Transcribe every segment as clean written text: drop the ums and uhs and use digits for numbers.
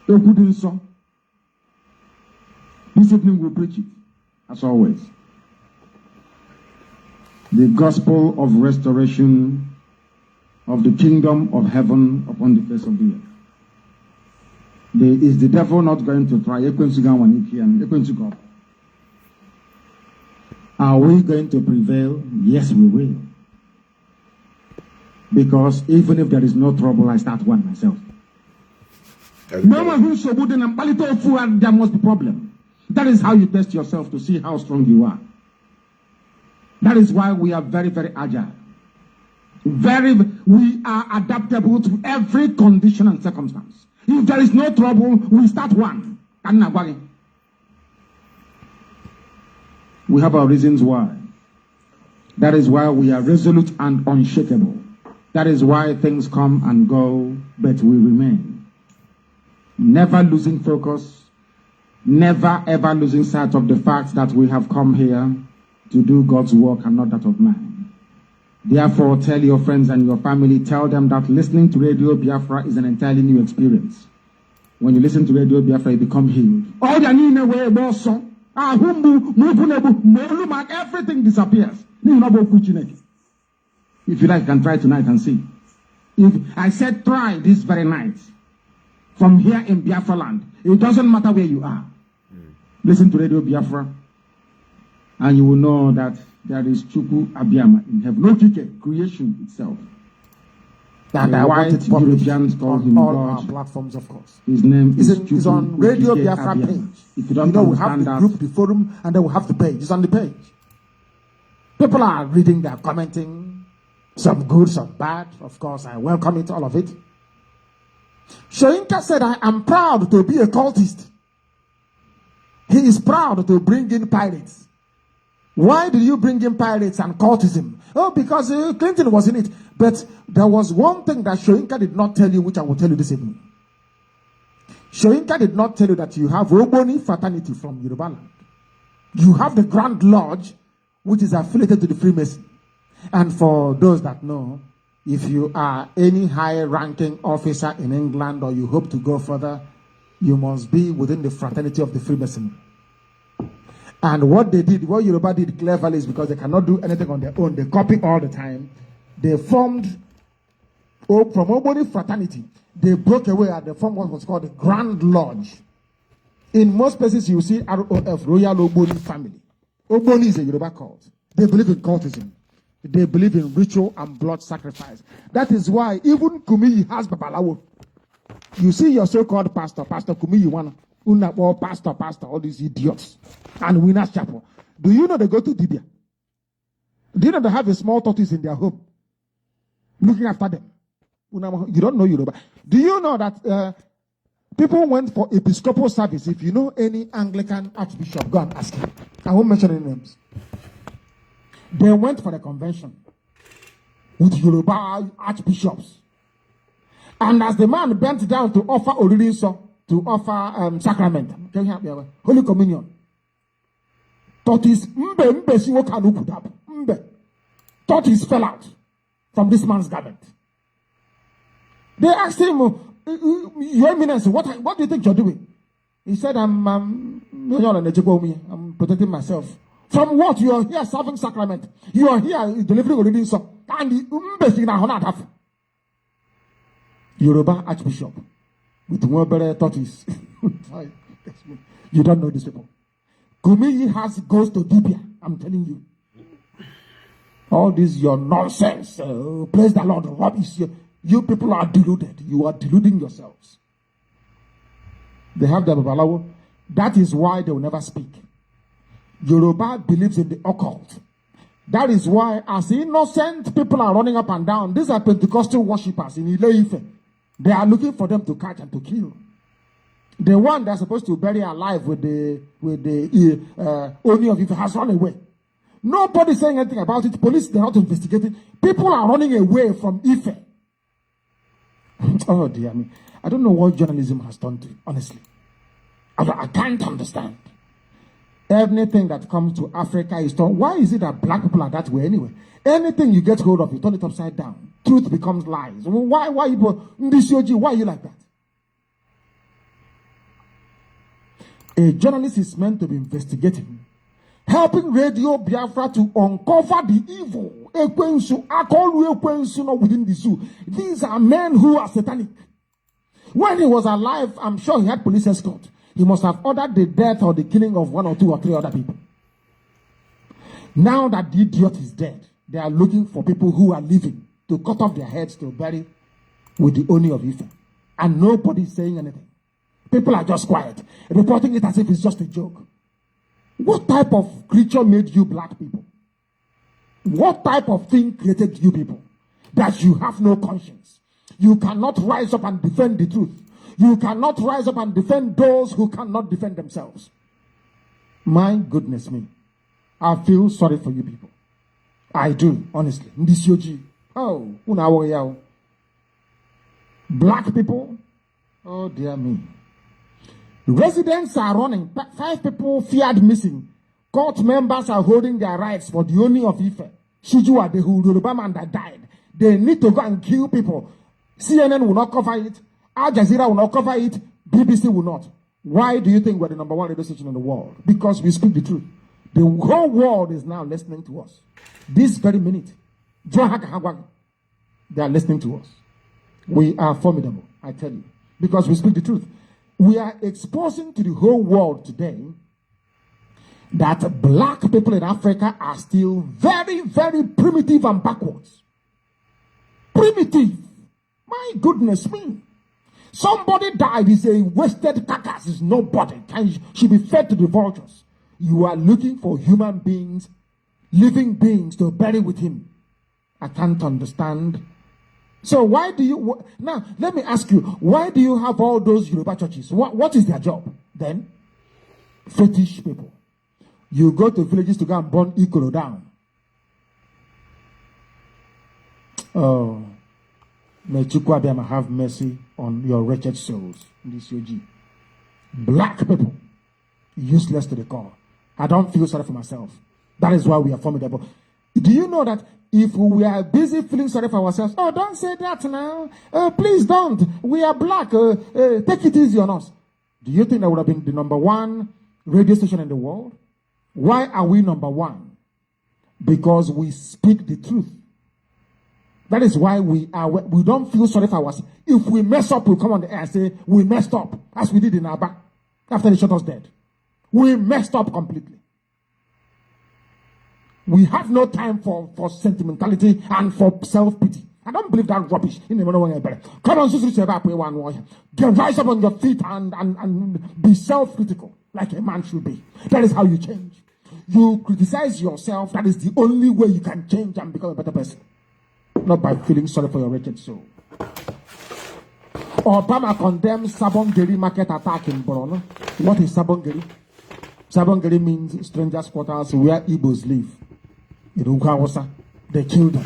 a good song. This evening we'll preach it, as always. The gospel of restoration of the kingdom of heaven upon the face of the earth. Is the devil not going to try? Are we going to prevail? Yes, we will. Because even if there is no trouble, I start one myself. No one who's so good and there must be problem. That is how you test yourself to see how strong you are. That is why we are very, very agile. We are adaptable to every condition and circumstance. If there is no trouble, we start one. We have our reasons why. That is why we are resolute and unshakable. That is why things come and go, but we remain. Never losing focus, never ever losing sight of the fact that we have come here to do God's work and not that of man. Therefore, tell your friends and your family, tell them that listening to Radio Biafra is an entirely new experience. When you listen to Radio Biafra, you become healed. Everything disappears. If you like, you can try tonight and see. If I said try this very night, from here in Biafra land, it doesn't matter where you are. Listen to Radio Biafra, and you will know that there is Chuku Abiyama in heaven. No creation itself. And the white Europeans call him all God. Our platforms, of course. His name is on Radio Biafra page. If you don't we have the group, the forum, and then we have the page. It's on the page. People are reading, they're commenting. Some good, some bad. Of course, I welcome it, all of it. Shoinka said, I am proud to be a cultist. He is proud to bring in pirates. Why did you bring in pirates and cultism? Oh, because Clinton was in it. But there was one thing that Shoinka did not tell you, which I will tell you this evening. Shoinka did not tell you that you have Ogboni fraternity from Yoruba land. You have the Grand Lodge, which is affiliated to the Freemason. And for those that know, if you are any high-ranking officer in England or you hope to go further, you must be within the fraternity of the Freemason. And what they did, what Yoruba did cleverly is because they cannot do anything on their own. They copy all the time. They formed, from Ogboni fraternity, they broke away and they formed what was called the Grand Lodge. In most places, you see ROF, Royal Ogboni Family. Ogboni is a Yoruba cult. They believe in cultism. They believe in ritual and blood sacrifice. That is why even Kumiyi has Babalawo. You see your so-called pastor, Pastor Kumiyi, pastor, all these idiots, and Winners Chapel. Do you know they go to Dibia? Do you know they have a small tortoise in their home, looking after them? You don't know Yoruba. Do you know that people went for Episcopal service? If you know any Anglican Archbishop, go and ask him. I won't mention any names. They went for the convention with Yoruba archbishops. And as the man bent down to offer Oririnso, to offer sacrament, can you help me? Holy Communion. Tortoise fell out from this man's garment. They asked him, Your Eminence, what do you think you're doing? He said, I'm protecting myself. From what? You are here serving sacrament. You are here delivering a reading song. And Yoruba Archbishop with more better tortoise. You don't know these people. Kumiyi goes to Dibia. I'm telling you. All this your nonsense. Praise the Lord. Rubbish. You people are deluded. You are deluding yourselves. They have the Babalawo. That is why they will never speak. Yoruba believes in the occult. That is why, as innocent people are running up and down, these are Pentecostal worshippers in Ile-Ife. They are looking for them to catch and to kill. The one they're supposed to bury alive with the Oni of Ife has run away. Nobody saying anything about it. Police, they're not investigating. People are running away from Ife. Oh dear me. I don't know what journalism has done to it, honestly. I can't understand. Anything that comes to Africa is done. Why is it that black people are that way anyway? Anything you get hold of, you turn it upside down. Truth becomes lies. Why are you like that? A journalist is meant to be investigating, helping Radio Biafra to uncover the evil within the zoo. These are men who are satanic. When he was alive, I'm sure he had police escort. He must have ordered the death or the killing of 1 or 2 or 3 other people. Now that the idiot is dead, they are looking for people who are living to cut off their heads to bury with the Oni of Ife. And nobody is saying anything. People are just quiet, reporting it as if it's just a joke. What type of creature made you black people? What type of thing created you people? That you have no conscience. You cannot rise up and defend the truth. You cannot rise up and defend those who cannot defend themselves. My goodness me. I feel sorry for you people. I do, honestly. Oh, black people? Oh, dear me. Residents are running. 5 people feared missing. Court members are holding their rights for the Oni of Ife. Shijua, the Yoruba man that died. They need to go and kill people. CNN will not cover it. Al Jazeera will not cover it. BBC will not. Why do you think we're the #1 radio station in the world? Because we speak the truth. The whole world is now listening to us. This very minute. They are listening to us. We are formidable, I tell you. Because we speak the truth. We are exposing to the whole world today that black people in Africa are still very, very primitive and backwards. Primitive. My goodness me. Somebody died, is a wasted carcass, is nobody. Should be fed to the vultures. You are looking for human beings, living beings to bury with him. I can't understand. So why do you, now let me ask you, why do you have all those Yoruba churches? What is their job then? Fetish people. You go to villages to go and burn Ikoro down. Oh, may Chukwabiyama have mercy on your wretched souls. This UG. Black people, useless to the core. I don't feel sorry for myself. That is why we are formidable. Do you know that if we are busy feeling sorry for ourselves, oh, don't say that now. Please don't. We are black. Take it easy on us. Do you think that would have been the #1 radio station in the world? Why are we #1? Because we speak the truth. That is why we don't feel sorry for ourselves. If we mess up, we'll come on the air and say, we messed up, as we did in Aba, after they shot us dead. We messed up completely. We have no time for sentimentality and for self-pity. I don't believe that rubbish. Come on, get rise up on your feet and be self-critical, like a man should be. That is how you change. You criticize yourself. That is the only way you can change and become a better person. Not by feeling sorry for your wretched soul. Obama condemns Sabongeri market attack in Borno. What is Sabongeri? Sabongeri means strangers' quarters where Igbos live. In Ukawasa, they killed them.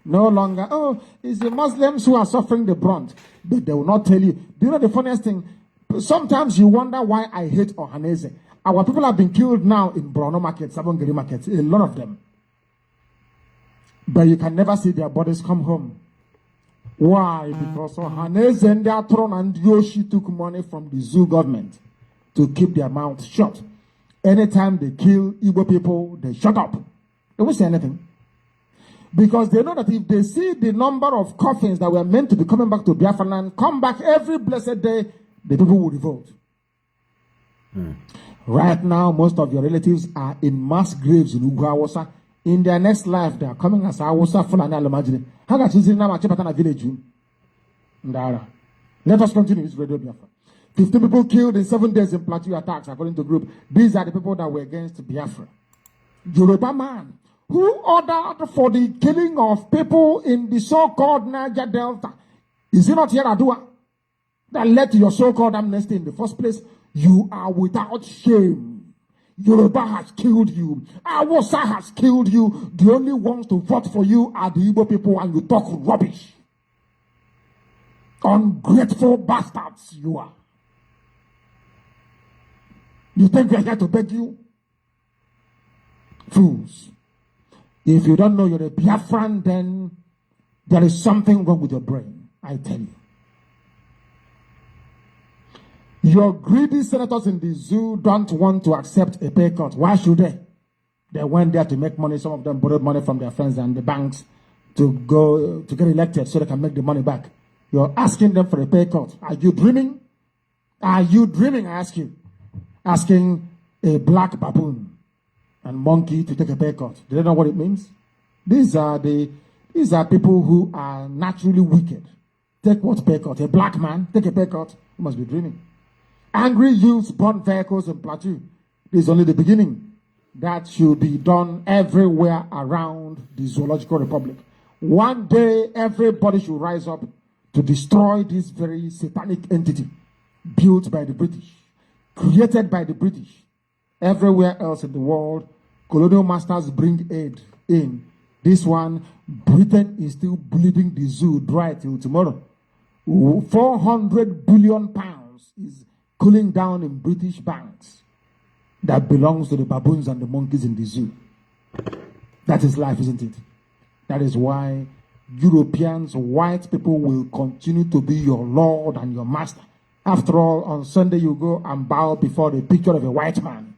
No longer, oh, it's the Muslims who are suffering the brunt. But they will not tell you. Do you know the funniest thing? Sometimes you wonder why I hate Ohanese. Our people have been killed now in Borno market, Sabongeri market, a lot of them. But you can never see their bodies come home. Why? Because Ohanese and their throne and Yoshi took money from the zoo government to keep their mouths shut. Anytime they kill Igbo people, they shut up. They won't say anything. Because they know that if they see the number of coffins that were meant to be coming back to Biafra land come back every blessed day, the people will revolt. Right now, most of your relatives are in mass graves in Ugawasa. In their next life, they are coming as Awasa Fulani Alamajini. How can you see now Chipatana village? Let us continue this radio Biafra. 15 people killed in 7 days in Plateau attacks, according to the group. These are the people that were against Biafra. Yoruba man who ordered for the killing of people in the so-called Niger Delta. Is it not Yaradua that led to your so-called amnesty in the first place? You are without shame. Yoruba has killed you. Awasa has killed you. The only ones to vote for you are the Igbo people, and you talk rubbish. Ungrateful bastards you are. You think we are here to beg you? Fools. If you don't know you're a Biafran, then there is something wrong with your brain. I tell you. Your greedy senators in the zoo don't want to accept a pay cut. Why should they? They went there to make money. Some of them borrowed money from their friends and the banks to get elected so they can make the money back. You're asking them for a pay cut. Are you dreaming? Are you dreaming, I ask you? Asking a black baboon and monkey to take a pay cut. Do they know what it means? These are people who are naturally wicked. Take what pay cut? A black man, take a pay cut? You must be dreaming. Angry youths burn vehicles in Plateau. This is only the beginning. That should be done everywhere around the Zoological Republic. One day, everybody should rise up to destroy this very satanic entity built by the British, created by the British. Everywhere else in the world, colonial masters bring aid in. This one, Britain is still bleeding the zoo dry till tomorrow. 400 billion pounds is cooling down in British banks that belongs to the baboons and the monkeys in the zoo. That is life, isn't it? That is why Europeans, white people will continue to be your Lord and your master. After all, on Sunday you go and bow before the picture of a white man.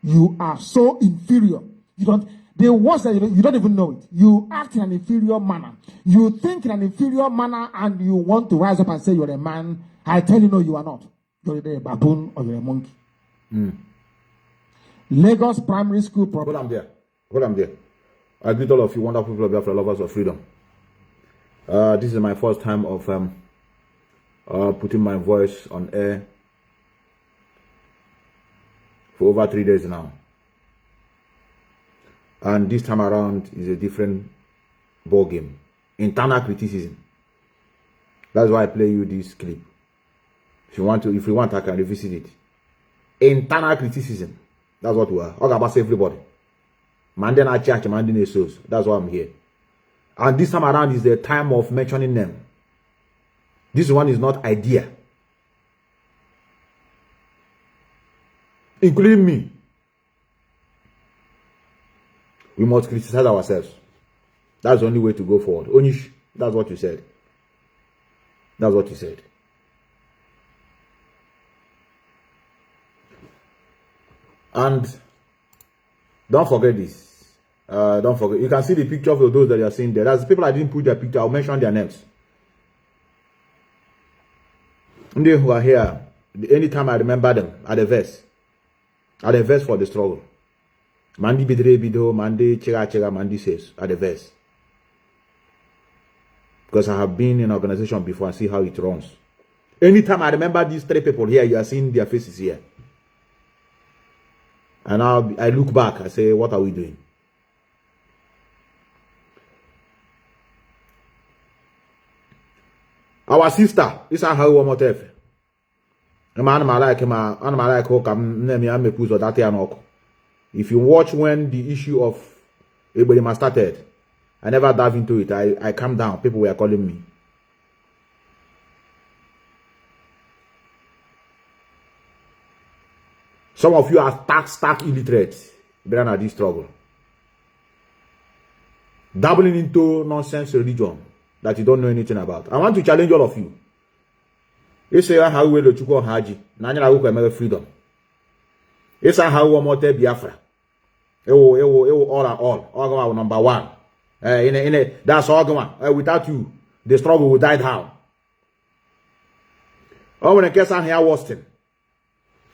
You are so inferior. You don't even know it. You act in an inferior manner. You think in an inferior manner and you want to rise up and say you're a man. I tell you, no, you are not. You're either a baboon or you're a monkey. Lagos Primary School problem. Hold on there. I greet all of you wonderful people of Biafra, lovers of freedom. This is my first time of putting my voice on air for over 3 days now. And this time around is a different ball game. Internal criticism. That's why I play you this clip. If you want, I can revisit it. Internal criticism. That's what we are. All about everybody. Mandela Church, Mandela Souls. That's why I'm here. And this time around is the time of mentioning them. This one is not idea. Including me. We must criticize ourselves. That's the only way to go forward. Onish, that's what you said. That's what you said. And don't forget this. Don't forget. You can see the picture of those that you are seeing there. That's the people I didn't put their picture. I'll mention their names. And they who are here, anytime I remember them, at the verse for the struggle. Mandi bidre bido, mandi chega, mandi says, at the verse. Because I have been in an organization before and see how it runs. Anytime I remember these three people here, you are seeing their faces here. And now I look back, I say, what are we doing? Our sister, this is how we want to if you watch when the issue of Ipob started, I never dive into it. I calmed down. People were calling me. Some of you are stark illiterate. Better not this struggle. Dabbling into nonsense religion that you don't know anything about. I want to challenge all of you. You say how we do chuko haji. Nanya will make freedom. You say how we want Biafra. Ewo all number one. That's all without you, the struggle will die down. Oh, when I guess I'm here, Austin.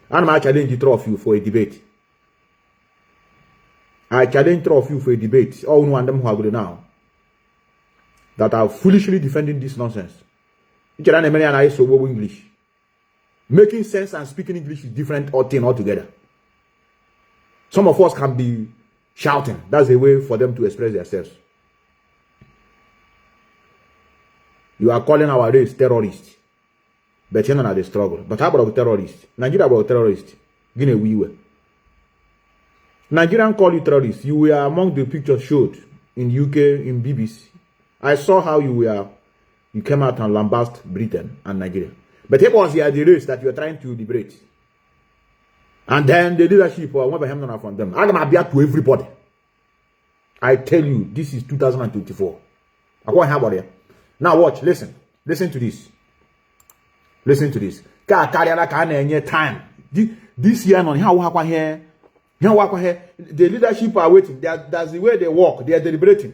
And I challenge three of you for a debate. I challenge three of you for a debate. All one of them who are good now. That are foolishly defending this nonsense. English. Making sense and speaking English is different thing altogether. Some of us can be shouting. That's a way for them to express themselves. You are calling our race terrorists. But you're not the struggle. But how about terrorists? Nigeria about terrorists. Guinea we were. Nigerian call you terrorists. You were among the pictures showed in UK, in BBC. I saw how you came out and lambasted Britain and Nigeria. But it was the race that you are trying to liberate. And then the leadership went by him from them. I'm going to be to everybody. I tell you, this is 2024. I want to have it. Now watch, listen to this. Listen to this. Time. This year, the leadership are waiting. That's the way they walk. They are deliberating.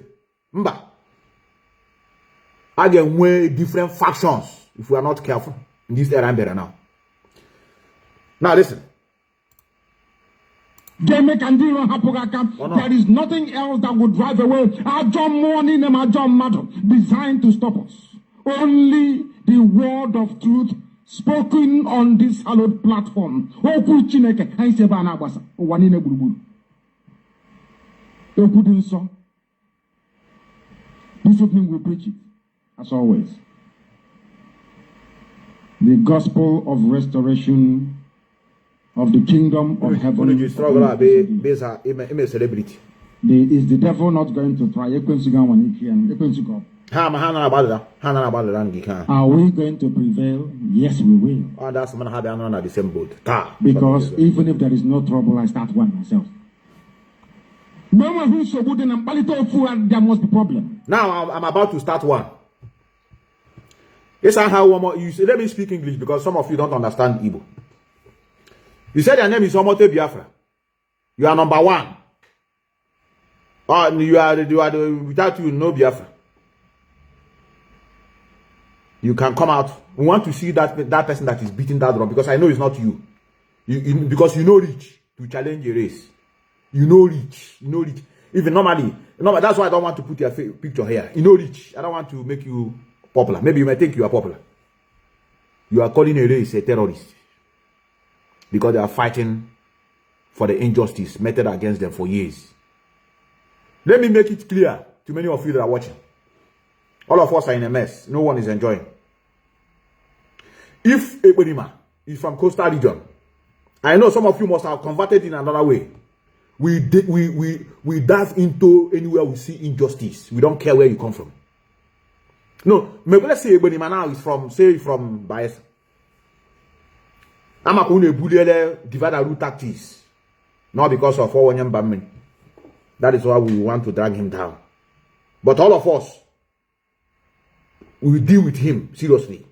Again, way different factions if we are not careful in this era now. Now listen. There is nothing else that would drive away our John morning and our John matter designed to stop us. Only the word of truth spoken on this hallowed platform. This evening we preach it, as always. The gospel of restoration of the kingdom of heaven. Is the devil not going to try? Are we going to prevail? Yes, we will. Oh, that's man have on the same boat. Because even if there is no trouble, I start one myself. No one who's so good and there must be problem. Now I'm about to start one. Yes, I have one more. Let me speak English because some of you don't understand Igbo. You said your name is Omote Biafra. You are number one. You are without you, no Biafra. You can come out. We want to see that person that is beating that drum because I know it's not you. Because you know rich to challenge a race. You know rich. Even normally, that's why I don't want to put your picture here. You know rich. I don't want to make you popular. Maybe you might think you are popular. You are calling a race a terrorist. Because they are fighting for the injustice meted against them for years. Let me make it clear to many of you that are watching. All of us are in a mess. No one is enjoying. If Ebonima is from coastal region, I know some of you must have converted in another way. We dive into anywhere we see injustice. We don't care where you come from. No, maybe let's say Ebonima now is from Biafra. I'm a bully divide root tactics. Not because of our Bammin. That is why we want to drag him down. But all of us, we will deal with him seriously.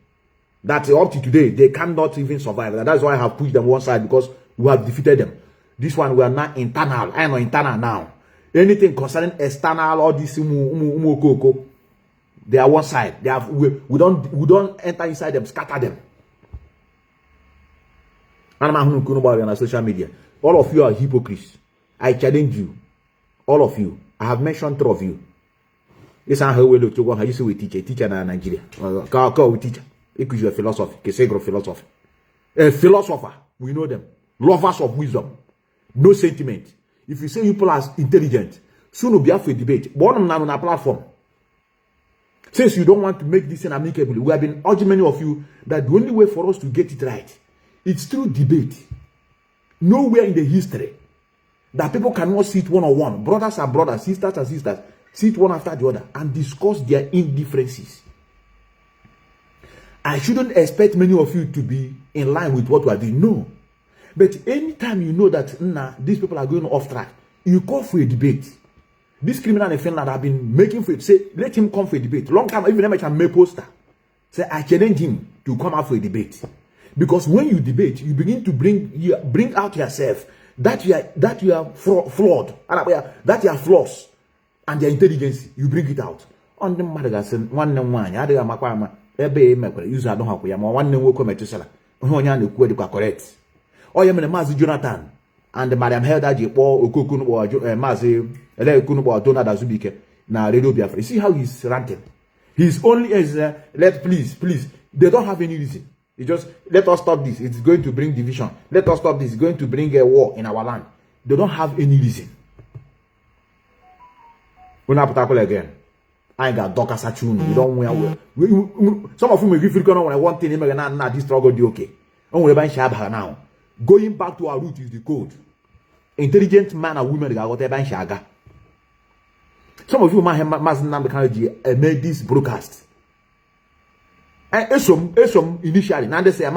That up to today, they cannot even survive. That's why I have pushed them one side because we have defeated them. This one, we are not internal. I am not internal now. Anything concerning external, all this, they are one side. They have we don't enter inside them, scatter them. On social media. All of you are hypocrites. I challenge you. All of you. I have mentioned 3 of you. This is how we look to go. How you say we teacher in Nigeria. Call we teacher. Because you are philosophy. Philosophy. A philosopher. We know them. Lovers of wisdom. No sentiment. If you say people are intelligent, soon will be after debate. But on a platform. Since you don't want to make this an amicable, we have been urging many of you that the only way for us to get it right, it's through debate. Nowhere in the history that people cannot sit one-on-one, brothers are brothers, sisters are sisters, sit one after the other and discuss their indifferences. I shouldn't expect many of you to be in line with what we are doing. No. But anytime you know that these people are going off track, you call for a debate. This criminal in Finland have been making for it. Say, let him come for a debate. Long time, even if I make poster. Say, I challenge him to come out for a debate. Because when you debate, you begin to bring out yourself that you are flawed, that you are flaws, and your intelligence. You bring it out. On the Madagascar, one user don't have one Methuselah. Correct. Oh, you mean Mazi Jonathan and Madam Helda or Okokun or Mazi Kunu Donald Azubike na Radio Biafra. You see how he's ranting. He's only as please. They don't have any reason. It's just let us stop this. It's going to bring division. Let us stop this. It's going to bring a war in our land. They don't have any reason. We're not particular again. I ain't got Doka Sachun. You don't wear. Some of you may give you one thing. This struggle do okay. Now, going back to our root is the code. Intelligent man and women got whatever shaga. Some of you might have made this broadcast. And Esom initially, now they say,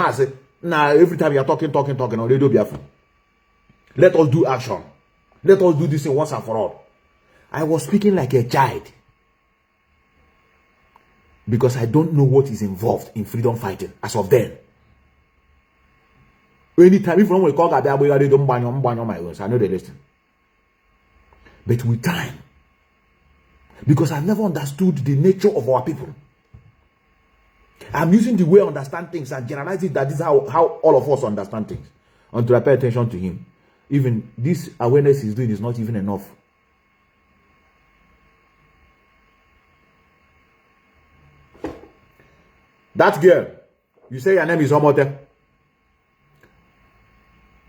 now every time you are talking on Radio Biafra. Let us do action. Let us do this thing once and for all. I was speaking like a child. Because I don't know what is involved in freedom fighting as of then. Anytime if someone call that they don't ban on my own, so I know they listen. But with time, because I never understood the nature of our people. I'm using the way I understand things and generalizing that this is how all of us understand things. Until I pay attention to him. Even this awareness he's doing is not even enough. That girl, you say your name is Omote.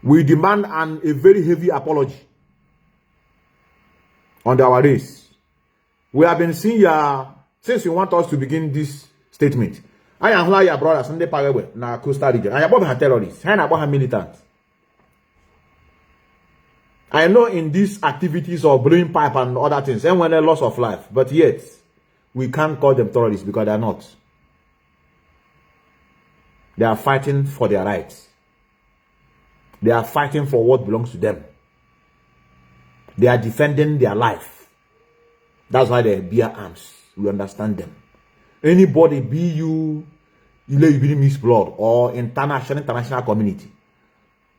We demand a very heavy apology on our race. We have been seeing since you want us to begin this statement. I am like your brother Sunday Paraguay na Coastal region. I am about terrorists. I am about militants. I know in these activities of blowing pipe and other things, and when a loss of life, but yet we can't call them terrorists because they are not. They are fighting for their rights. They are fighting for what belongs to them. They are defending their life. That's why they bear arms. We understand them. Anybody, be you miss blood or international community,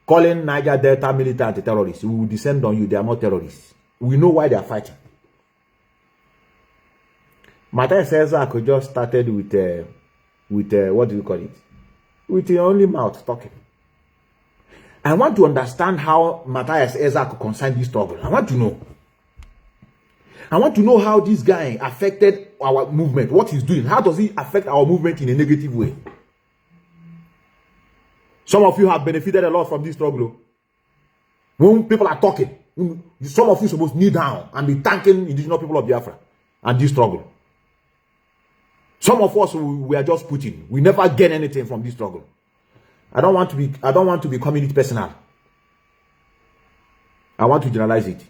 calling Niger Delta militant terrorists, we will descend on you. They are not terrorists. We know why they are fighting. Matthias Ezra could just started with what do you call it? With your only mouth talking. I want to understand how Matthias Ezra could concern this struggle. I want to know. I want to know how this guy affected our movement. What he's doing. How does he affect our movement in a negative way? Some of you have benefited a lot from this struggle. When people are talking, some of you are supposed to kneel down and be thanking indigenous people of Biafra and this struggle. Some of us, we are just putting. We never gain anything from this struggle. I don't want to be community personal. I want to generalize it.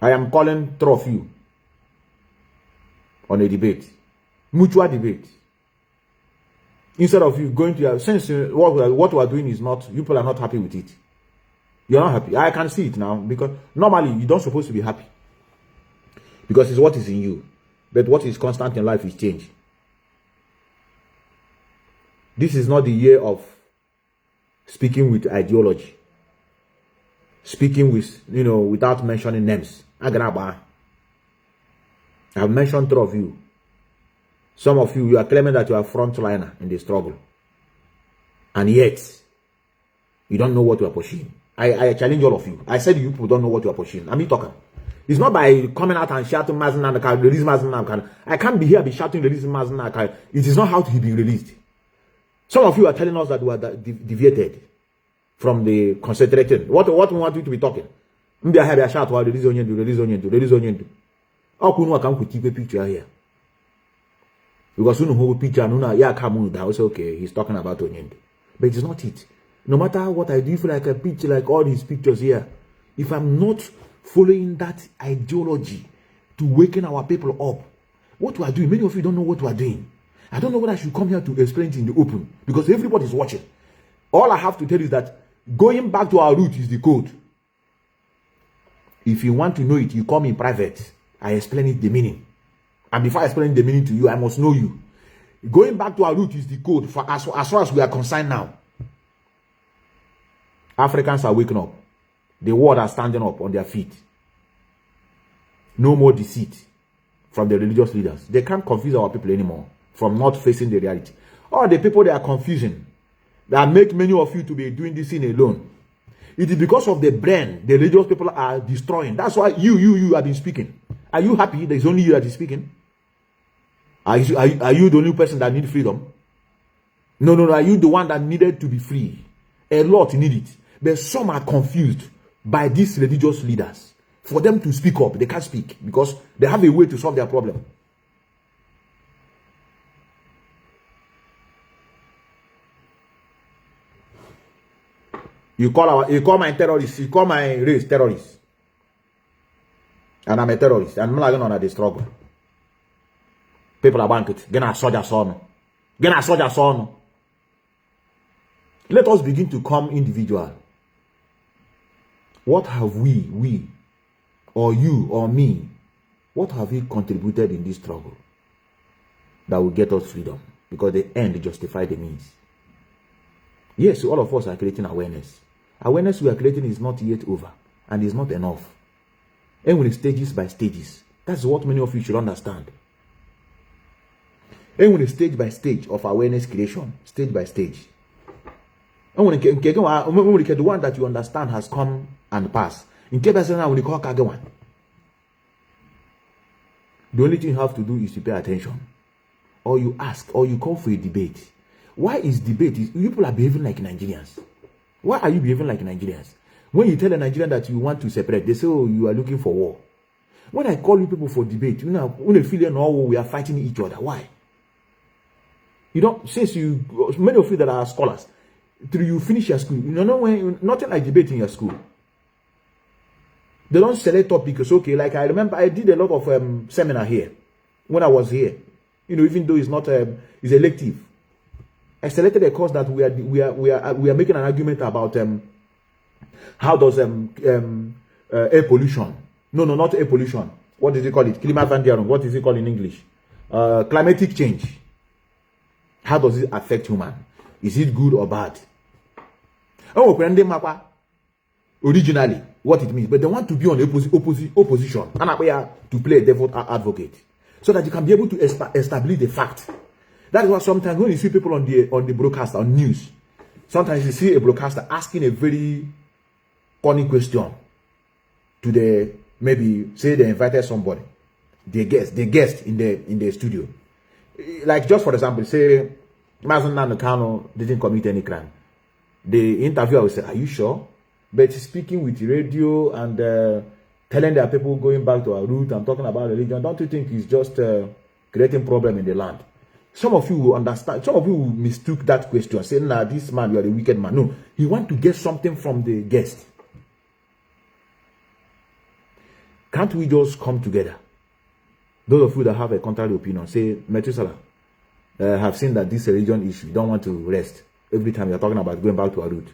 I am calling three of you on a debate, mutual debate. Instead of you going to your sense, what we are doing is not, you people are not happy with it. You're not happy. I can see it now because normally you don't supposed to be happy because it's what is in you. But what is constant in life is change. This is not the year of speaking with ideology. Speaking with, without mentioning names. I've mentioned three of you. Some of you are claiming that you are frontliner in the struggle. And yet, you don't know what you are pursuing. I challenge all of you. I said you people don't know what you are pursuing. I'm talking. It's not by coming out and shouting Mazi Methuselah, release Mazi Methuselah. I can't be here be shouting release Mazi Methuselah. It is not how to be released. Some of you are telling us that we are deviated from the concentrated. What we want you to be talking? Maybe I have a shout while release onion. How can we come keep a picture here? Because you know who picture okay, he's talking about onion. But it's not it. No matter what I do, feel like a picture like all these pictures here. If I'm not following that ideology to waken our people up, what we are doing, many of you don't know what we are doing. I don't know whether I should come here to explain it in the open because everybody is watching. All I have to tell you is that going back to our root is the code. If you want to know it, you come in private. I explain it the meaning. And before I explain the meaning to you, I must know you. Going back to our root is the code for as far as we are concerned now. Africans are waking up. The world are standing up on their feet. No more deceit from the religious leaders. They can't confuse our people anymore from not facing the reality. All the people they are confusing, that make many of you to be doing this thing alone. It is because of the brain the religious people are destroying. That's why you have been speaking. Are you happy there's only you that is speaking? Are you the only person that needs freedom? No. Are you the one that needed to be free? A lot need it. But some are confused by these religious leaders. For them to speak up, they can't speak because they have a way to solve their problem. You call my terrorists, you call my race terrorists. And I'm a terrorist. And I'm not going to the struggle. People are banking. Get a soldier son. Get a soldier son. Let us begin to come individual. What have we, or you, or me, what have we contributed in this struggle that will get us freedom? Because the end justify the means. Yes, all of us are creating awareness. Awareness we are creating is not yet over and is not enough. And when it's stages by stages, that's what many of you should understand. And when it's stage by stage of awareness creation, stage by stage. And when the one that you understand has come and passed, in case when you call Kagawan, the only thing you have to do is to pay attention, or you ask, or you call for a debate. Why is debate? People are behaving like Nigerians. Why are you behaving like Nigerians? When you tell a Nigerian that you want to separate, they say, oh, you are looking for war. When I call you people for debate, you know, when they feel we are fighting each other. Why? You don't, since many of you that are scholars, till you finish your school, you know, when nothing like debate in your school. They don't select topics. Okay, like I remember I did a lot of seminar here when I was here. You know, even though it's not it's elective. I selected a course that we are making an argument about how does air pollution. No, not air pollution. What does it call it? Klimaverandering. What is it called in English? Climatic change. How does it affect human? Is it good or bad? Oh, originally, what it means, but they want to be on the opposition and to play a devil advocate, so that you can be able to establish the fact. That is why sometimes when you see people on the broadcast on news, sometimes you see a broadcaster asking a very funny question to the, maybe say they invited somebody, the guest in the studio. Like just for example, say Mazi Kanu didn't commit any crime. The interviewer will say, "Are you sure?" But speaking with the radio and telling their people going back to our root and talking about religion, don't you think it's just creating problem in the land? Some of you will understand. Some of you will mistook that question, saying, "Nah, this man, you are a wicked man." No, he want to get something from the guest. Can't we just come together? Those of you that have a contrary opinion, say, Methuselah, have seen that this religion issue, don't want to rest. Every time you're talking about going back to our root,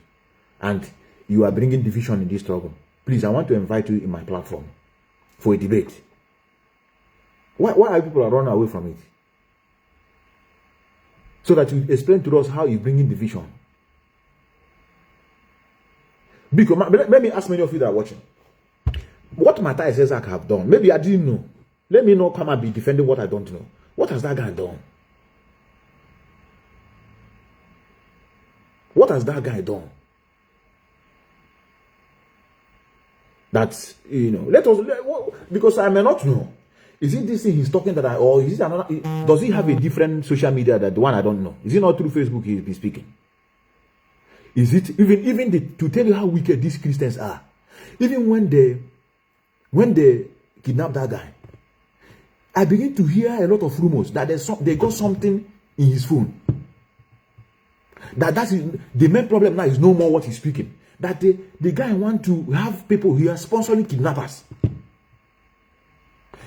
and you are bringing division in this struggle. Please, I want to invite you in my platform for a debate. Why are people running away from it? So that you explain to us how you're bringing division. Because let me ask many of you that are watching. What Matthias Ezek have done, maybe I didn't know. Let me not come and be defending what I don't know. What has that guy done? What has that guy done? That's, you know, because I may not know. Is it this thing he's talking that or is it another? Does he have a different social media that the one I don't know? Is it not through Facebook he's speaking? Is it even to tell you how wicked these Christians are? Even when they kidnap that guy, I begin to hear a lot of rumors that they got something in his phone. That's the main problem now is no more what he's speaking. That the guy want to have people who are sponsoring kidnappers.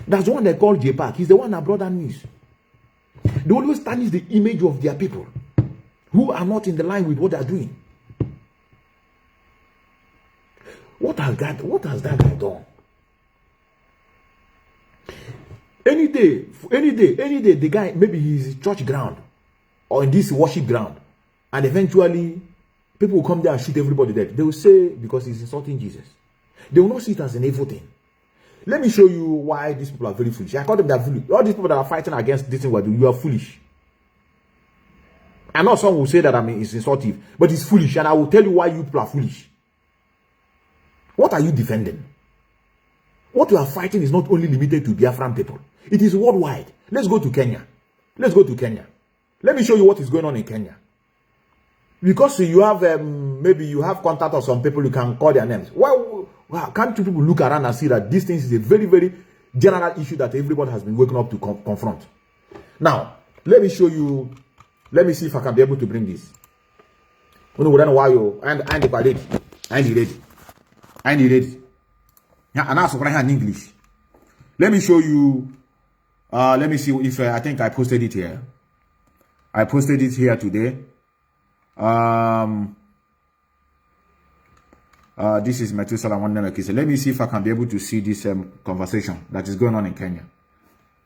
That's the one they call J-Park. He's the one that brought that news. They always tarnish the image of their people who are not in the line with what they are doing. What has that guy done? Any day, the guy, maybe he's church ground or in this worship ground, and eventually people will come there and shoot everybody dead. They will say because he's insulting Jesus. They will not see it as an evil thing. Let me show you why these people are very foolish. I call them that foolish. All these people that are fighting against this thing, you are foolish. I know some will say that it's insultive, but it's foolish, and I will tell you why you people are foolish. What are you defending? What you are fighting is not only limited to Biafran people. It is worldwide. Let's go to Kenya. Let me show you what is going on in Kenya. Because you have maybe you have contact of some people, you can call their names. Why can't you people look around and see that this thing is a very, very general issue that everybody has been waking up to confront? Now, let me show you. Let me see if I can be able to bring this. I don't know why you and ready. Yeah, and that's what I had in English. Let me show you. Let me see if I think I posted it here. I posted it here today. This is Methuselah one name. Let me see if I can be able to see this conversation that is going on in Kenya.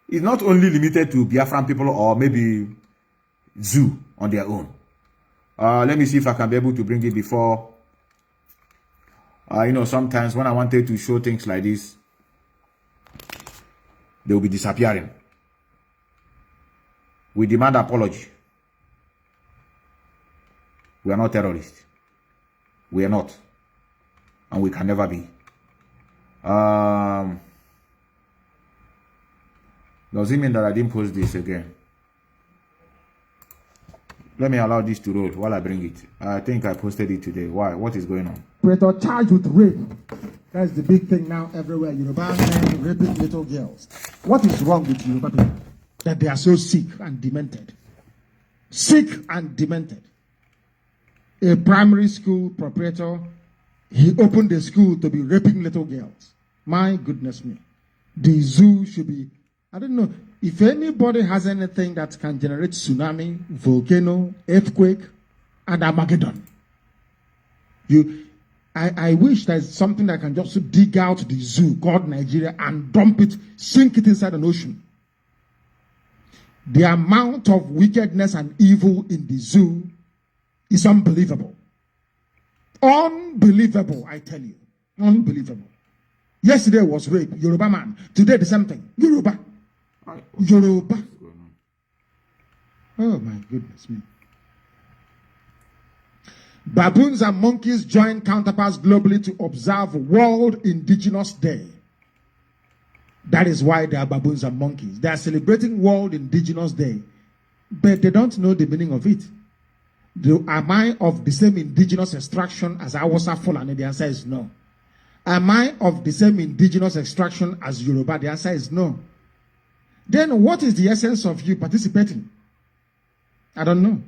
It's not only limited to Biafran people or maybe Zoo on their own. Let me see if I can be able to bring it before. You know, sometimes when I wanted to show things like this, they will be disappearing. We demand apology. We are not terrorists. We are not. And we can never be. Does it mean that I didn't post this again? Let me allow this to roll while I bring it. I think I posted it today. Why? What is going on? Operator charged with rape. That's the big thing now everywhere. Yoruba men raping little girls. What is wrong with Yoruba people? That they are so sick and demented. Sick and demented. A primary school proprietor, he opened a school to be raping little girls. My goodness me. The zoo should be, I don't know, if anybody has anything that can generate tsunami, volcano, earthquake, and Armageddon, I wish there's something that can just dig out the zoo called Nigeria and dump it, sink it inside an ocean. The amount of wickedness and evil in the zoo is unbelievable. Unbelievable, I tell you. Unbelievable. Yesterday was rape, Yoruba man. Today the same thing. Yoruba. Yoruba. Oh my goodness me. Baboons and monkeys join counterparts globally to observe World Indigenous Day. That is why they are baboons and monkeys. They are celebrating World Indigenous Day, but they don't know the meaning of it. Am I of the same indigenous extraction as Hausa Fulani? The answer is no. Am I of the same indigenous extraction as Yoruba? The answer is no. Then what is the essence of you participating? I don't know.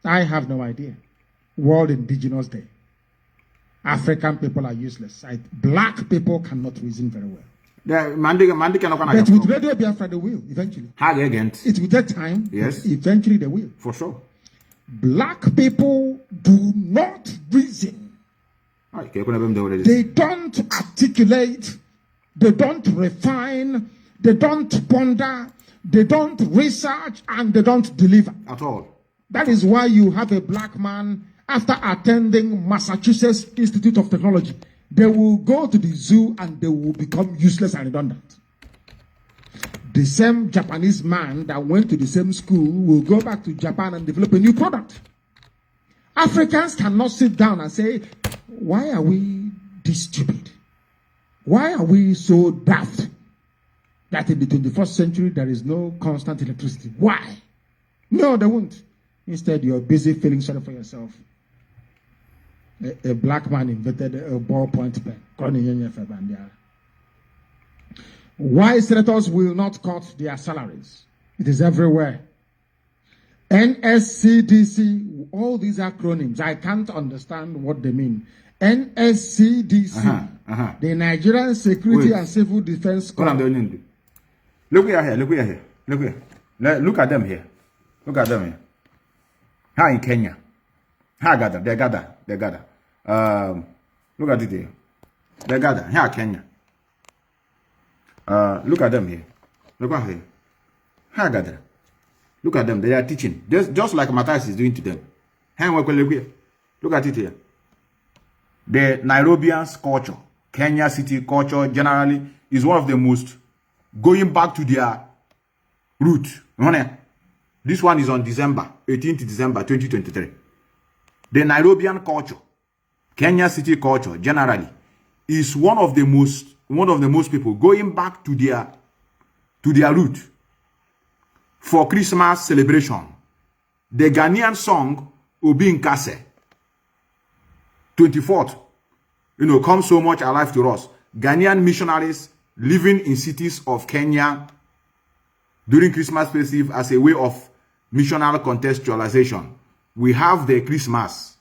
I have no idea. World Indigenous Day. African people are useless. Black people cannot reason very well. But with Radio Biafra, they will eventually. It will take time. Yes. Eventually, they will. For sure. Black people do not reason. They don't articulate. They don't refine. They don't ponder. They don't research, and they don't deliver at all. That is why you have a black man after attending Massachusetts Institute of Technology. They will go to the zoo and they will become useless and redundant. The same Japanese man that went to the same school will go back to Japan and develop a new product. Africans cannot sit down and say, why are we this stupid? Why are we so daft that in the 21st century there is no constant electricity? Why? No, they won't. Instead, you're busy feeling sorry for yourself. A black man invented a ballpoint pen. Why senators will not cut their salaries? It is everywhere. NSCDC, all these acronyms, I can't understand what they mean. NSCDC, the Nigerian Security and Civil Defense Corps. Look here, look here, look here. Look at them here. Look at them here. How in Kenya? How gather? They gather. Look at it here. They gather. Here Kenya. Look at them here. Look at here. How gather? Look at them. They are teaching. Just like Matthias is doing to them. Look at it here. The Nairobians' culture, Kenya city culture generally is one of the most going back to their root. This one is on December 18th December 2023. The Nairobian culture, Kenya city culture generally is one of the most people going back to their root for Christmas celebration. The Ghanaian song Obi Nkase 24th, comes so much alive to us. Ghanaian missionaries living in cities of Kenya during Christmas festive as a way of missional contextualization. We have the Christmas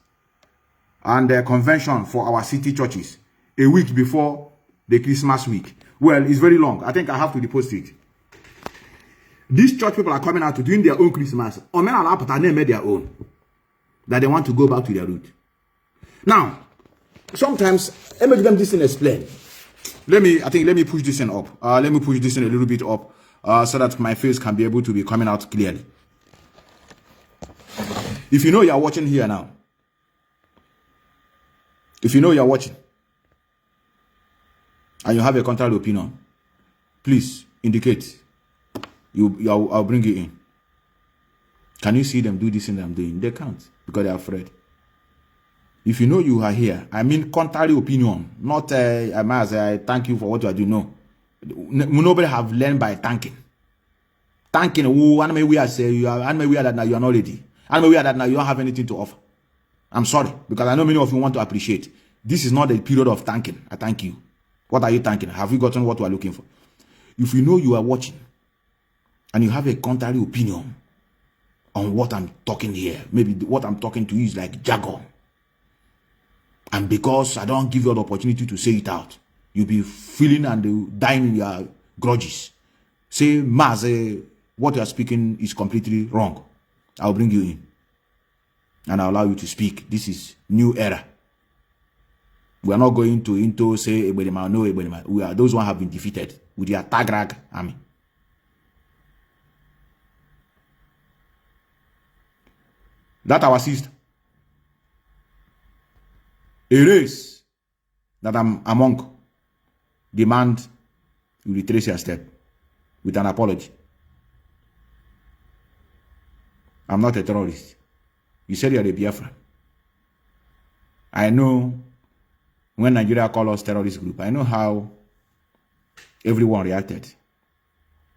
and the convention for our city churches a week before the Christmas week. Well, it's very long. I think I have to repost it. These church people are coming out to doing their own Christmas. They made their own. That they want to go back to their root. Now, sometimes, let me give them this and explain. Let me push this in up. Let me push this in a little bit up so that my face can be able to be coming out clearly. If you know you are watching here now, if you know you are watching, and you have a contrary opinion, please indicate. I'll bring you in. Can you see them do this thing I'm doing? They can't because they're afraid. If you know you are here, I mean contrary opinion, not I thank you for what you are doing. No. Nobody have learned by thanking. Thanking, anime we are say you are anime we are that now you are not ready. Anime we are that now you don't have anything to offer. I'm sorry, because I know many of you want to appreciate. This is not a period of thanking. I thank you. What are you thanking? Have you gotten what you are looking for? If you know you are watching and you have a contrary opinion on what I'm talking here, maybe what I'm talking to you is like jargon. And because I don't give you the opportunity to say it out, you'll be feeling and dying in your grudges. Say, Mazi, what you are speaking is completely wrong. I'll bring you in. And I'll allow you to speak. This is new era. We are not going to say, no, we are those who have been defeated with their Tagrag army. That our sister. A race that I'm among demand you retrace your step with an apology. I'm not a terrorist. You said you're a Biafra. I know when Nigeria called us terrorist group, I know how everyone reacted.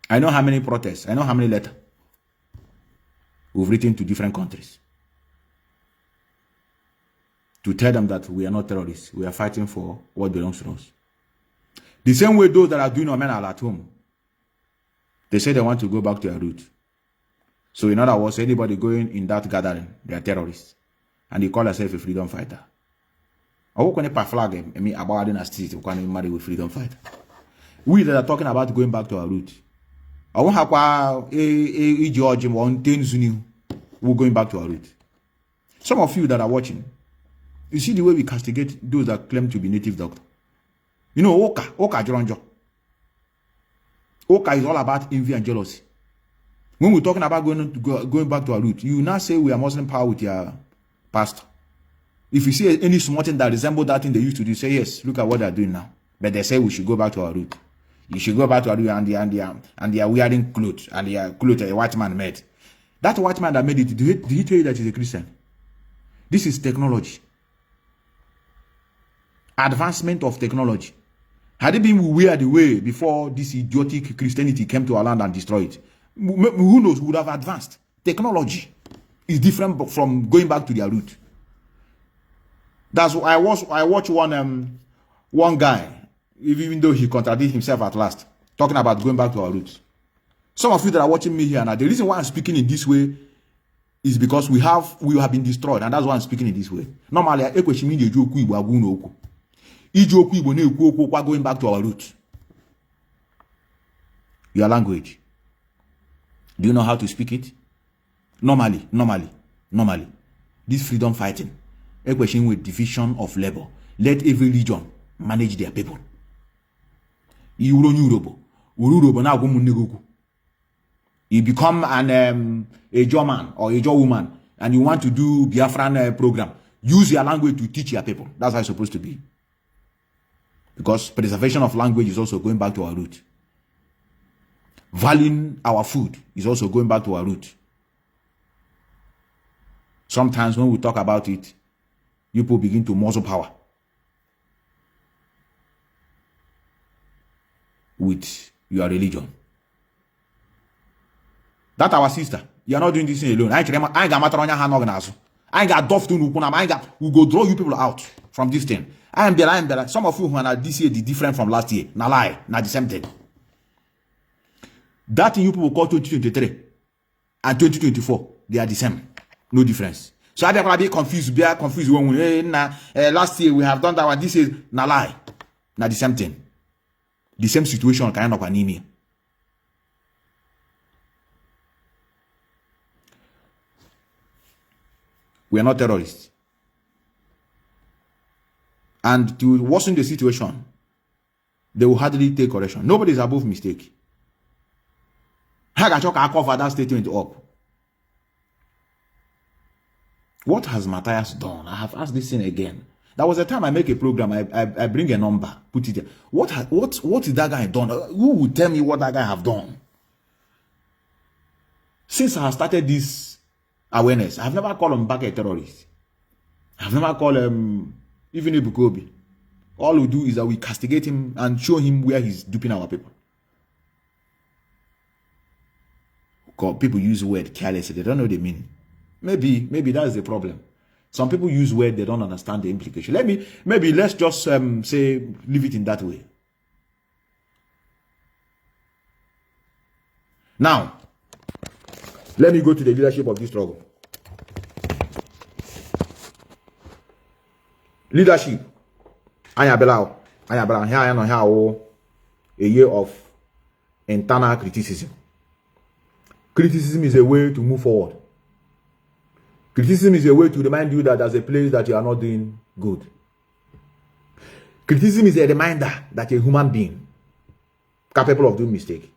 I know how many protests, I know how many letters we've written to different countries to tell them that we are not terrorists. We are fighting for what belongs to us. The same way those that are doing Omenala at home, they say they want to go back to their root. So in other words, anybody going in that gathering, they are terrorists. And they call themselves a freedom fighter. I will connect flag about in a street, we can marry with freedom fighter. We that are talking about going back to our root. I won't have a George one things new. We're going back to our root. Some of you that are watching, you see the way we castigate those that claim to be native doctor. You know, Oka Joronjo. Oka is all about envy and jealousy. When we're talking about going back to our root, you now say we are Muslim power with your pastor. If you see any small thing that resembles that thing they used to do, say yes, look at what they're doing now. But they say we should go back to our root. You should go back to our root and they are wearing clothes and they are clothes a white man made. That white man that made it, did he tell you that he's a Christian? This is technology. Advancement of technology. Had it been weird the way before this idiotic Christianity came to our land and destroyed it, who knows, would have advanced. Technology is different from going back to their root. That's why I watch one guy, even though he contradicted himself at last, talking about going back to our roots. Some of you that are watching me here now, the reason why I'm speaking in this way is because we have been destroyed, and that's why I'm speaking in this way. Normally, going back to our roots. Your language. Do you know how to speak it? Normally. This freedom fighting. A question with division of labor. Let every region manage their people. You become a German or a Joe woman and you want to do Biafran program. Use your language to teach your people. That's how it's supposed to be. Because preservation of language is also going back to our root. Valuing our food is also going back to our root. Sometimes when we talk about it, people begin to muzzle power with your religion. That our sister. You are not doing this thing alone. I ain't got doff to we go draw you people out from this thing. I am there. Some of you who are this year the different from last year. Na lie, na the same thing. That thing you people call 2023 and 2024, they are the same. No difference. So I be confused. When last year we have done that one. This is na lie, na the same thing. The same situation kind of anemia. We are not terrorists. And to worsen the situation, they will hardly take correction. Nobody is above mistake. I cover that statement up. What has Matthias done? I have asked this thing again. That was the time I make a program. I bring a number, put it there. What is that guy done? Who will tell me what that guy have done? Since I have started this awareness, I have never called him back a terrorist. I have never called him even a Bukobi. All we do is that we castigate him and show him where he's duping our people. Because people use word carelessly, they don't know the meaning. Maybe that's the problem. Some people use word, they don't understand the implication. Let's just say, leave it in that way. Now, let me go to the leadership of this struggle. Leadership. Ayabela, here I know a year of internal criticism. Criticism is a way to move forward. Criticism is a way to remind you that there's a place that you are not doing good. Criticism is a reminder that you're a human being capable of doing mistake.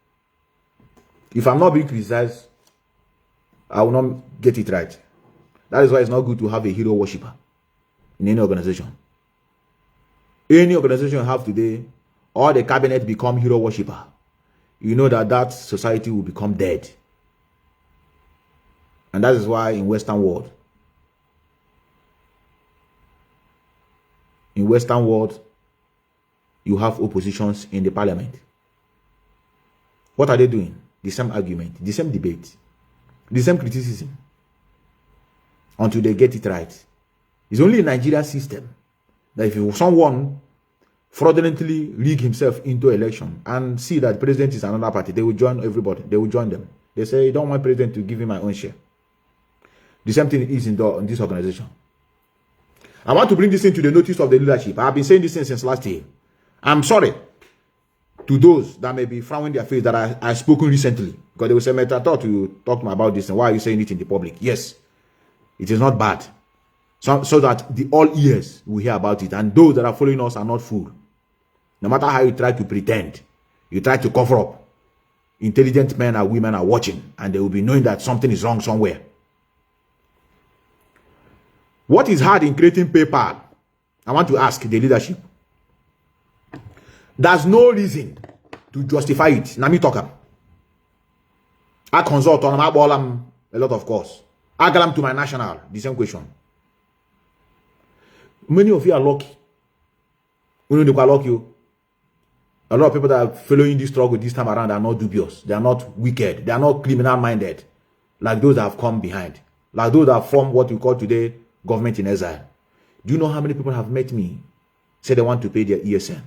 If I'm not being criticized, I will not get it right. That is why it's not good to have a hero worshipper in any organization. Any organization you have today, or the cabinet become hero worshipper, you know that society will become dead. And that is why in Western world, you have oppositions in the parliament. What are they doing? The same argument, the same debate, the same criticism, until they get it right. It's only in Nigeria system that if someone fraudulently rig himself into election and see that president is another party, they will join everybody. They will join them. They say, I don't want president to give me my own share. The same thing is in this organization. I want to bring this into the notice of the leadership. I have been saying this since last year. I'm sorry to those that may be frowning their face that I spoken recently. Because they will say, Meta, I thought you talked to me about this and why are you saying it in the public? Yes, it is not bad. So that the all ears will hear about it. And those that are following us are not fooled. No matter how you try to pretend, you try to cover up, intelligent men and women are watching and they will be knowing that something is wrong somewhere. What is hard in creating PayPal? I want to ask the leadership. There's no reason to justify it. Now me talk. I consult on my ball a lot of course. I got to my national. The same question. Many of you are lucky. We know they are lucky. A lot of people that are following this struggle this time around are not dubious. They are not wicked. They are not criminal minded. Like those that have come behind. Like those that have formed what we call today government in exile. Do you know how many people have met me, say they want to pay their ESN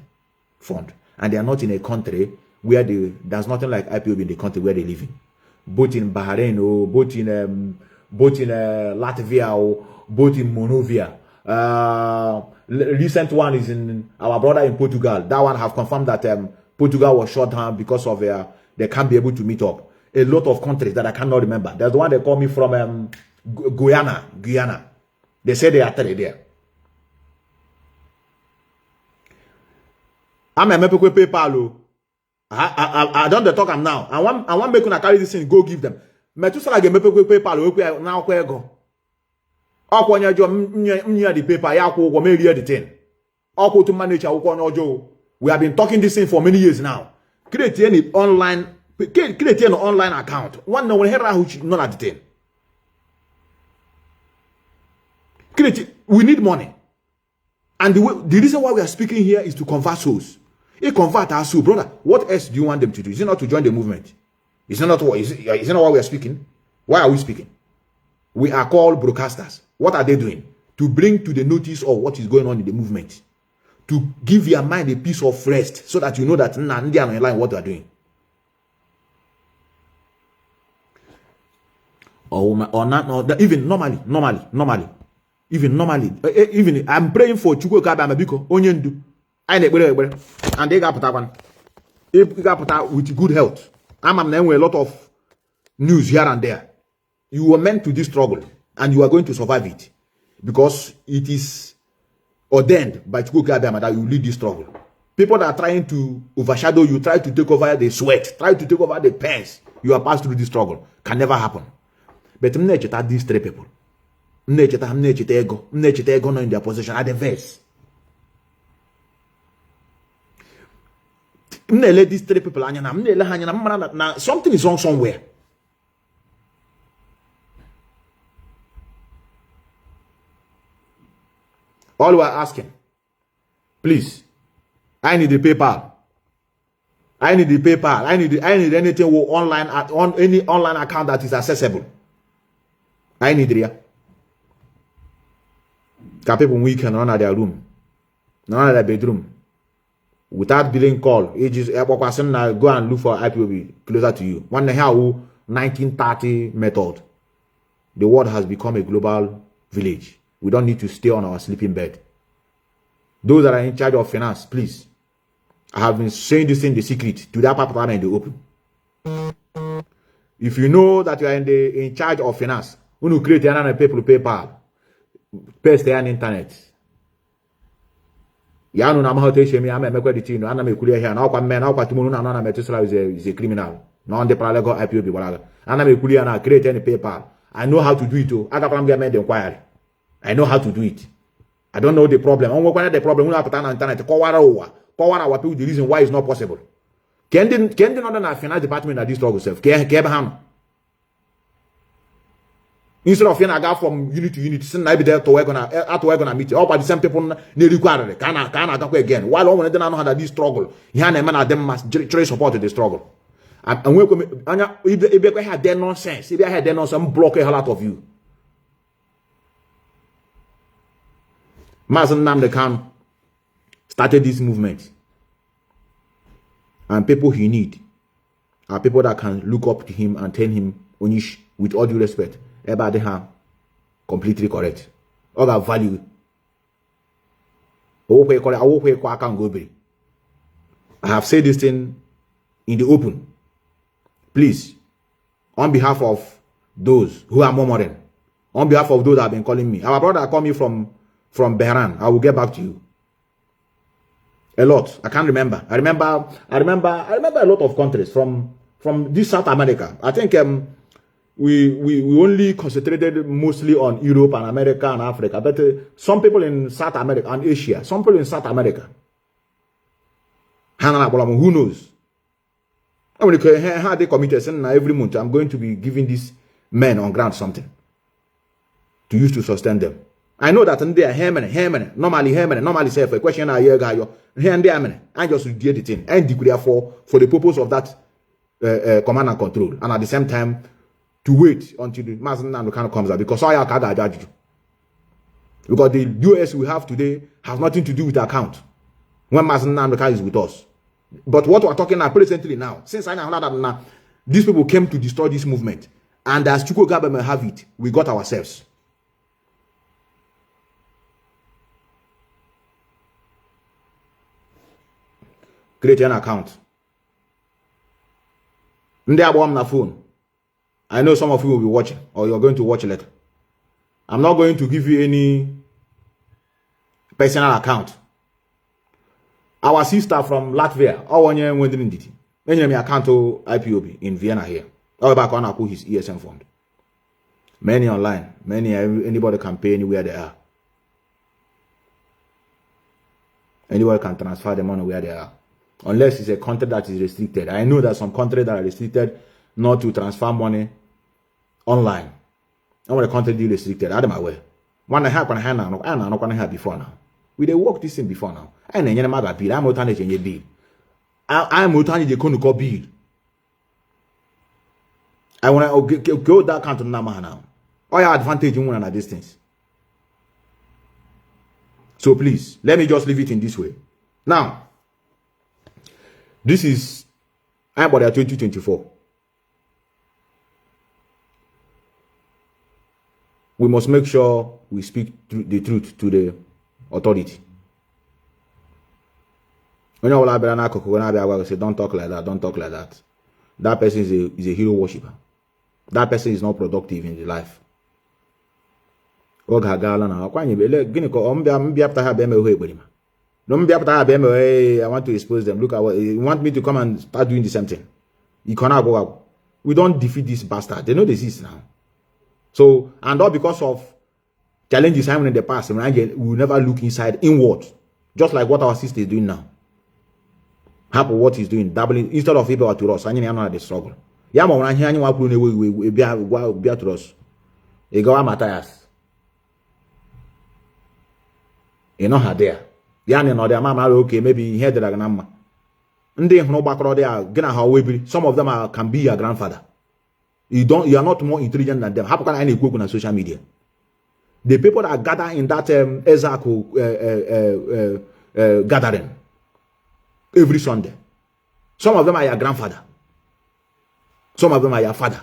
fund, and they are not in a country where there's nothing like IPOB in the country where they live in. Both in Bahrain or both in Latvia or both in Monrovia. Recent one is in our brother in Portugal. That one have confirmed that Portugal was shut down because of they can't be able to meet up. A lot of countries that I cannot remember. There's the one they call me from Guyana. They say they are there. I'm a mepe PayPal. I don't talk am now. I want make una carry this thing go give them. Methuselah get mepe PayPal now where go. Akwanya jo mnya the paper ya kwụ ụgwọ me the thing. Akwo to manage akwụkwọ n'ọjọọ. We have been talking this thing for many years now. Create an online account. One no one here who not at the thing. We need money. And the reason why we are speaking here is to convert souls. If convert our soul, brother, what else do you want them to do? Is it not to join the movement? Is it not why we are speaking? Why are we speaking? We are called broadcasters. What are they doing? To bring to the notice of what is going on in the movement. To give your mind a piece of rest so that you know that Nnamdi are online what they are doing. Or not, even normally. Even I'm praying for Chukwu Kabamabiko, Onyendu. And they got put one. If you got put with good health, I'm a lot of news here and there. You were meant to this struggle and you are going to survive it because it is ordained by Chukwu Kabama that you lead this struggle. People that are trying to overshadow you, try to take over the sweat, try to take over the pains you are passed through this struggle can never happen. But these three people. mnecheta ego no in their possession at the verse. Let these three people now something is wrong somewhere. All we are asking, please, I need the PayPal. I need the PayPal. I need anything online on any online account that is accessible. I need it. Can people weekend run at their room, run at their bedroom, without being called. Ages go and look for Ipob closer to you. One here 1930 method. The world has become a global village. We don't need to stay on our sleeping bed. Those that are in charge of finance, please. I have been saying this in the secret to that part in the open. If you know that you are in charge of finance, when you create another people PayPal, paste on internet. Ya no na mahote shemi ame mekwediti no ana mekulia here na okwa men na okwa tumunu na Nnamdi Methuselah is a criminal. No on the parallel Ipob walaga. Ana mekulia na create any PayPal. I know how to do it. Aga from get the inquiry. I know how to do it. I don't know the problem. On work the problem. We have put on internet. Kowara our people the reason why it's not possible. Can the not finance department that this struggle self? Instead of go from unit to unit, since I be there to work on a meeting. All by the same people they require it. Can go again? While one they don't know how this struggle. Here na man them must trace support to the struggle. And we if they had their nonsense, if they had their nonsense, block a lot of you. Mazi Nnamdi started this movement. And people he need are people that can look up to him and tell him, Onish, with all due respect, everybody have completely correct. All that value. I have said this thing in the open. Please, on behalf of those who are murmuring, on behalf of those that have been calling me, our brother called me from Bahrain. I will get back to you. A lot. I can't remember. I remember a lot of countries from this South America. I think we only concentrated mostly on Europe and America and Africa, but some people in South America and Asia, some people in South America. Who knows? I mean, how they committed every month. I'm going to be giving these men on ground something to use to sustain them. I know that they are normally say for a question I hear guy I just did the thing and declare for the purpose of that command and control, and at the same time to wait until the Mazi Nnamdi comes out, because I can't judge you. Because the US we have today has nothing to do with the account when Mazi Nnamdi is with us. But what we're talking about presently now, since I know that now these people came to destroy this movement, and as Chuko Gabe may have it, we got ourselves. Create an account. Na phone. I know some of you will be watching, or you're going to watch later. I'm not going to give you any personal account. Our sister from Latvia, my account to Ipob in Vienna here. All back on put his ESM fund. Many online, anybody can pay anywhere they are. Anybody can transfer the money where they are. Unless it's a country that is restricted. I know that some countries that are restricted not to transfer money online. I want the country deal restricted. I don't know where. One I have before now. We they work this thing before now. I know you're not bill. I'm not trying to change bill. I'm not trying to call bill. I want to go that country now. All your advantage in one at distance. So please, let me just leave it in this way. Now, this is about 2024. We must make sure we speak the truth to the authority. When I say, don't talk like that, don't talk like that. That person is a hero worshipper. That person is not productive in the life. I want to expose them. Look at what you want me to come and start doing the same thing. You cannot go out. We don't defeat this bastard. They know this is now. So, and all because of Challenges happened in the past, and we will never look inward, just like what our sister is doing now. Happy what he's doing, doubling instead of people to us. I know the struggle. Yama when I hear anyone put away, we be to us. You go Matthias. You know her there. Yani no their mama okay, maybe he heard the grandma. No back there, gonna how we some of them can be your grandfather. You are not more intelligent than them. How can I go on social media? The people that gather in that gathering every Sunday. Some of them are your grandfather. Some of them are your father.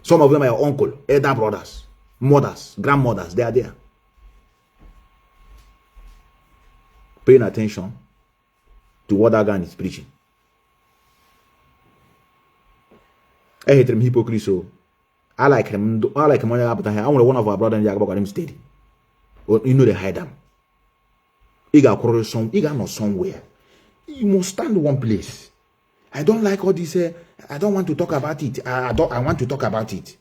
Some of them are your uncle, elder brothers, mothers, grandmothers. They are there. Paying attention to what that guy is preaching. I hate him hypocrite, so I like him. I like him when I want one of our brothers in Yagabok him steady. You know they hide them. He got not somewhere. You must stand one place. I don't like all this. I don't want to talk about it. I want to talk about it.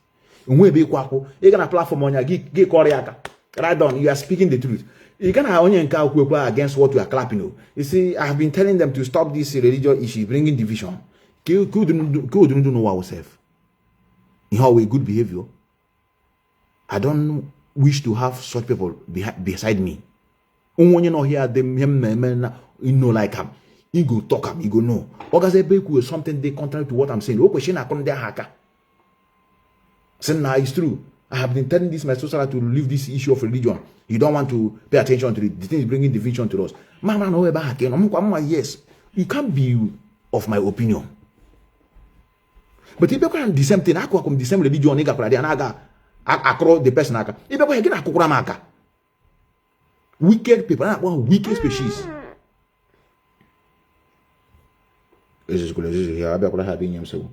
You gonna platform on your gig right on. You are speaking the truth. You gonna only against what you are clapping. You see, I have been telling them to stop this religious issue, bringing division. Couldn't know ourselves. In how we good behavior. I don't wish to have such people beside me. When you know here, them you know like him. You go talk him, you go no. Or something they contrary to what I'm saying. Question I come there hacker. Say now it's true. I have been telling this Methuselah to leave this issue of religion. You don't want to pay attention to it. The thing is bringing division to us. Mama no about yes. You can't be of my opinion. But if you can the same thing, I come the same religion, nigga, and across the person. If you can get a kukuramaka. Wicked people, one wicked species. This is good. This is here. I bet what I have in him so.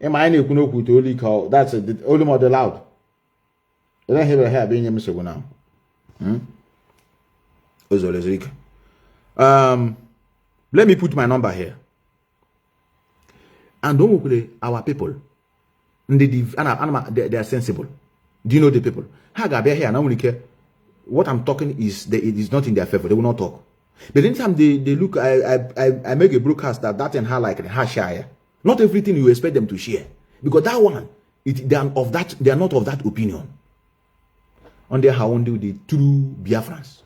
Am I any kuno to only call? That's the only more loud. I don't have a hair being him so now. Let me put my number here. And don't worry, our people. They are sensible. Do you know the people? Here, now care. What I'm talking is it is not in their favor. They will not talk. But anytime they look, I make a broadcast that and her like her share. Not everything you expect them to share, because that one, they are not of that opinion. On their how do the true Biafrans.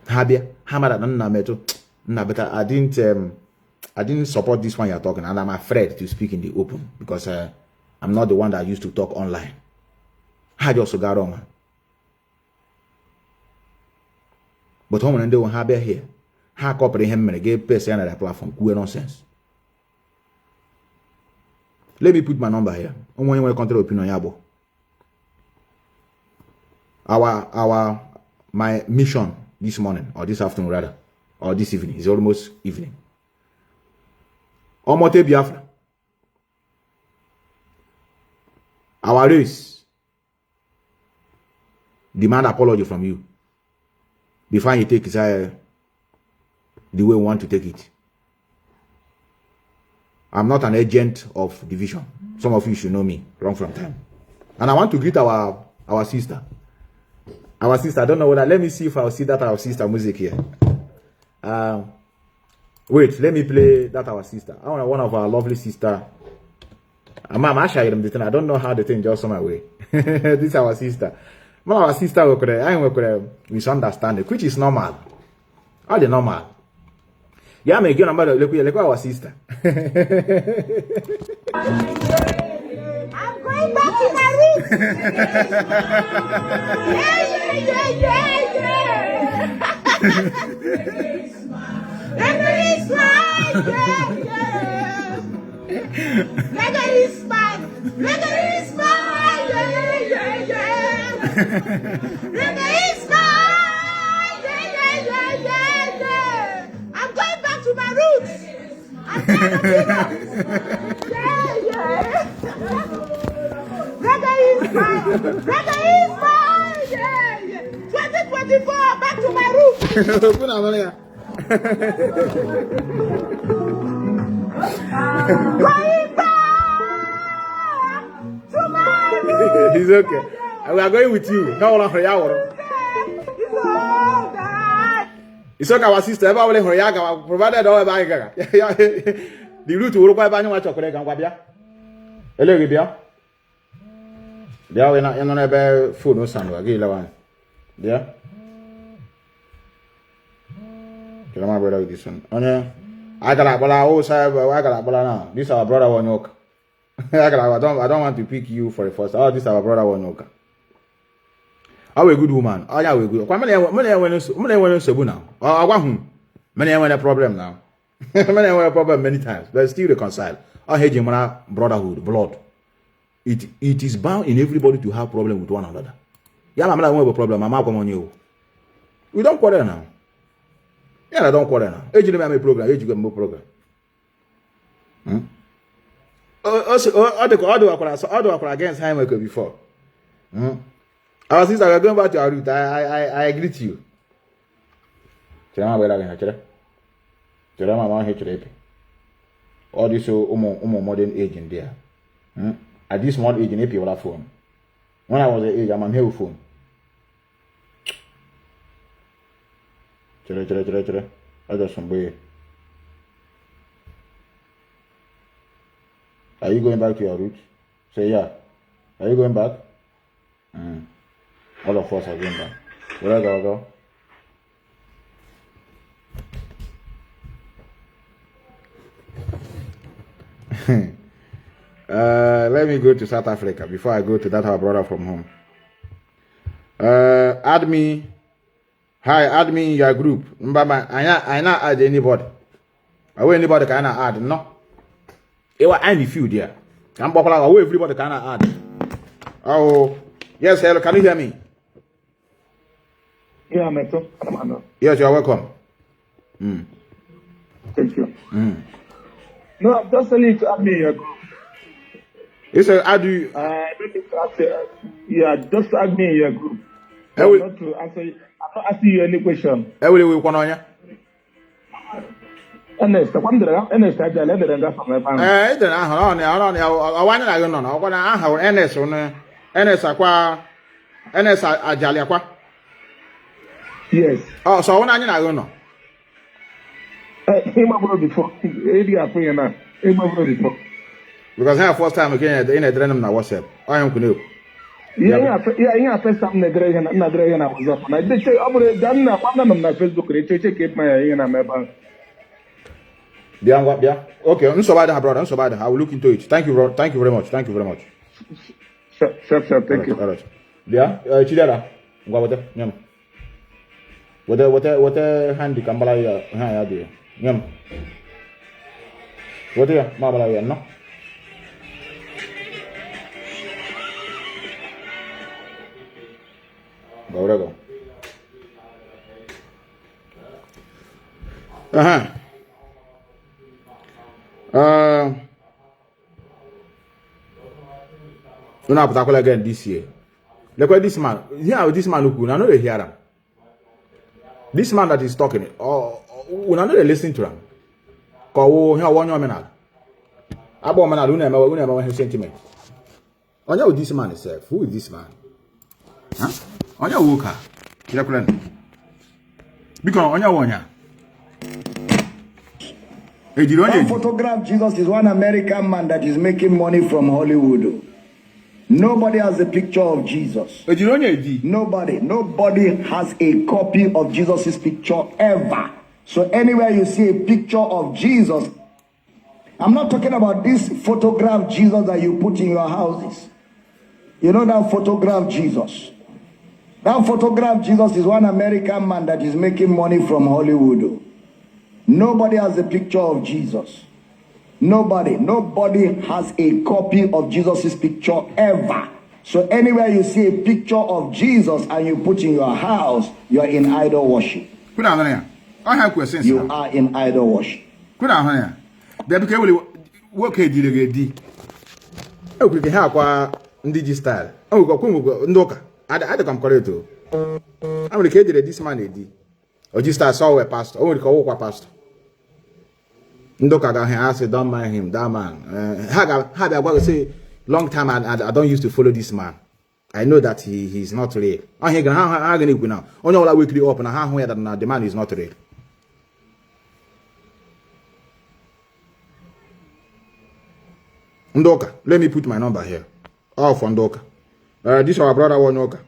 I didn't support this one you're talking, and I'm afraid to speak in the open because I'm not the one that used to talk online. I just got on. But when they will have here, how cooperate him and give person on that platform, cool nonsense. Let me put my number here. When you want to control opinion, yabo. My mission this morning or this afternoon rather, or this evening, is almost evening. Omote Biafra. Our race demand apology from you before you take the way we want to take it. I'm not an agent of division. Some of you should know me wrong from time. And I want to greet our sister. Our sister, I don't know whether, let me see if I'll see that our sister music here. Wait, let me play that our sister. I want one of our lovely sister. Mom, I don't know how the thing just on my way. This is our sister. Mom, our sister, I am misunderstanding, which is normal. All the normal. Yeah, me get number look our sister. I'm going back to my roots. I'm going back to my roots. I'm going to Reggae is mine. 2024, back to my roots. It's okay. We are going with you. No one for your. It's okay, our sister. Everyone for your. Provided all by the route will require any chocolate and wabia. Hello, Gibia. They are in a food or something. Give one. Yeah. Kill my brother with this one. I got a now. This is our brother one yoke. I don't want to pick you for the first. Oh, this is our brother one yoke. Are a good woman? Oh, yeah, we good. Many when Sabu now. I want whom? Many when a problem now. Many when a problem many times, but still reconcile. I hate him brotherhood, blood. It is bound in everybody to have problem with one another. Yeah, I'm not have a problem. I'm come on you. We don't quarrel now. Yeah, I don't quarrel now. Age you make program. Age you get more program. Other against him before. Our sister, we are going back to our root. I agree to you. All this modern age in there. At this modern age in AP without phone. When I was the age, I'm on here phone. I just some way. Are you going back to your roots? Say yeah. Are you going back? All of us are going back. Where do I go? Let me go to South Africa before I go to that our brother from home. Add me. Hi, add me in your group. I not add anybody. I will anybody can add. No. It was any few there. I'm popular. I will everybody can add. Oh, yes, hello. Can you hear me? Yeah, Meto. Yes, you are welcome. Thank you. No, I'm just telling you to add me in your group. You said, add you. Yeah, just add me in your group. I'm not asking you any question. We want on you. Ernest, I just let them go from my family. I want to know. I want to have Ernest on Ernest Ajali Aqua. Yes. Oh, so when I know. Before. Before. Because I first time again in a dream na WhatsApp. I am Kanu. Yeah, first time na dream na WhatsApp. Na dey say abure dan na na Facebook re check my Bia. Okay, brother. I will look into it. Thank you, bro. Thank you very much. Thank you very much. Sure. Thank you. All right. Bia, Chidera. Ngwa wote. Nyam. Wote handi kambala ya dia. Nyam. Wote ya mabala ya no. Go. We're not particular again this year. Look at this man. Yeah, this man who I know they hear him. This man that is talking, we are not listening to him. Cause here one man. Abo man, we never his sentiment. On you this man itself. Who is this man? Huh? On your worker. Because on your one. One photograph Jesus is one American man that is making money from Hollywood. Nobody has a picture of Jesus. Nobody has a copy of Jesus' picture ever. So anywhere you see a picture of Jesus, I'm not talking about this photograph Jesus that you put in your houses. You know that photograph Jesus. That photograph Jesus is one American man that is making money from Hollywood. Nobody has a picture of Jesus. Nobody has a copy of Jesus' picture ever. So anywhere you see a picture of Jesus and you put in your house, you are in idol worship. I have questions. You are in idol worship. Good on here. What can you do? Oh, we can have Ndiji style. Oh, go Ndoka. I come correct too. I'm the kid this man. Or just I saw a pastor. Oh, we call pastor. Ndoka got him. I said, don't mind him, that man. I want to say, long time I don't used to follow this man. I know that he's not real. I'm here now. Only all weekly up and how that the man is not real. Ndoka, let me put my number here. Oh, for Ndoka. This is our brother Ndoka.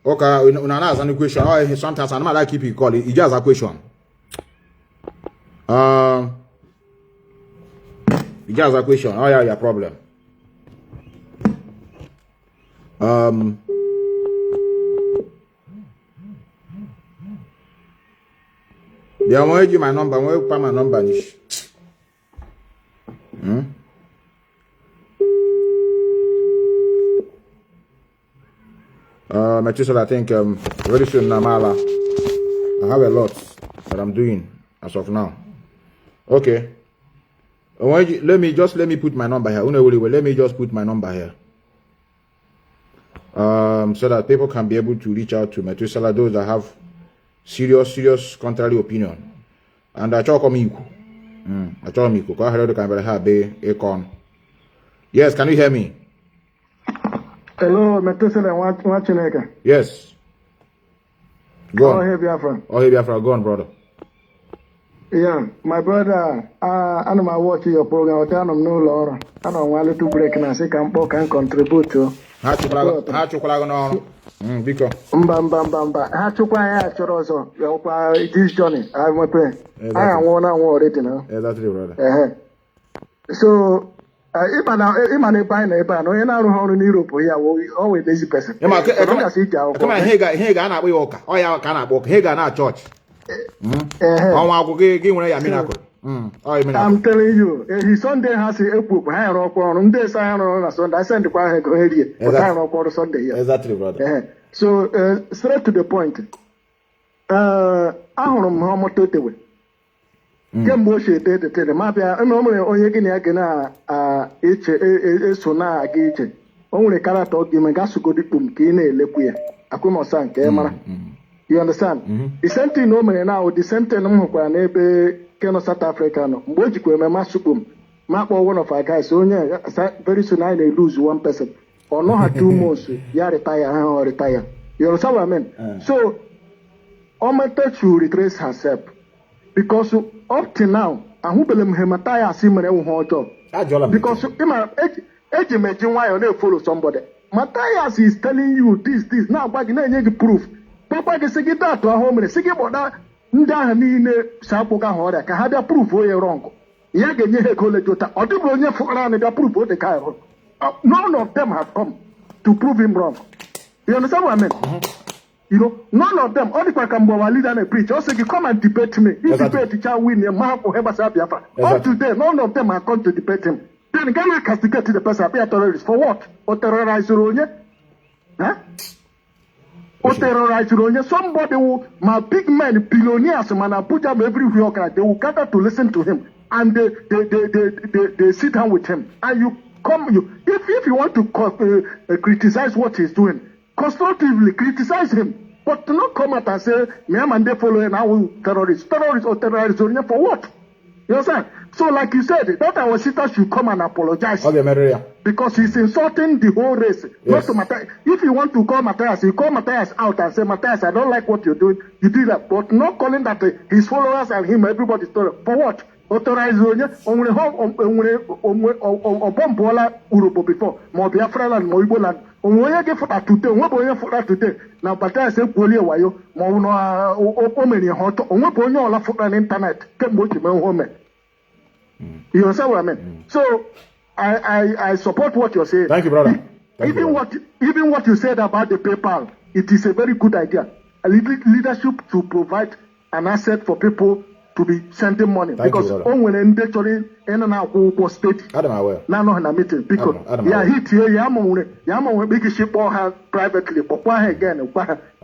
Okay, when I ask any question, sometimes I don't like keep you calling. He just a question. He just a question. Oh yeah, your problem. They want to give my number. Where you put my number? Methuselah, I think very soon Namala. I have a lot that I'm doing as of now. Okay. Let me put my number here. Let me just put my number here. So that people can be able to reach out to Methuselah, those that have serious contrary opinion. And I talk on me. I talk me. Yes, can you hear me? Hello, Methuselah, watching. Yes. Go on. Oh, hey, Biafra. Oh, hey, Biafra. Go on, brother. Yeah, my brother, I'm watching your program. I don't know, Laura. I don't want to break and I say can contribute to. Because Mbamba. I chọrọ ọzọ this journey. I'm a prayer. I am one already now. Exactly, brother. So, ịma na ebe anyị na-ebe a na onye na-arụ ọrụ n'Europe ya always lazy person. Come on, here ga na-akpọ ya ụka. Ọ ya ka na-akpọ ụka. Here ga na church. Ọnwa akwụkwọ gị nwere ya miracle. I'm telling you, his Sunday has a book. I have on this side on Sunday. I sent the choir go here. But I have Sunday here. Exactly, brother. So straight to the point. I don't know how much to do. Kem bo she te te ma bia no mo onye gị na gị eso na aga iche. O nwere character ọ ga-eme ga sugodi kpum ka ị na-elekwu ya. Akwụmọsa nke mara. You understand? The same thing no mere now, the same thing m hụkwara n'ebe Kano South Africa no. Mgbe o jikwa eme masukpum. Ma kpọ one of our guys onye very soon I dey lose one person. Or no ha 2 months ya retire or retire. You understand what I mean? So Ometa should retrace herself. Because up to now, ahubele mhemataya asimere uhojo. Because ejimeji why you follow somebody. Matthias is telling you this. Now back in any proof. Papa can say that to a home and say about nda niile sapoka hora ka ha proof o ye wrong. Ya genye he college jota. Odubo nye fora na proof o de kai. None of them have come to prove him wrong. You understand what I mean? You know, none of them, all the Kwakambo leader and preach, also you come and debate me. He debate the child win, Biafra. All today, none of them are come to debate him. Then Ghana castigate the person, be a terrorist. For what? Or terrorize Ronya? Huh? Or terrorize Ronya? Somebody who, my big men, billionaires, man, put up everywhere, they will gather to listen to him. And they sit down with him. And you come, if you want to criticize what he's doing, constructively criticize him, but to not come out and say, me and they follow and I will terrorists or terrorists for what? You understand? So, like you said, that our sister should come and apologize. Okay, because he's insulting the whole race. Yes. Not to Matthias. If you want to call Matthias, you call Matthias out and say, Matthias, I don't like what you're doing. You do that. But not calling that his followers and him, everybody's for what? Authorize only Bombola Urobo before, more Biafra and more Iboland. Only get for that today, what boy for that today. Now, but I say, Polia Wayo, Mono, Omeni Hot, only Bono for an internet, can watch him home. You understand what I mean? So, I support what you're saying. Thank you, brother. Even what you said about the PayPal, it is a very good idea. A leadership to provide an asset for people to be sending money. Thank because when they actually in and out of state, now no meeting because hit here, Yamon big ship or have privately, but why again?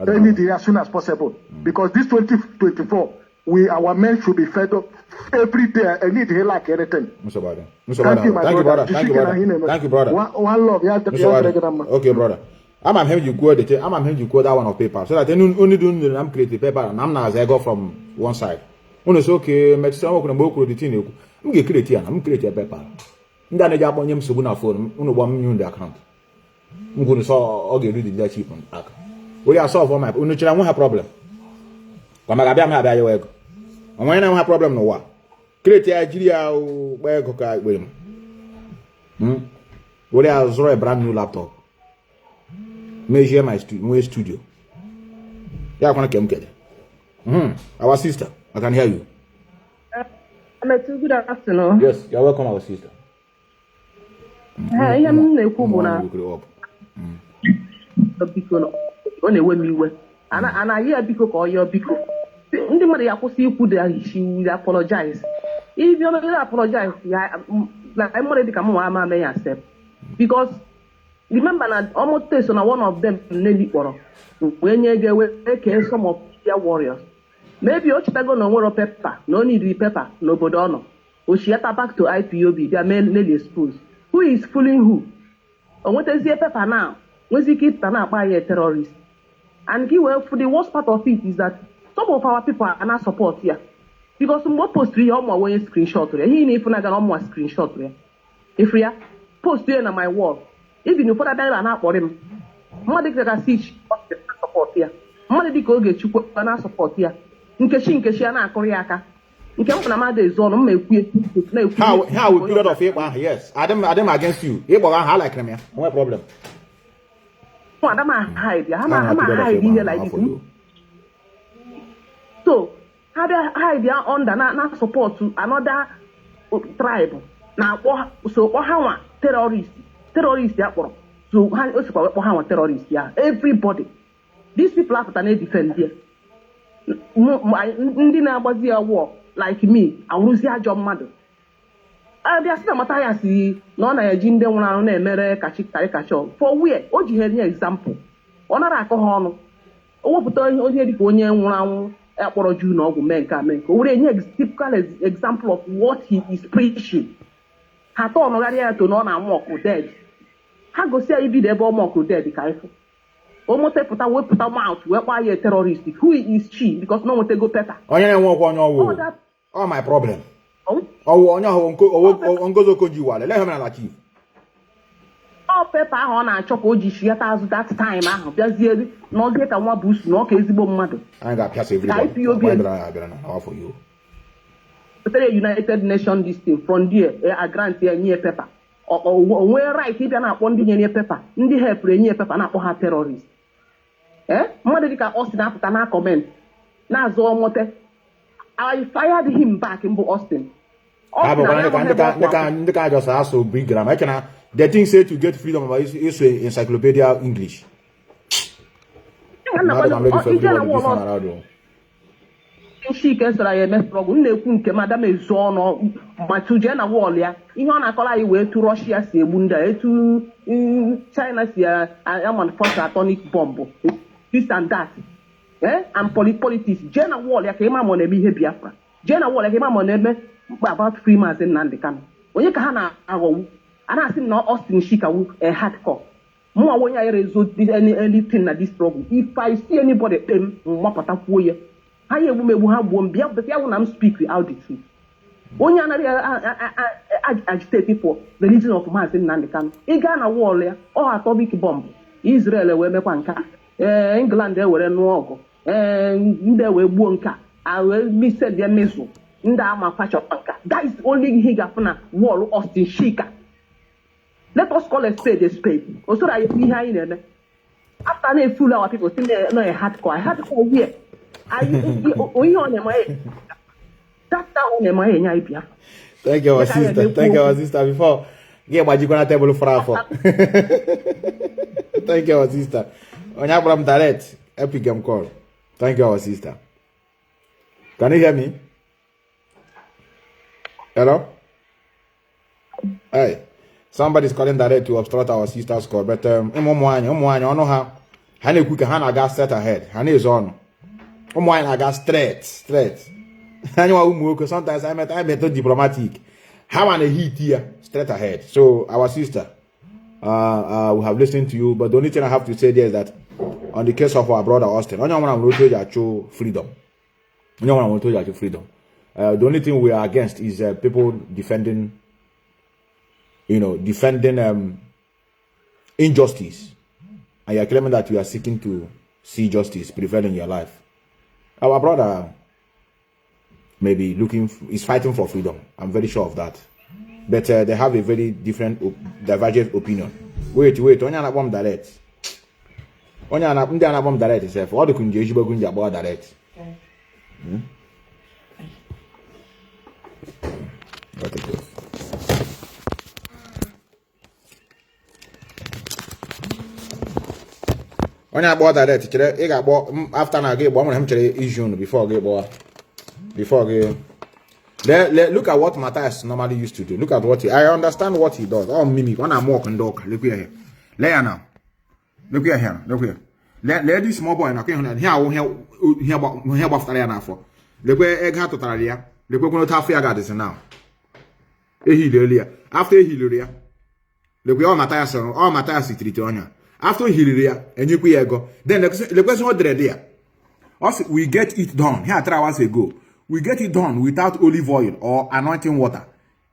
They need it as soon as possible because this 2024, our men should be fed up every day. I need here like anything. Thank you, brother. Thank you, brother. One love, okay, brother. I'm having you quote that one of paper so that only doing I'm creating paper and I'm not as I go from one side. When it's okay, Methuselah the thing. I'm going to create here. I'm create a paper. I'm going to get on him so na phone. I'm going to account. I'm going to solve the leadership on account. We are solve all my. We don't have problem. Come again, I'm happy. You and when I have problem, no what? Create a Nigeria where go kai with him. We are a brand new laptop. Measure my studio. Yeah, I'm going to get. Our sister, I can hear you. Good afternoon. Yes, you're welcome, our sister. I am Nekubuna. And I hear Biko or your Biko. The money I could see you put there, she will apologize. If you're not going to apologize, I'm already become one may accept. Because remember that almost one of them, when you get away, some of their warriors. Maybe Ochitago no more pepper, no need the pepper, no bodono. Oshiata back to IPOB, they are mainly exposed. Who is fooling who? And what is the pepper now? When he keeps by a terrorist. And for the worst part of it is that some of our people are not support here. Because some more post 3 or more way screenshot. He need to get more screenshot. If we are post 3 on my wall, even if I die not for him, more they can see support here. More they go get you and support here. How period of it? Yes, Adam against you. How like them? No problem. So, how they hide their under not support to another tribe. Now, so how terrorists, so how terrorists, yeah, everybody. These people have to defend here. Ndi na-agbazi war like me awuzi ajọ mmadụ abịa sị na mata ya si na ọ na-eji ndị nwụrụ anwụ na-emere kachi for where o ji nye example ọ nara akọ ha ọnụ o wepụta onye dịka onye nwụrụ anwụ akpọrọ juu na ọgwụ mee nke o were nye typical example of what he is preaching ha tọ ọnụgharịa ya to na ọ na-amụ ọkụ dead ha gosi ya ibido ebe ọmụ ọkụ dead ka ifụ almost we put a mouth, why a terrorist? Who is she? Because no one take go better. Oh, my problem. Oh, on goes Okojiwale. Let him achieve. Oh, Pepper on a chocoji, she has that time. I just no get a one boost, no case mother. I got passive for you. The United Nations this thing from there, I grant here near Pepper. Or where right, if you're not one near Pepper, in the help near Pepper, not for her terrorists. Mother can Austin after na comment. Na zo mote. I fired him back in Austin. The guy just has to bring grammar. The thing said to get freedom is encyclopedia English. She gets that I MS program. Ne Madame Zono, Matujana Wallia. In on a call way to Russia, see Bunda, to China, see I'm on first atomic bomb. This and that. And politics. Jenna Wall, I came on a Biafra. Jenna Wall, I came on about 3 months in Nandekano. When you can have and I see not Austin Chicago a hardcore. More when I result anything at this problem. If I see anybody, Mapata Foyer, I will have one Biafra, but I will speak without the truth. When you agitate people, the religion of Mazi Methuselah, Igana Wall, or atomic bomb. Israel, where Mepanka. England were no and there were bunka. I will miss their missile. Ndama Pacha Panka. That is only Higafana wall Austin Shika. Let us call a spade. Also, I behind them. After they fool our people, still no a hardcore. Hardcore here. We on my that's on my idea. Thank you, our sister. Thank you, our sister. Before, yeah, but you're gonna table for. Thank you, our sister. On your problem direct, epic game call. Thank you, our sister. Can you hear me? Hello? Hey, somebody's calling direct to obstruct our sister's call, but I know how. Honey, quick, Hannah got set ahead. Honey is on. I got straight. I know because sometimes I'm too diplomatic. How on a heat here, straight ahead. So, our sister, we have listened to you, but the only thing I have to say there is that on the case of our brother Austin, freedom. The only thing we are against is people defending, defending injustice. And you are claiming that you are seeking to see justice prevail in your life. Our brother maybe is fighting for freedom. I'm very sure of that. But they have a very different, divergent opinion. Wait. Onya na bomb direct. Onya na ndi na bomb direct itself. All the kunje jibo kunja about direct. What it is. Onya about direct. Chere e ga bo after na ga bo mo hem chere issue before ga bo. Look at what Matthias normally used to do. Look at what I understand what he does. Oh, mimic. When I'm walking dog. Look here. Lay now. Look here. Let this small boy now. Here after now for. Look where egg had to Talia. Look where half year got this now. After Hilaria. Look where all Matthias is treated. After Hilaria, and you go. Then the question what there. Also, we get it done. Here 3 hours ago. We get it done without olive oil or anointing water,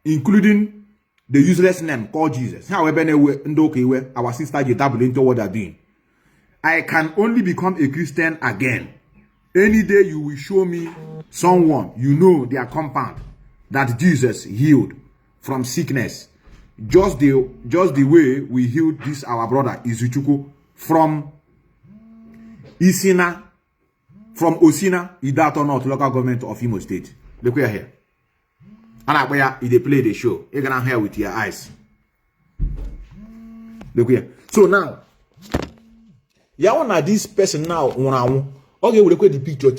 including the useless name called Jesus. However, our sister Jetabul into what they're doing. I can only become a Christian again. Any day you will show me someone their compound that Jesus healed from sickness, just the way we healed this our brother Izuchuku from Isina. From Osina, Idato North local government of Imo State. Look here. And where they play the show. You're gonna hear with your eyes. Look here. So now, this person now, okay, we look at the picture.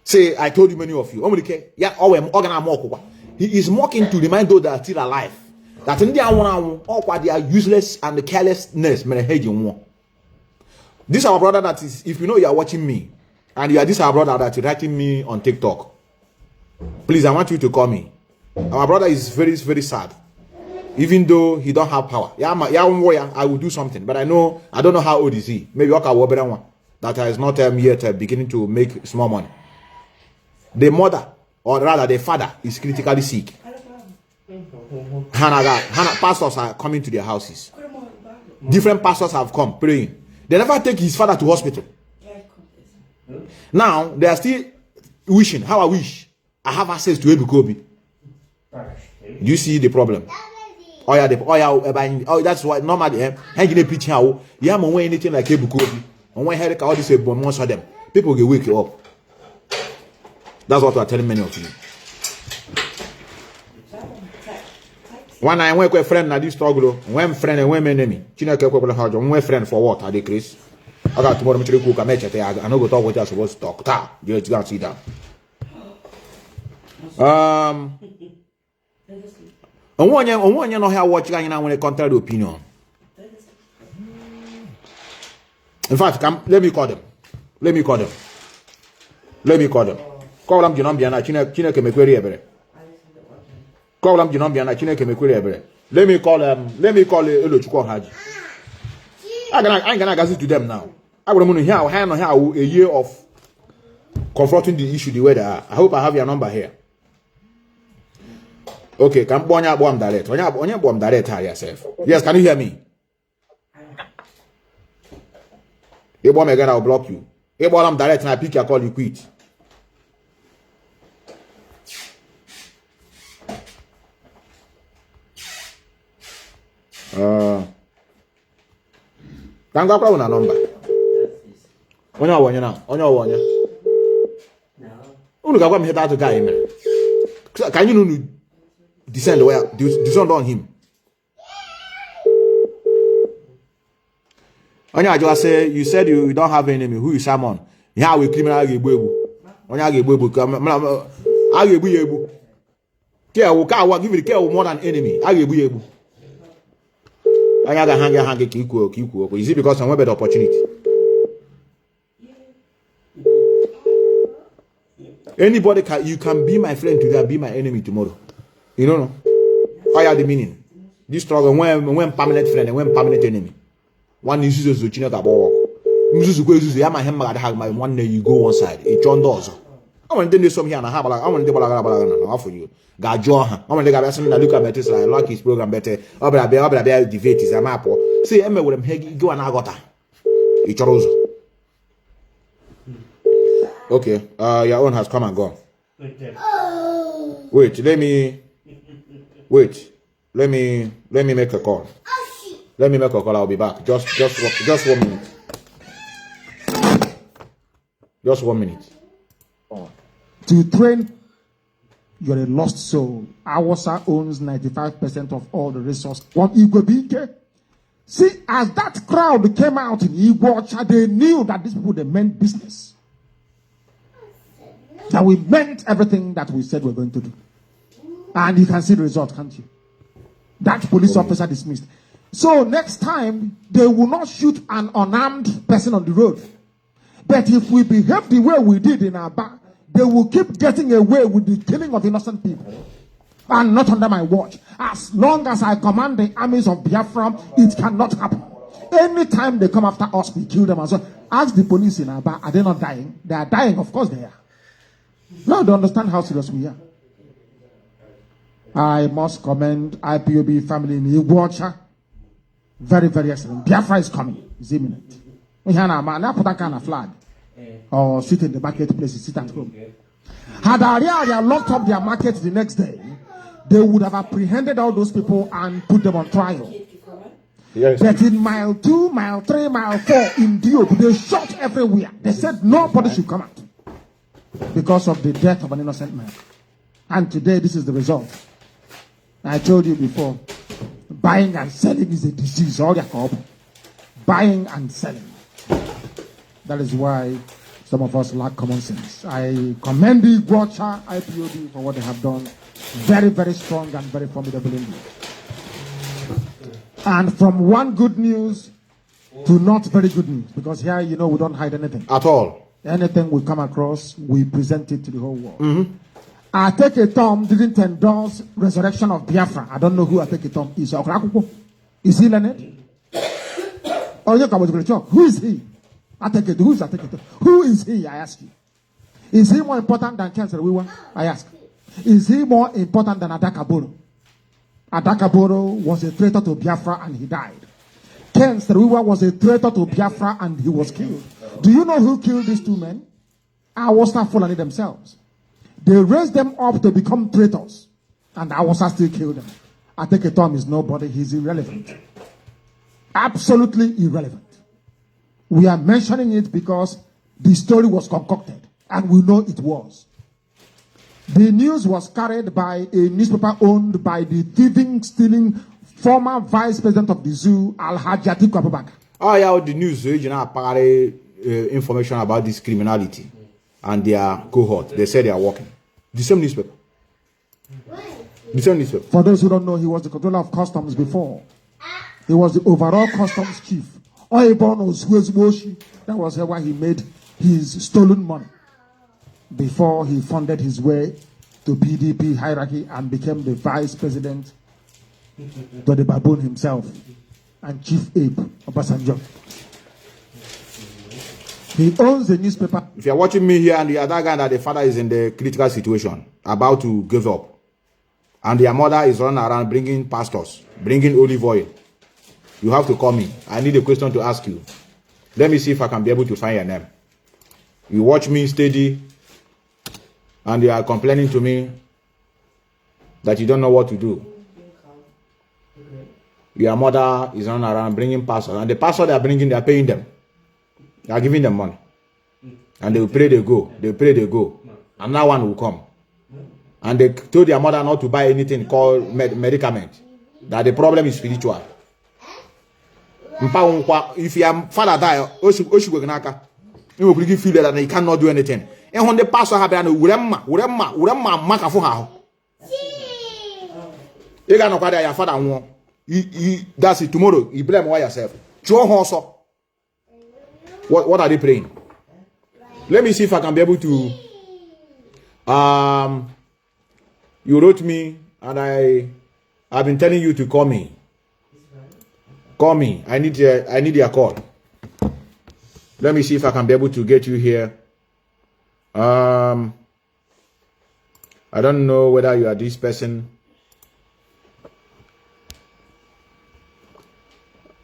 Say, I told you many of you. He is mocking to remind those that are still alive that in their they are useless and the carelessness. This our brother that is, if you are watching me, and you are this our brother that is writing me on TikTok, please, I want you to call me. Our brother is very, very sad. Even though he don't have power. I will do something, but I don't know how old is he. Maybe that is not yet beginning to make small money. The mother, or rather the father, is critically sick. Pastors are coming to their houses. Different pastors have come praying. They never take his father to hospital. Now, they are still wishing, how I wish I have access to Ebukobi. Do you see the problem? That's why normally, hanging a pitch how, anything like Ebukobi, and when Herrick all this, most of them, people get wake up. That's what we are telling many of you. When I went with a friend, I did struggle. When friend and when enemy, when friend for what? I decrease. I got tomorrow to cook a match. I know go talk what you're supposed to talk. You can't see that. And one you know how watch guy now when a contrary opinion. In fact, let me call them. Call them Jinambiana, China can make query every. Call them Jinambiana, China can make query every. Let me call Elochukwu Haji. I'm gonna gaze to them now. I would want to hear how a year of confronting the issue the way they are. I hope I have your number here. Okay, can Bonya bomb direct? Onya bomb direct yourself. Yes, can you hear me? You bomb again, I'll block you. You bomb direct and I pick your call, you quit. Thank God for number. Onya. Can you descend on him? Onya just say you said you don't have enemy. Who is Simon? Yeah, we criminal Onya care will give it care more than enemy. Is it because I'm better opportunity? Anybody you can be my friend today, be my enemy tomorrow. You don't know? I have the meaning. This struggle when permanent friend and when permanent enemy. One is to China about. My one day you go one side. It John does. I want to do some here and I have I want to do balaga for you. Gajoha. I want to get some look at Methuselah. I like his program better. Obra debate is a map. See, Emma with him Hegi go and I got her. It's okay. Your own has come and gone. Wait, let me make a call. Let me make a call. I'll be back. Just 1 minute. Just 1 minute. To train, you're a lost soul. Awasa owns 95% of all the resources from Igwe. See, as that crowd came out in Igwe, they knew that these people, they meant business. That we meant everything that we said we're going to do. And you can see the result, can't you? That police officer dismissed. So next time, they will not shoot an unarmed person on the road. But if we behave the way we did in Aba, they will keep getting away with the killing of innocent people. And not under my watch. As long as I command the armies of Biafra, it cannot happen. Anytime they come after us, we kill them as well. Ask the police in Aba, are they not dying? They are dying, of course they are. Now they understand how serious we are. I must commend IPOB family in Igwacha. Very, very excellent. Biafra is coming. It's imminent. We have a put that kind of flag. Or sit in the marketplace, sit at home. Had Aria locked up their market the next day, they would have apprehended all those people and put them on trial. Yes. But in mile 2, mile 3, mile 4 in Diop, they shot everywhere. They said nobody should come out because of the death of an innocent man. And today, this is the result. I told you before, buying and selling is a disease. All your call. Buying and selling. That is why some of us lack common sense. I commend the Gwacha IPOB for what they have done. Very, very strong and very formidable indeed. And from one good news to not very good news, because here, you know, we don't hide anything. At all. Anything we come across, we present it to the whole world. Ateke Tom didn't endorse resurrection of Biafra. I don't know who Ateke Tom is. Is he Leonard? Oh, you come with the talk. Who is he? Ateke, who is Ateke Tom? Who is he? I ask you. Is he more important than Ken Serwiwa? I ask. Is he more important than Adakaboro? Adakaboro was a traitor to Biafra and he died. Ken Serwiwa was a traitor to Biafra and he was killed. Do you know who killed these two men? Awasa Fulani themselves. They raised them up to become traitors. And Awasa still killed them. Ateke Tom is nobody. He's irrelevant. Absolutely irrelevant. We are mentioning it because the story was concocted. And we know it was. The news was carried by a newspaper owned by the thieving, stealing former vice president of the zoo, Alhaji Atiku Abubakar. Oh yeah, the news, you know, information about this criminality and their cohort. They say they are working. The same newspaper. The same newspaper. For those who don't know, he was the controller of customs before. He was the overall customs chief. That was where he made his stolen money before he funded his way to PDP hierarchy and became the vice president to the baboon himself and chief ape of Obasanjo. He owns the newspaper. If you're watching me here and the other guy that the father is in the critical situation, about to give up, and their mother is running around bringing pastors, bringing olive oil, you have to call me. I need a question to ask you. Let me see if I can be able to find your name. You watch me steady, and you are complaining to me that you don't know what to do. Your mother is running around bringing pastors, and the pastor they are bringing, they are paying them. They are giving them money. And they will pray, they go. They will pray, they go. And now one will come. And they told their mother not to buy anything called medicament. That the problem is spiritual. If your father die, you will feel that he cannot do anything. And when the pastor have done, you cannot buy your father. That's it. Tomorrow, you blame yourself. What are they praying? Let me see if I can be able to. You wrote me, and I've been telling you to call me. Call me. I need your call. Let me see if I can be able to get you here. I don't know whether you are this person.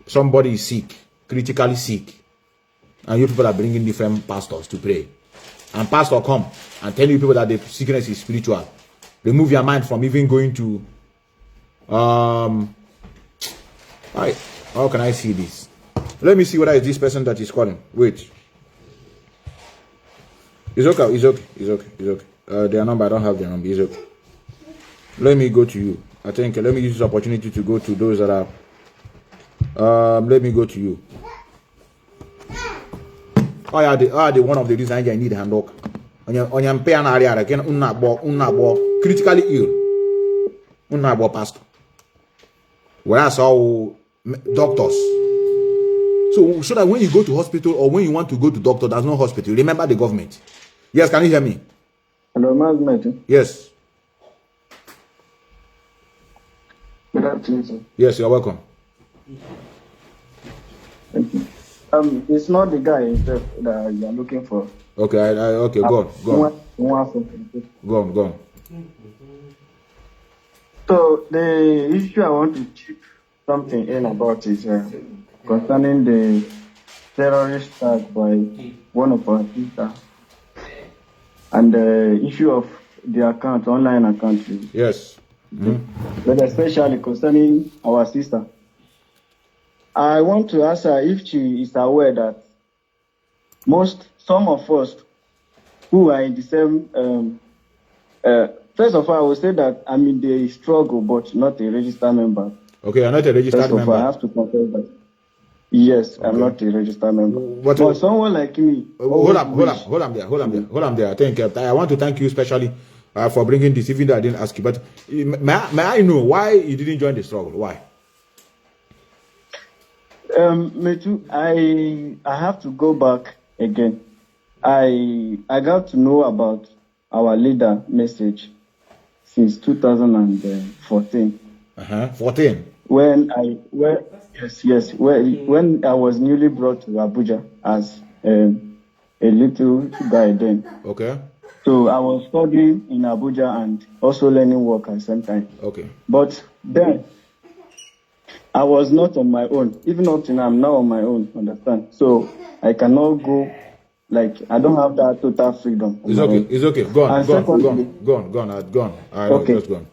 Somebody is sick, critically sick, and you people are bringing different pastors to pray. And pastor come and tell you people that the sickness is spiritual. Remove your mind from even going to how can I see this? Let me see whether it's this person that is calling. Wait. It's okay. Their number, I don't have their number. It's okay. Let me go to you. I think let me use this opportunity to go to those that are. Let me go to you. Oh yeah, the one of the reasons I need hand work. On your pay an area again, unabo critically ill. Unabo pastor. Whereas all doctors. So that when you go to hospital or when you want to go to doctor, there's no hospital. Remember the government. Yes, can you hear me? Hello, Mazi Methuselah. Yes. Good afternoon, sir. Yes, you're welcome. Thank you. It's not the guy himself that you are looking for. Okay, okay, go on. So the issue I want to chip something in about is concerning the terrorist attack by one of our sisters and the issue of the account, online account. Yes. But especially concerning our sister. I want to ask her if she is aware that some of us who are in the same, first of all, I will say that I'm in the struggle, but not a registered member. Okay, you're not a registered First of member. all, I have to confess that. Yes, okay. I'm not a registered member. But someone like me. Hold on there. I think I want to thank you especially for bringing this, even though I didn't ask you. But may I know why you didn't join the struggle? Why? Me too. I have to go back again. I got to know about our leader message since 2014. 14. When I was newly brought to Abuja as a little guy then. Okay. So I was studying in Abuja and also learning work at the same time. Okay. But then I was not on my own. Even up to now, I'm now on my own, understand? So I cannot go, like, I don't have that total freedom. It's okay. Go on. Okay. Just go on.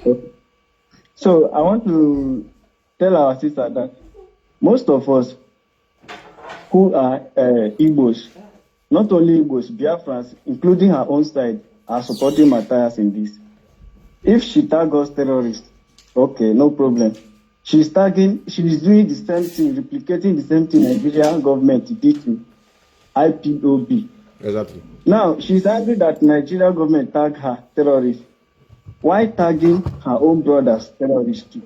Okay. So I want to tell our sister that most of us who are Igbos, not only Igbos, Biafrans, including her own side, are supporting Matthias in this. If she tag us terrorists, okay, no problem. She's doing the same thing, replicating the same thing Nigerian government did to Ipob. Exactly. Now, she's angry that Nigerian government tagged her terrorist. Why tagging her own brothers terrorists too?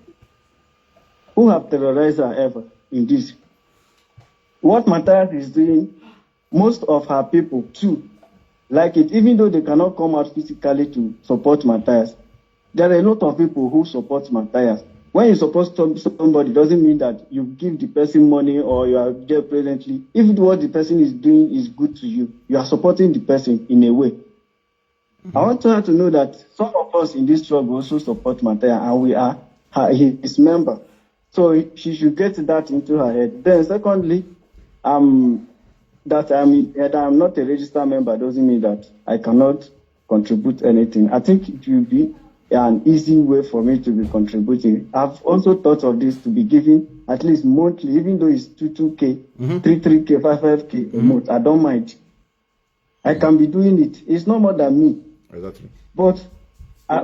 Who have terrorized her ever in this? What Matthias is doing, most of her people too like it, even though they cannot come out physically to support Matthias. There are a lot of people who support Matthias. When you support somebody, doesn't mean that you give the person money or you are there presently. If what the person is doing is good to you, you are supporting the person in a way. I want her to know that some of us in this struggle also support Matthias, and we are his member. So she should get that into her head. Then secondly, that I'm not a registered member doesn't mean that I cannot contribute anything. I think it will be an easy way for me to be contributing. I've also thought of this to be giving at least monthly, even though it's 2K, 3K, 5K a month. I don't mind. I can be doing it. It's no more than me. Exactly. But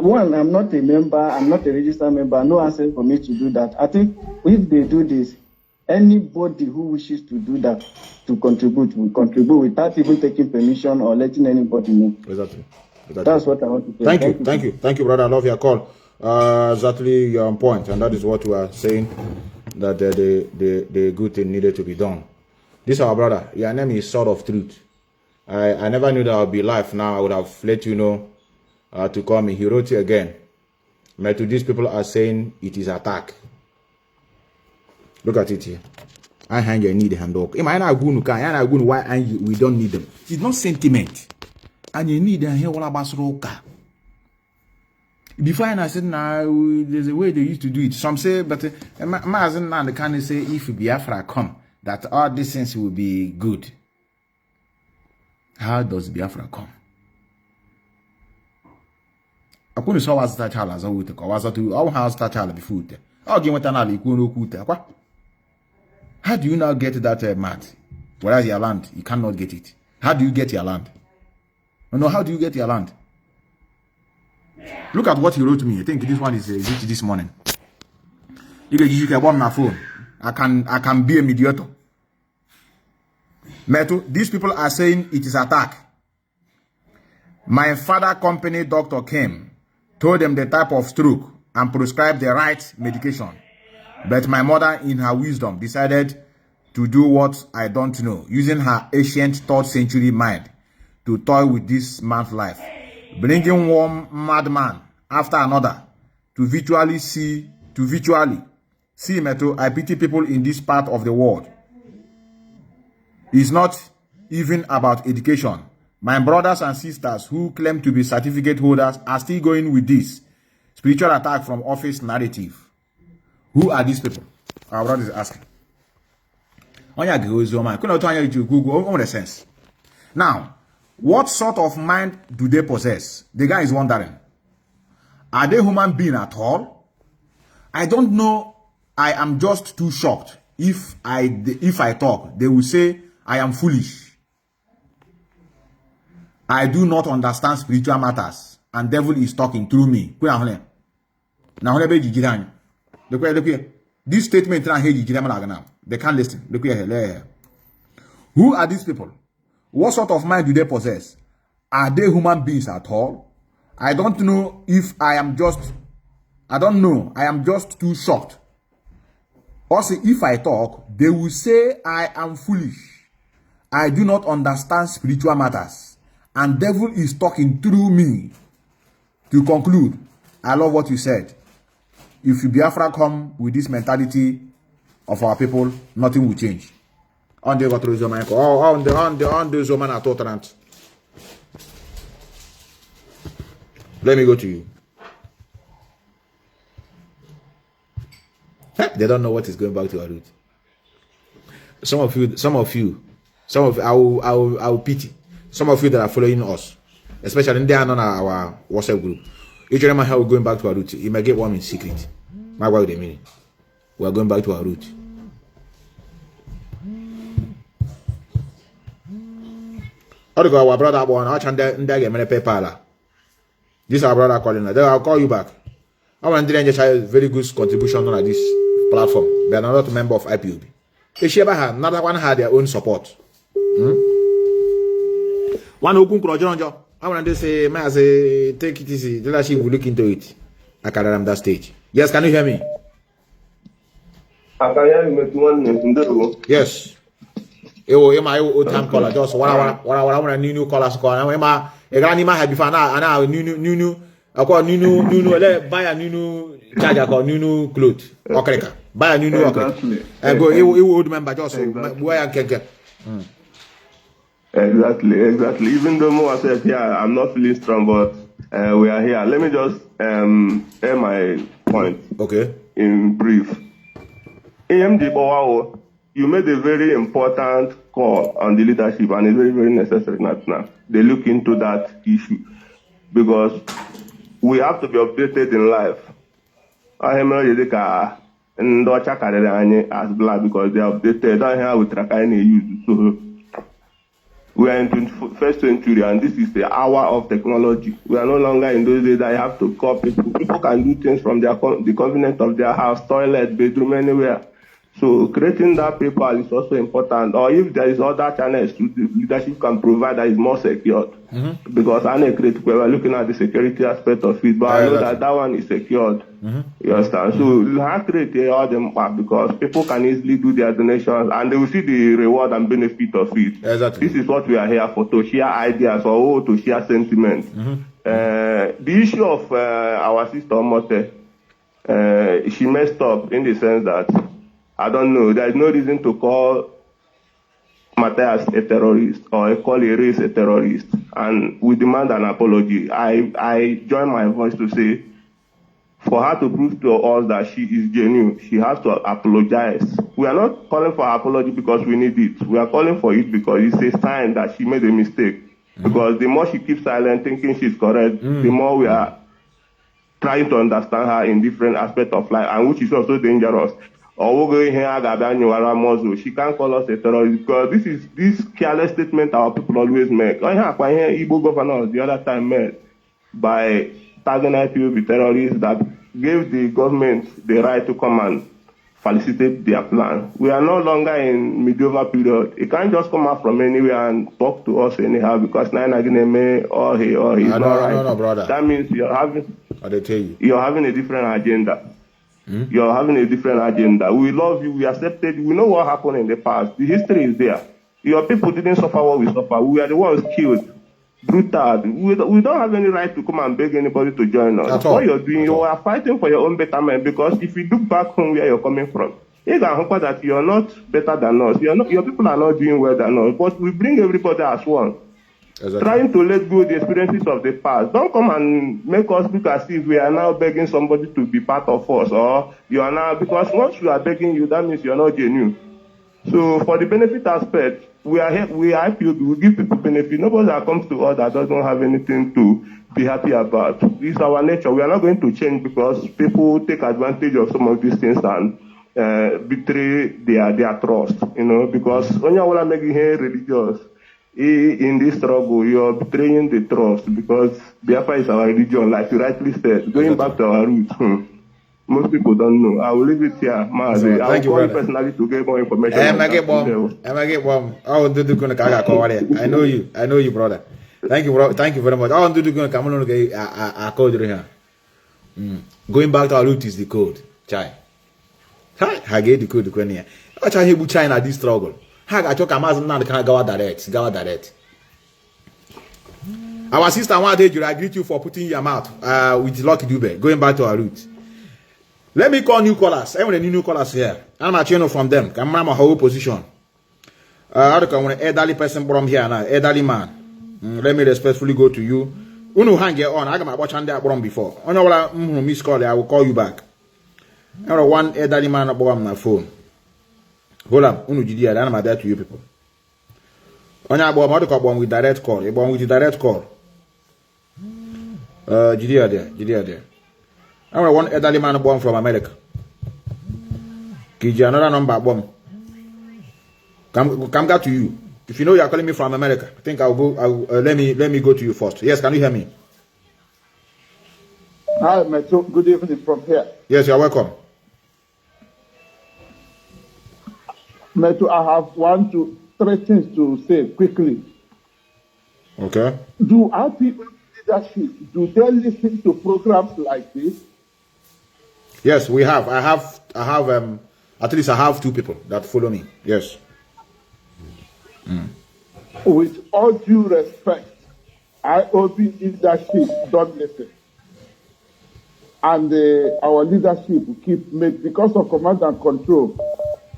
one, I'm not a member. I'm not a registered member. No access for me to do that. I think if they do this, anybody who wishes to do that, to contribute, will contribute without even taking permission or letting anybody know. Exactly. That's what I want to say. Thank you, brother. I love your call. Exactly, you're on point, and that is what we are saying, that the good thing needed to be done. This our brother. Your name is Sword of Truth. I never knew that I would be live now. I would have let you know to call me. He wrote it again. These people are saying it is attack. Look at it here. I hang your need hand dog. Why we don't need them. It's not sentiment. And you need a here all about roka. Before I said, now there's a way they used to do it. Some say, but Mazi now the Kanu say if Biafra come, that all these things will be good. How does Biafra come? I couldn't saw what's that child as a wood, or was that our house that child before. I'll give it another equal. How do you now get that mad? Whereas your land, you cannot get it. How do you get your land? No, how do you get your land? Look at what he wrote me. I think this one is this morning. You can on my phone. I can be a mediator. Metu, these people are saying it is attack. My father company doctor came, told them the type of stroke and prescribed the right medication. But my mother, in her wisdom, decided to do what I don't know, using her ancient 3rd century mind to toy with this man's life, bringing one madman after another to virtually see Metu. I pity people in this part of the world. It's not even about education. My brothers and sisters who claim to be certificate holders are still going with this spiritual attack from office narrative. Who are these people? Our brother is asking. Now, what sort of mind do they possess? The guy is wondering. Are they human beings at all? I don't know. I am just too shocked. If I talk, they will say I am foolish. I do not understand spiritual matters, and devil is talking through me. This statement, they can't listen. Who are these people? What sort of mind do they possess? Are they human beings at all? I don't know if I am just too shocked. Also, if I talk, they will say I am foolish. I do not understand spiritual matters, and devil is talking through me. To conclude, I love what you said. If Biafra come with this mentality of our people, nothing will change. On the Zoman are tolerant. Let me go to you. They don't know what is going back to our root. Some of you, I will pity. Some of you that are following us, especially they are on our WhatsApp group. Each of them are going back to our root. You might get one in secret. My wife, they mean. We are going back to our root. Our brother born. This is our brother calling. I'll call you back. I want to just have a very good contribution on this platform. They are not a member of Ipob. Another one had their own support. One who can I want to say, Mazi, take it easy. The leadership will look into it. I can on that stage. Yes, can you hear me? I can hear you. Yes. My old time caller. Just what I want a new callers call. I'm a grandma had before now. And now new. I call new. Buy a new charger called new clothes. Okay, buy a new. Okay. And go. You would remember just where I can get. Exactly. Even though Mo said, yeah, I'm not feeling strong, but we are here. Let me just air my point. Okay. In brief. AMD Bowao, you made a very important call on the leadership, and it's very, very necessary now. They look into that issue because we have to be updated in life. I am as black because they are updated. I have with Rakani use. So we are in 21st century, and this is the hour of technology. We are no longer in those days that you have to call people. People can do things from the convenience of their house, toilet, bedroom, anywhere. So creating that paper is also important. Or if there is other channels the leadership can provide that is more secured. Because we are looking at the security aspect of it, but I know that one is secured. You understand? So you have to create all them because people can easily do their donations and they will see the reward and benefit of it. Exactly. This is what we are here for, to share ideas or to share sentiments. The issue of our sister Omote, she messed up in the sense that I don't know. There is no reason to call Matthias a terrorist or call a race a terrorist. And we demand an apology. I join my voice to say For her to prove to us that she is genuine, she has to apologize. We are not calling for her apology because we need it. We are calling for it because it's a sign that she made a mistake. Because the more she keeps silent, thinking she's correct, the more we are trying to understand her in different aspects of life, and which is also dangerous. Or we're going here, she can't call us a terrorist because this careless statement our people always make. Igbo governors the other time made by tagging IPOB terrorists that gave the government the right to come and facilitate their plan. We are no longer in medieval period. You can't just come out from anywhere and talk to us anyhow because now or he's not right. No, brother. That means you're having a different agenda. You're having a different agenda. We love you, we accepted, we know what happened in the past. The history is there. Your people didn't suffer what we suffer. We are the ones killed. Brutal. We don't have any right to come and beg anybody to join us. What you're doing, you are fighting for your own betterment because if you look back home where you're coming from, you can hope that you're not better than us. Your people are not doing well than us, but we bring everybody as one. Exactly. Trying to let go the experiences of the past. Don't come and make us look as if we are now begging somebody to be part of us, or you are now, because once we are begging you, that means you are not genuine. So for the benefit aspect, we are IPOB, we give people benefit. Nobody that comes to us that doesn't have anything to be happy about. It's our nature. We are not going to change because people take advantage of some of these things and betray their trust, because when you want to make it religious, in this struggle, you're betraying the trust because Biafra is our religion, like you rightly said. Going back to our roots, most people don't know. I will leave it here, Mazi. I will call you personally to get more information. I know you, brother. Thank you, bro. Thank you very much. I code here. Going back to our root is the code. Chai. I get the code. I try to China this struggle. I talk Nnamdi can go direct. Our sister one day, I greet you for putting your mouth with Lucky Dube. Going back to our roots. Let me call new callers. Everyone new callers here. I'm a channel from them. I'm a whole position. I don't want an elderly person from here now. Elderly man. Let me respectfully go to you. Unu hang it on. I got my watch on that from before. I know miss call. I will call you back. I have one elderly man on my phone. Hold up, unu jidi ya, I'm there to you people. Onya abo amadu ka born with direct call. You born with direct call. Jidi ya there. I want one elderly man born from America. Kiji another number bomb. Come back to you. If you know you are calling me from America, I think I'll go. Let me go to you first. Yes, can you hear me? Hi, Metro. Good evening from here. Yes, you are welcome. Metro, I have 1 to 3 things to say quickly. Okay. Do our people leadership, do they listen to programs like this? Yes, we have. I have at least I have 2 people that follow me. Yes. With all due respect, IOB leadership don't listen. And our leadership keep make, because of command and control,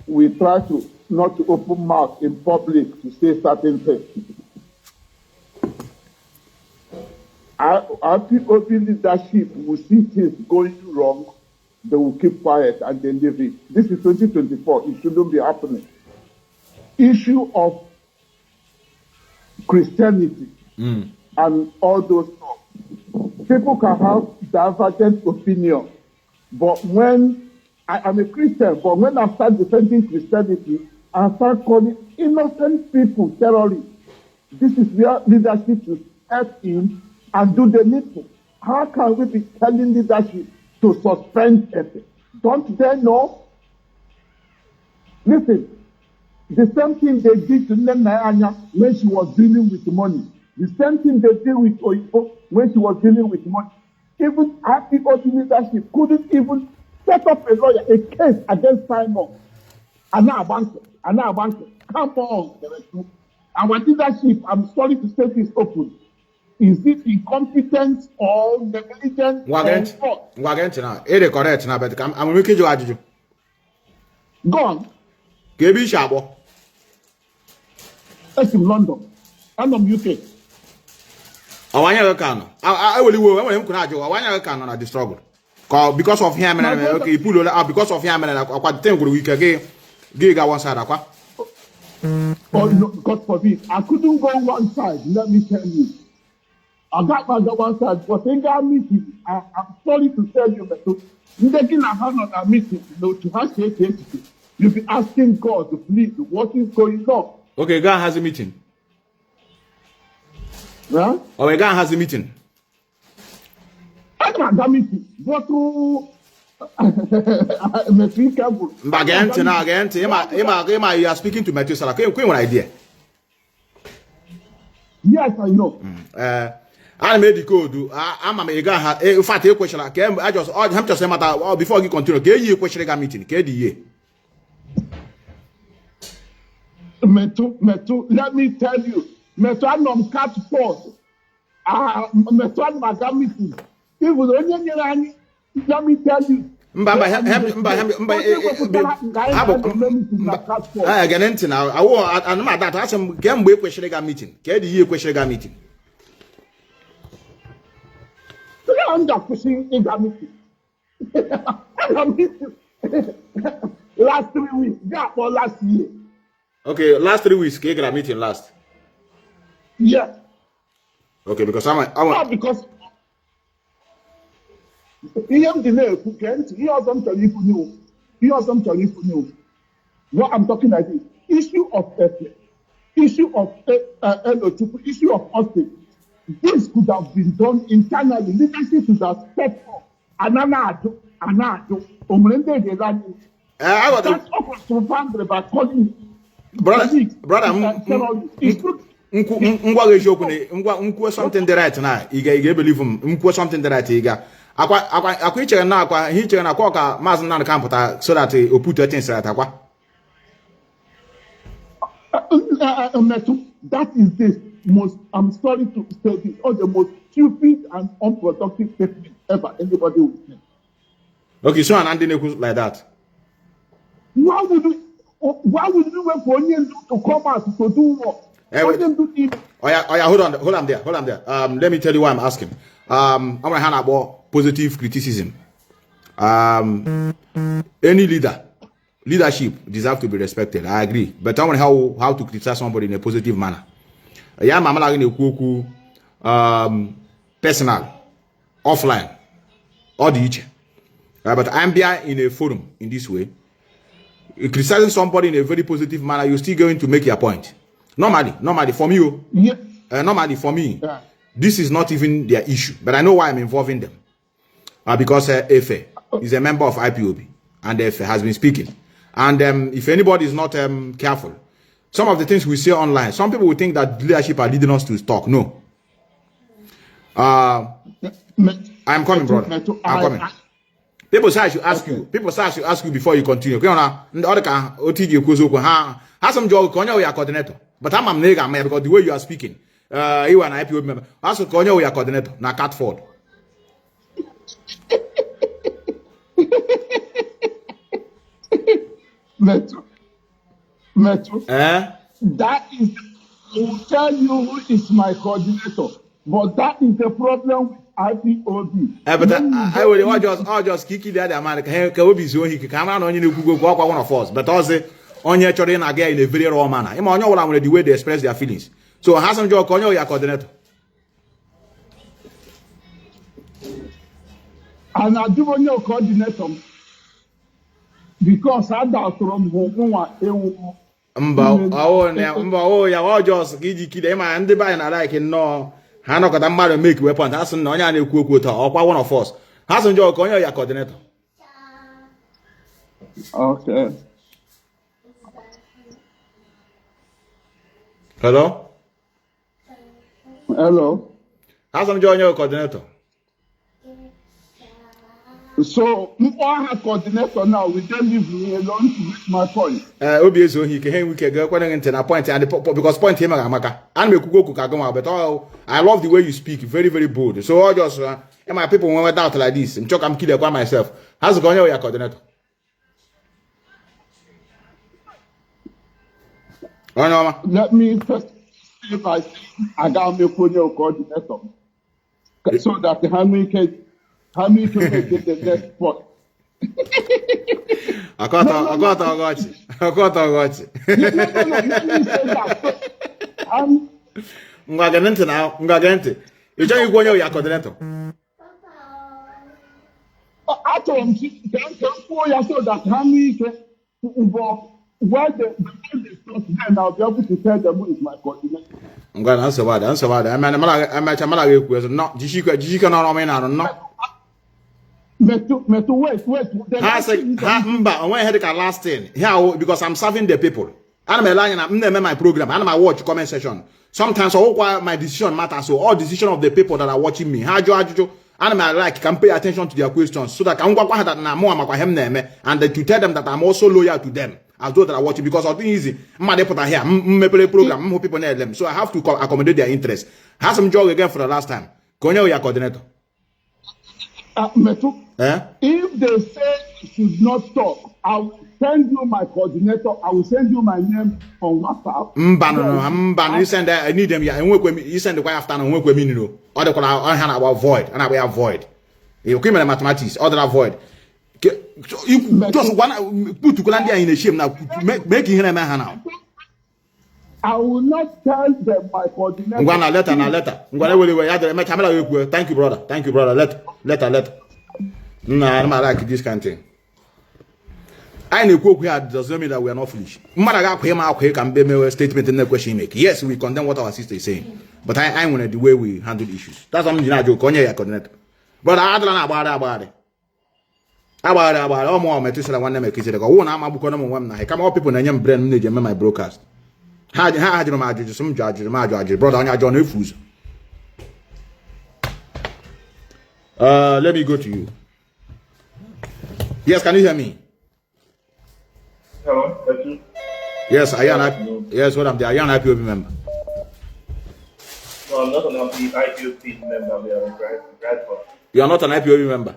we try to not to open mouth in public to say certain things. Our people leadership will see things going wrong, they will keep quiet and they leave it. This is 2024, it shouldn't be happening. Issue of Christianity and all those stuff. People can have divergent opinion, but when I'm a Christian, but when I start defending Christianity, I start calling innocent people terrorists. This is where leadership should step in and do the needful. How can we be telling leadership to suspend ethics? Don't they know? Listen, the same thing they did to Nnamdi when she was dealing with money. The same thing they did with Ipob when she was dealing with money. Even IPOB leadership couldn't even set up a lawyer, a case against Simon. And now bank. Come on. Our leadership, I'm sorry to say this open. Is it incompetent or negligent? We're going to now. It is correct now, but I'm making you argue. Go on. Kebi Shabo. That's in London. I'm from UK. I will go. I want to go on the struggle. Because of him, okay, you pull out because of him, and I think we can get one side. Oh, no, God forbid. I couldn't go one side, let me tell you. I got my one side, but they got meeting. I'm sorry to tell you, but taking a hand on a meeting, to have to you'll be asking God to please, what is going on? Okay, God has a meeting. Huh? Oh, God has a meeting. I don't have a meeting. But to be careful. Again, you are speaking to Methuselah. Queen idea. Yes, I know. I made the code. I'm a guy. In fact, a question. I just have to say matter before you continue. Can you question a meeting? Can you? Metu, let me tell you. Metu, I'm on cat force. Metu, I'm a meeting. If we don't let me tell you. Again, now I want. I'm not that. I some game we question a meeting. Can you question a meeting? I'm just pushing in that meeting. Last 3 weeks, yeah, for last year. Okay, last 3 weeks, can you meeting last? Yeah. Okay, because I want because he am delay who can't. He has some telling you. What I'm talking about is issue of ethnic, issue of issue of hostage. This could have been done internally. Leadership should have stepped up. Anado. Omrende de Lani. That's across the boundary by calling. Brother, something the right now. You believe him. Something the right. Akwa chere na akwa he chere na kwa ka Mazi Nnamdi can put so that he put things right akwa. That is the most, I'm sorry to say this, or the most stupid and unproductive statement ever anybody will say. Okay, so an Nnamdi like that. Why would we wait for Onion to come out to do what? Hold on there. Let me tell you why I'm asking. I'm gonna hand about positive criticism. Any leadership deserves to be respected. I agree, but I want how to criticize somebody in a positive manner. Yeah, mama like in personal, offline, or the each. But I'm there in a forum in this way. Criticizing somebody in a very positive manner, you're still going to make your point. Normally for me, normally for me, this is not even their issue. But I know why I'm involving them. Because Efe is a member of Ipob, and Efe has been speaking. And if anybody is not careful, some of the things we say online, some people will think that leadership are leading us to talk. No. I'm coming, brother. I'm coming. People say I should ask you. People say I should ask you before you continue. Okay, the other can OTG Kuzuko. Has some job Konyo your coordinator. But I'm a nigga man because the way you are speaking. You and IPO member. Also Konyo your coordinator. Na Catford. Metro. That is, I will tell you who is my coordinator. But that is the problem with IPOB. But I will just kick it there, man. Can be so he can come on you go one of us. But also on your children again in a very raw manner. I'm on your the way they express their feelings. So has some job on your coordinator. And I do want your coordinator because I doubt from who just kid ma ndị be na like no ha nọkọta mmadụ make weapon ha sị na onye a na-ekwu okwu taa ọkwa one of us ha sị njọ ka onye ya coordinator. Okay. Hello. Ha sị njọ onye coordinator. So, our coordinator now, we don't leave me alone to reach my point. Obi ezo hi ke we can go into a point and because point him amaka. And me kugo kagoma but I love the way you speak, very very bold. So I just my people when we doubt like this, I'm kill by myself. How's it going your coordinator? Let me first see if I got me your coordinator. So that the handling can Hami to make it the next spot. I got you. No, let me say that. Ngagente now, ngagente. You tell you go your coordinator. I told him can for you so that Hami can where the start, then I'll be able to tell them who is my coordinator. I'm going to answer what. I'm not. Jishika no mean I don't know. Metu, wait. I say, I went ahead last thing. Here, because I'm serving the people. I'm a my program. I'm my watch comment section. Sometimes my decision matters. So all decision of the people that are watching me. I'm like can pay attention to their questions so that I'm going to and to tell them that I'm also loyal to them as those that are watching because it's easy. I'm here. I'm play program. People know them. So I have to accommodate their interests. Have some job again for the last time. Go your coordinator. Metu, if they say you should not talk, I will send you my coordinator. I will send you my name on WhatsApp. You send I need them. You send the quiet afternoon. Work with me, or the I avoid and I will avoid. You give me the mathematics. Or that avoid. You just one put to Colandia in a shame now. Making him a man now. I will not tell them my coordinator. I'm going to letter. Thank you, brother. Letter. No, I don't like this kind of thing. I know we does not mean that we are not foolish. Can be a statement in the question make. Yes, we condemn what our sister is saying, but I want the way we handle issues. That's what I'm coordinator. But I don't know about it. About more Methuselah one make it. Go on, I'm a book on one. I come up people and brand new my broadcast. How do you imagine some judge, brother on your John Fuse? Let me go to you. Yes, can you hear me? Hello, yes, I am. Yes, what I'm there. I am an IPOB member. No, I'm not an IPOB member. We are a Bradford. You are not an IPOB member?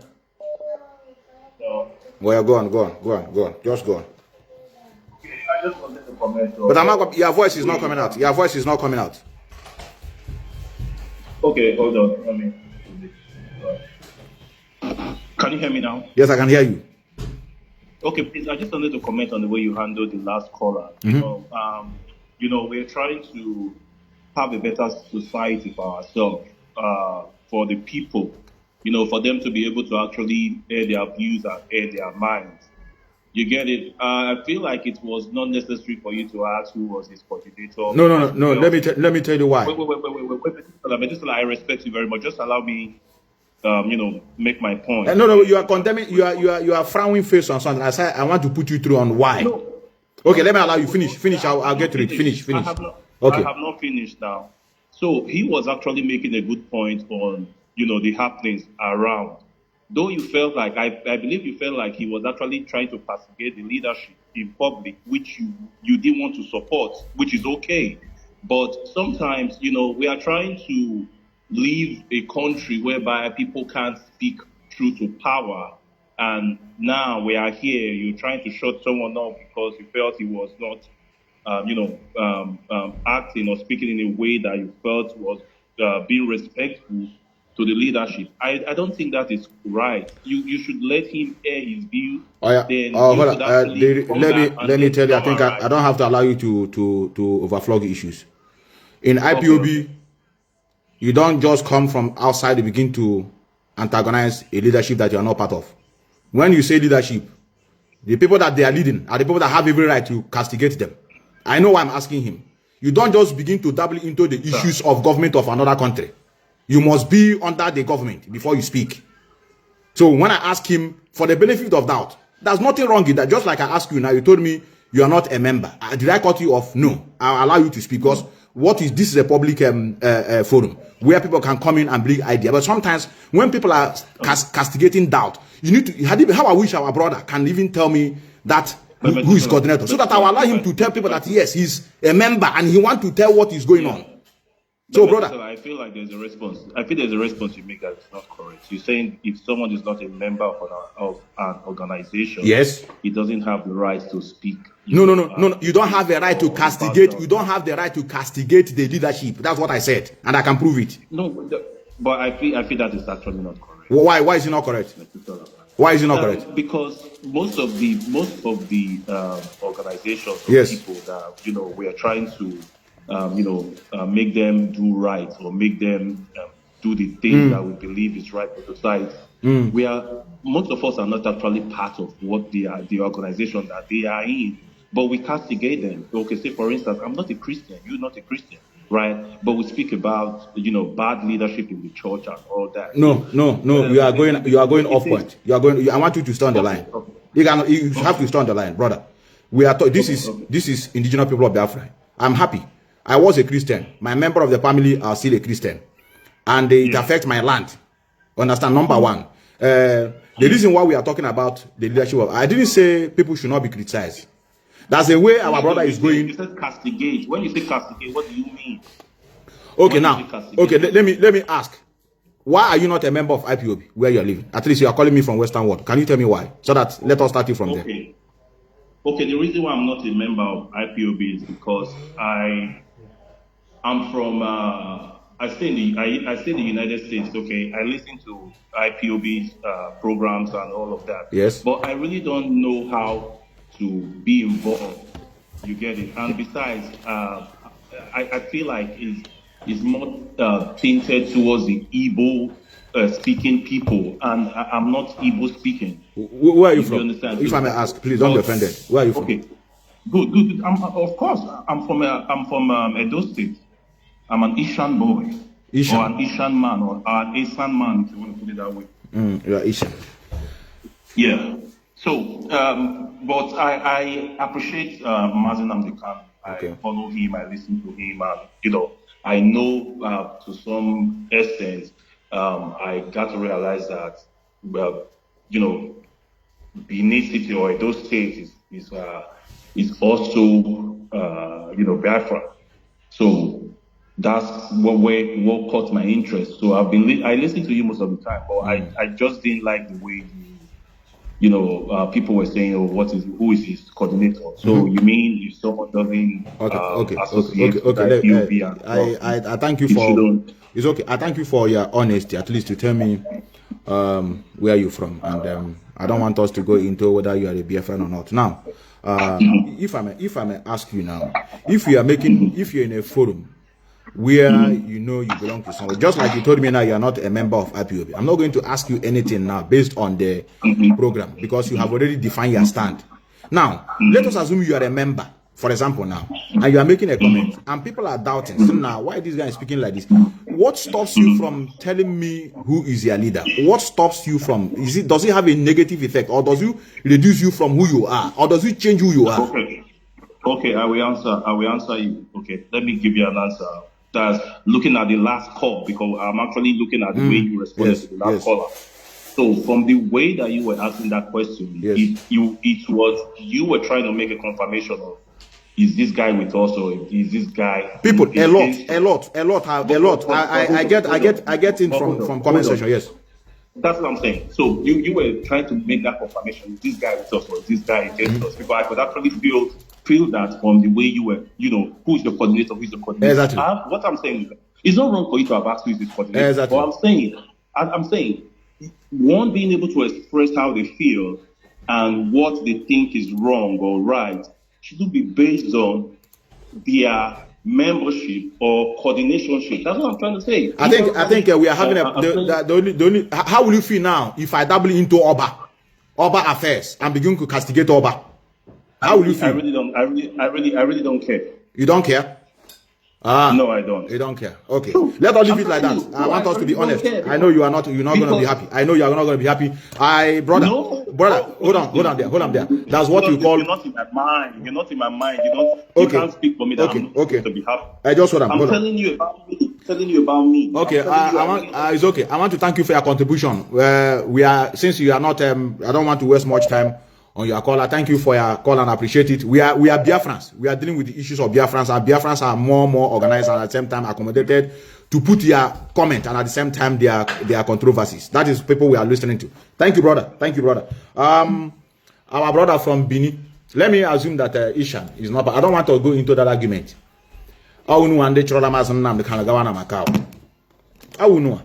No. Well, go on. Just go on. I just wanted to comment. But your voice is not coming out. Okay, hold on. Can you hear me now? Yes, I can hear you. Okay, please. I just wanted to comment on the way you handled the last caller. We're trying to have a better society for ourselves, for the people. For them to be able to actually air their views and air their minds. You get it? I feel like it was not necessary for you to ask who was his coordinator. No. Let me tell you why. Wait. Methuselah, I respect you very much. Just allow me, make my point. No. You are condemning. You are frowning face on something. I said I want to put you through on why. No. Okay, let me allow you finish. I'll get to it. Finish. I have not finished now. So he was actually making a good point on the happenings around. Though you felt like, I believe you felt like he was actually trying to castigate the leadership in public, which you didn't want to support, which is okay. But sometimes, we are trying to leave a country whereby people can't speak truth to power. And now we are here, you're trying to shut someone up because you felt he was not, acting or speaking in a way that you felt was being respectful to the leadership. I don't think that is right. You should let him air his view. Let me tell you. I think I don't have to allow you to overflow the issues. In IPOB, you don't just come from outside and begin to antagonize a leadership that you are not part of. When you say leadership, the people that they are leading are the people that have every right to castigate them. I know why I'm asking him. You don't just begin to dabble into the issues of government of another country. You must be under the government before you speak. So when I ask him, for the benefit of doubt, there's nothing wrong with that. Just like I asked you now, you told me you are not a member. Did I cut you off? No. I'll allow you to speak because this is a public forum where people can come in and bring ideas. But sometimes when people are castigating doubt, you need to, how I wish our brother can even tell me that who is coordinator, so that I will allow him to tell people that yes, he's a member and he wants to tell what is going on. So, brother, I feel like there's a response. I feel there's a response you make that is not correct. You're saying if someone is not a member of an organization, yes, he doesn't have the right to speak. No. You don't have the right to castigate. You don't have the right to castigate the leadership. That's what I said, and I can prove it. No, but I feel that is actually not correct. Why is it not correct? Why is it not correct? Because most of the organizations or yes. people that we are trying to make them do right or make them do the things that we believe is right for society. Most of us are not actually part of what the organization that they are in, but we castigate them. Okay, say for instance, I'm not a Christian, you're not a Christian, right? But we speak about bad leadership in the church and all that. No. You are going off point. You are going. I want you to stay on the line. You have to stay on the line, brother. We are. This is indigenous people of Biafra. I'm happy. I was a Christian. My member of the family are still a Christian, and it affects my land. Understand? Number one. The reason why we are talking about the leadership of, I didn't say people should not be criticized. That's the way our brother is going. You said castigate. When you say castigate, what do you mean? Okay, now, okay, let me ask. Why are you not a member of IPOB where you're living? At least you are calling me from Western World. Can you tell me why? So that let us start it from there. Okay, the reason why I'm not a member of IPOB is because I'm from I stay in the United States. Okay, I listen to IPOB's programs and all of that. Yes. But I really don't know how to be involved. You get it? And besides, I feel like it's more tainted towards the Igbo speaking people, and I'm not Igbo speaking. Where are you from? Understand? If I may ask, please don't be offended. Where are you from? Okay, good. Of course, I'm from Edo State. I'm an Ishan boy, or an Ishan man, or an Asan man, if you want to put it that way. You are Ishan. Yeah. So, but I appreciate Mazi Nnamdi. I follow him, I listen to him, and I know to some extent, I got to realize that, Benin City or Edo State is also Biafra. So that's what caught my interest. So I listened to you most of the time, but I just didn't like the way people were saying, who is his coordinator? So you mean if someone doesn't associate with IPOB? I thank you for it's okay. I thank you for your honesty, at least to tell me where you're from, and I don't want us to go into whether you are a Biafran or not. Now, if I may ask you now, if you're in a forum where you belong to someone, just like you told me now you are not a member of IPOB, I'm not going to ask you anything now based on the program, because you have already defined your stand. Now, let us assume you are a member, for example, now, and you are making a comment, and people are doubting. So now, why this guy is speaking like this? What stops you from telling me who is your leader? What stops you from? Does it have a negative effect, or does it reduce you from who you are, or does it change who you are? Okay, I will answer you. Okay, let me give you an answer. That's looking at the last call, because I'm actually looking at the way you responded to the last caller. So from the way that you were asking that question, you were trying to make a confirmation of, is this guy with us, or is this guy? People, a lot. I get in from comment section. Yes, that's what I'm saying. So you were trying to make that confirmation: is this guy with us, or is this guy against us? Because I could actually feel that from the way you were, who's the coordinator, who's the coordinator. Exactly. What I'm saying is, it's not wrong for you to have asked who is the coordinator. Exactly. But I'm saying, one, being able to express how they feel and what they think is wrong or right shouldn't be based on their membership or coordinationship. That's what I'm trying to say. I think we are having the only. How will you feel now if I dabble into Oba affairs and begin to castigate Oba? How will you feel? I really don't care. You don't care? No, I don't. You don't care. Okay. Let us leave it like that. I want us to be honest. I know you're not going to be happy. I know you're not going to be happy. Brother, hold on there. That's what you call. You're not in my mind. You're not in my mind. You can't speak for me. That I'm not supposed to be happy. I just hold on. I'm telling you about me. Okay. It's okay. I want to thank you for your contribution. Since you are not. I don't want to waste much time on your call. I thank you for your call and appreciate it. We are Biafrans. We are dealing with the issues of Biafrans, and Biafrans are more and more organized and at the same time accommodated to put their comment and at the same time their controversies. That is people we are listening to. Thank you, brother. Our brother from Benin. Let me assume that Ishan is not. I don't want to go into that argument. I know.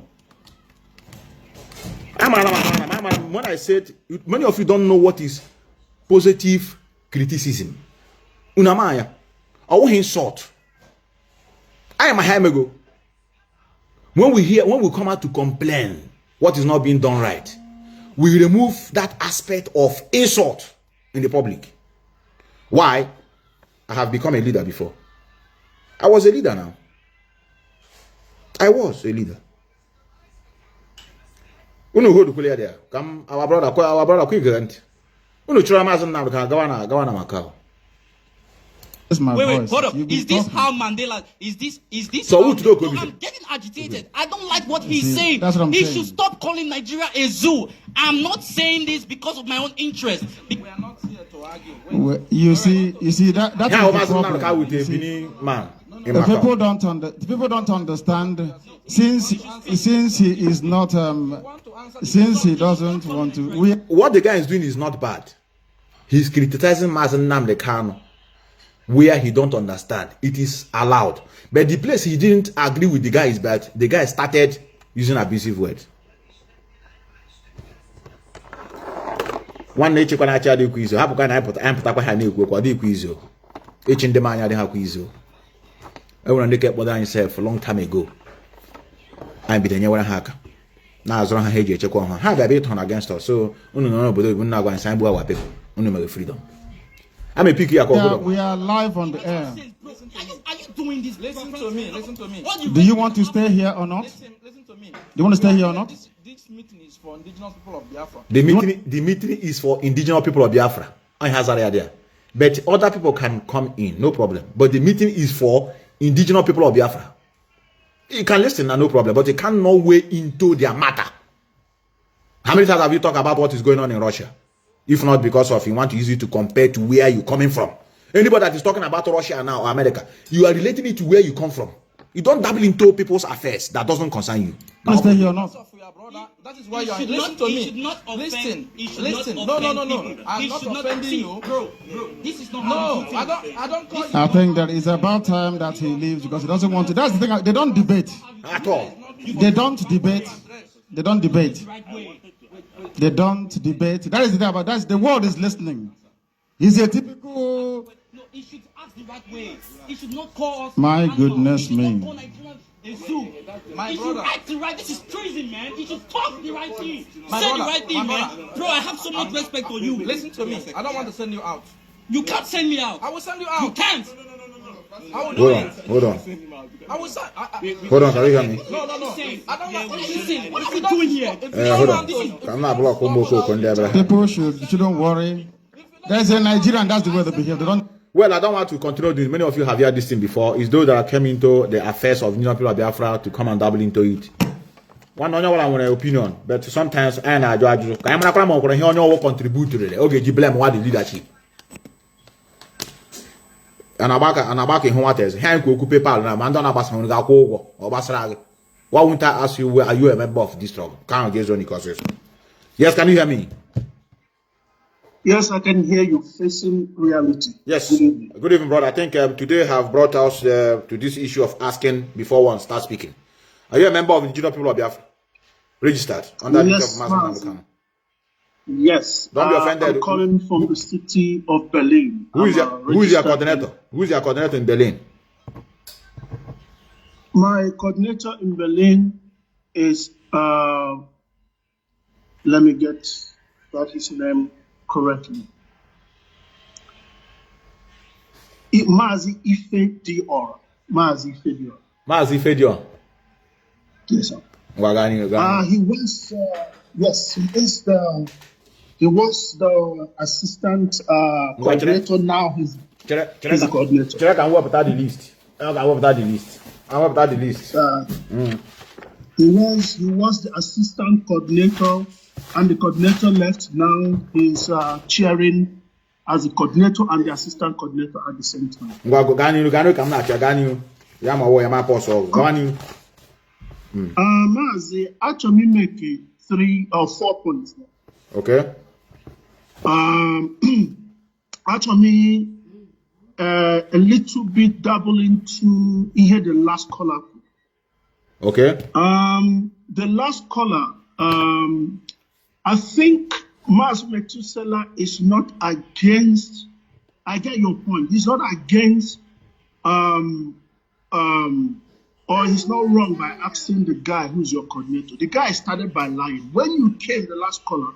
When I said, many of you don't know what is positive criticism. Unamaya. Or insult. I am a hamego. When we come out to complain what is not being done right, we remove that aspect of insult in the public. Why? I have become a leader before. I was a leader now. I was a leader. Unu hold the there. Come, our brother quick grant. Unu chura mazan na gawana Macau. Wait, hold up. Is this how Mandela? Is this? So how, no, I'm getting agitated. I don't like what he's saying. That's what I'm he saying. should stop calling Nigeria a zoo. I'm not saying this because of my own interest. We are not here to argue. You see, that's the problem. With a man. The people don't understand since he is not since he doesn't want to. What the guy is doing is not bad. He's criticizing Mazi Nnamdi Kanu where he don't understand. It is allowed. But the place he didn't agree with the guy is that the guy started using abusive words. One nature can actually quiz you. How can I put a quiz you? Each in the man I didn't quiz you. I want to keep bothering himself a long time ago. I'm be the new hacker. Now as long as I check on her, have a bit on against us. So no, but we not going to sign our people. Only freedom. I'm a picky. We are live on the air. Are you doing this? Listen to me. Do you want to stay here or not? Listen to me. Do you want to stay here or not? This meeting is for indigenous people of Biafra. The meeting is for indigenous people of Biafra. I has area there. But other people can come in, no problem. But the meeting is for indigenous people of Biafra. You can listen, no problem, but you cannot weigh into their matter. How many times have you talked about what is going on in Russia? If not because of you want to use it to compare to where you're coming from. Anybody that is talking about Russia now or America, you are relating it to where you come from. You don't dabble into people's affairs that doesn't concern you. Let's stay here or not. That is why you are. Listen to me. Listen. No. I'm not offending you, bro. This is not. No, I don't call you. I think that it's about time that he leaves because he doesn't want to. That's the thing. They don't debate at all. They don't debate. They don't debate. They don't debate. That is the thing about that. The world is listening. He's a typical. No, he should ask the right way. He should not call us. My goodness me. My brother. This is treason, man. You should talk the right thing. Say brother, the right thing, man. brother. Bro, I have so much respect for you. Listen to me. I don't want to send you out. You can't send me out. I will send you out. You can't. I will do it. Hold on. I will send. Hold on, can you hear me? No. I don't want. Listen, what are we doing here? Hold on. I'm not blocking. People shouldn't worry. There's a Nigerian, that's the way they behave. They don't. Well, I don't want to continue this. Many of you have heard this thing before. It's those that came into the affairs of New people of Biafra to come and dabble into it. One on your opinion, but sometimes I know judge. I'm not going to contribute to it. Okay, you blame what the leadership. And about in what is hand cook PayPal and I'm not about some or Basrag. Why won't I ask you, are you a member of this struggle? Can't get any causes. Yes, can you hear me? Yes, I can hear you facing reality. Yes. Good evening, brother. I think today have brought us to this issue of asking before one starts speaking. Are you a member of the Indigenous People of Biafra? Registered under the of Mazi? Yes. Don't be offended. I'm calling from the city of Berlin. Who is your coordinator? Who is your coordinator in Berlin? My coordinator in Berlin is let me get his name correctly. Mazi Methuselah. Mazi Methuselah. Mazi Methuselah. Yes, sir. He was yes, he was the assistant coordinator. Now he's a coordinator. Check and work the list. He was the assistant coordinator, and the coordinator left. Now he's chairing as the coordinator and the assistant coordinator at the same time. Mazi, actually make it 3 or 4 points. Okay. Actually, a little bit double into here the last color. Okay. The last caller I think Mazi Methuselah is not against, I get your point. He's not against, or he's not wrong by asking the guy who's your coordinator. The guy started by lying. When you came, the last caller,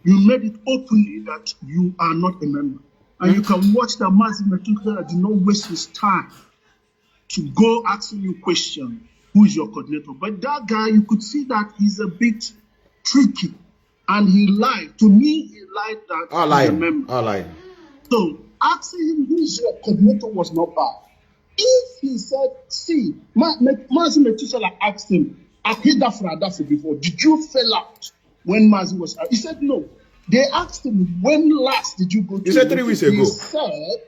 you made it openly that you are not a member. And you can watch that Mazi Methuselah did not waste his time to go asking you question, who is your coordinator? But that guy, you could see that he's a bit tricky. And he lied. To me, he lied that he's a member. So asking him who is your coordinator was not bad. If he said, see, Mazi Methuselah asked him, I hate that for Adafi before. Did you fail out when Mazi was out? He said no. They asked him, when last did you go to? He said 3 weeks ago. He said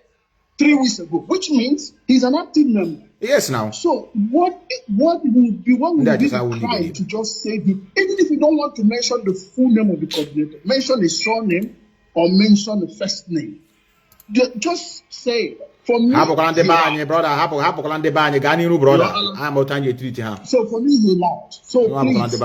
3 weeks ago, which means he's an active member. Yes, now. So what would be the crime to just say, even if you don't want to mention the full name of the coordinator, mention the surname or mention the first name. Just say, for me, brother. I'm so for me, he lied. So please,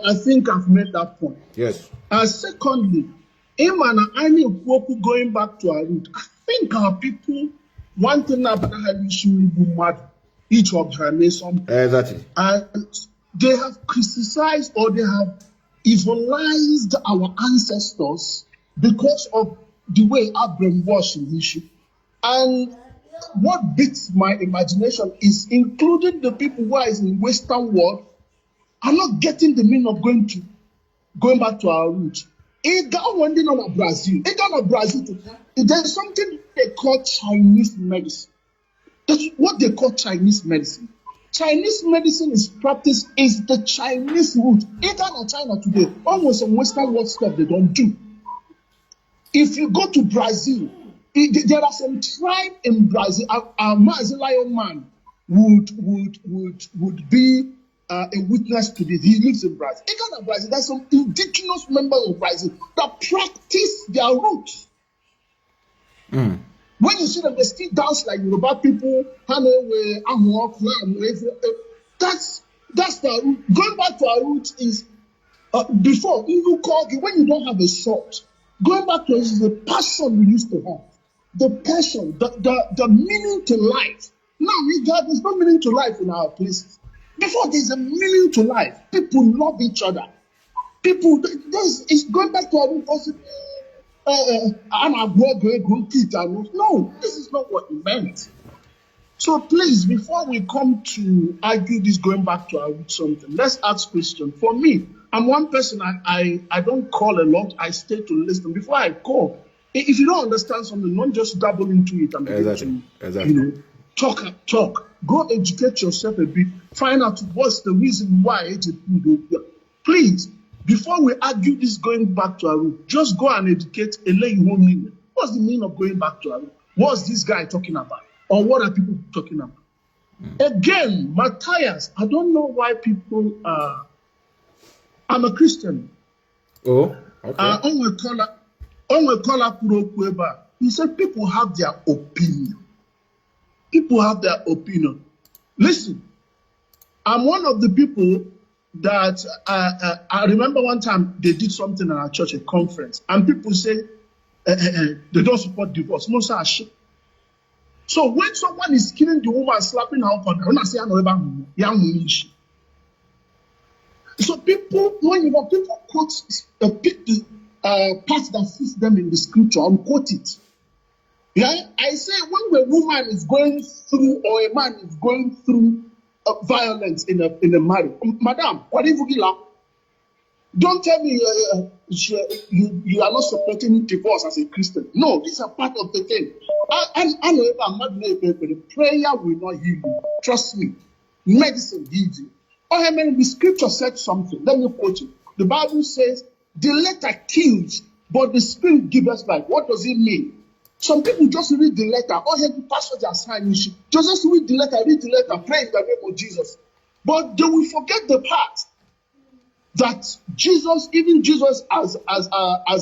I think I've made that point. Yes. Secondly, I need going back to our root. I think our people, one thing about each of their nation, exactly. They have criticized or they have evilized our ancestors because of the way our brainwashing issue. And what beats my imagination is including the people who are in the Western world are not getting the meaning of going back to our roots. Brazil. There's something they call Chinese medicine. That's what they call Chinese medicine. Chinese medicine is practiced is the Chinese root. Even in China today, almost some Western world stuff they don't do. If you go to Brazil, there are some tribe in Brazil. A Mazi Lion man would be a witness to this. He lives in Brazil. Even in Brazil, there's some indigenous members of Brazil that practice their roots. When you see them, they still dance like Yoruba people. That's the root. Going back to our roots is before you call when you don't have a sword. Going back to it is the passion we used to have. The passion, the meaning to life. Now, there's no meaning to life in our places. Before there's a meaning to life. People love each other. It's going back to our roots. No, this is not what he meant. So please, before we come to argue this going back to our roots something, let's ask question. For me, I'm one person, I don't call a lot, I stay to listen. Before I call, if you don't understand something, don't just dabble into it and begin to talk. Go educate yourself a bit, find out what's the reason why please, before we argue this going back to our root, just go and educate a lay your own meaning. What's the meaning of going back to our root? What's this guy talking about? Or what are people talking about? Again, Matthias, I don't know why people I'm a Christian. Oh, okay. He said people have their opinion. People have their opinion. Listen, I'm one of the people that I remember one time they did something at our church, a conference, and people say they don't support divorce. No, sir. So when someone is killing the woman, slapping her up on her, when I say I know about young so people, people quote, pick the part that fits them in the scripture and quote it. Yeah, I say when a woman is going through or a man is going through violence in a marriage, madam, what if you laugh? Don't tell me you are not supporting divorce as a Christian. No, these are part of the thing. I know the prayer will not heal you. Trust me. Medicine heals you. Oh, the scripture said something. Let me quote you. The Bible says, the letter kills, but the spirit gives us life. What does it mean? Some people just read the letter. Oh, the pastor just signed you. Just read the letter, pray in the name of Jesus. But they will forget the part that Jesus, even Jesus as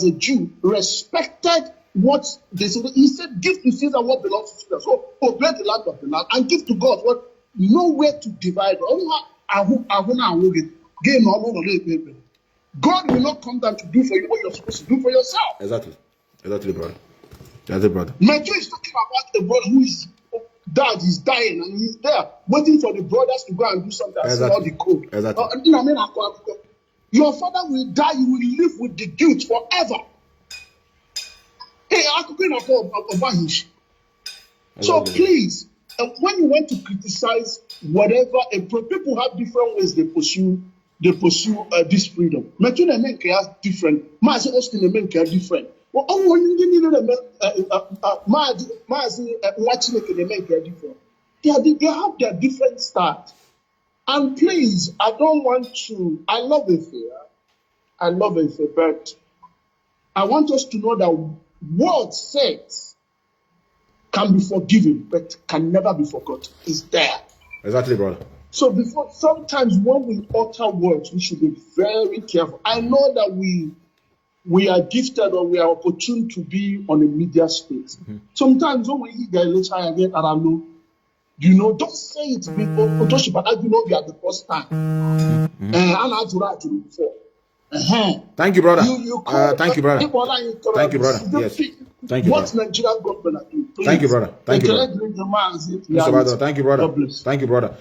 a Jew, respected what they said. He said, give to Caesar what belongs to Caesar. So obey the land of the land and give to God what nowhere to divide. God will not come down to do for you what you're supposed to do for yourself. Exactly, brother. That's it, brother. Metro is talking about a brother who is dad is dying and he's there waiting for the brothers to go and do something and sell all the code. Exactly. Your father will die, you will live with the guilt forever. Hey, so please, when you want to criticize whatever, people have different ways they pursue this freedom. Metro and men are different. Mazi Austin and men are different. Well, watching the men are different. They have their different start. And please, I don't want to. I love Efe, but I want us to know that words said can be forgiven, but can never be forgotten. It's there. Exactly, brother. So sometimes when we utter words, we should be very careful. I know that we are gifted or we are opportune to be on a media space. Mm-hmm. Sometimes when we get later again, don't say it before, but we are the first time. And I had to write to you before. Thank you, brother. Thank you, brother. Thank you, brother. Yes. Thank you, what brother. Nigerian government do? Thank you, brother. Thank you, brother. Thank you, brother. Thank you, brother.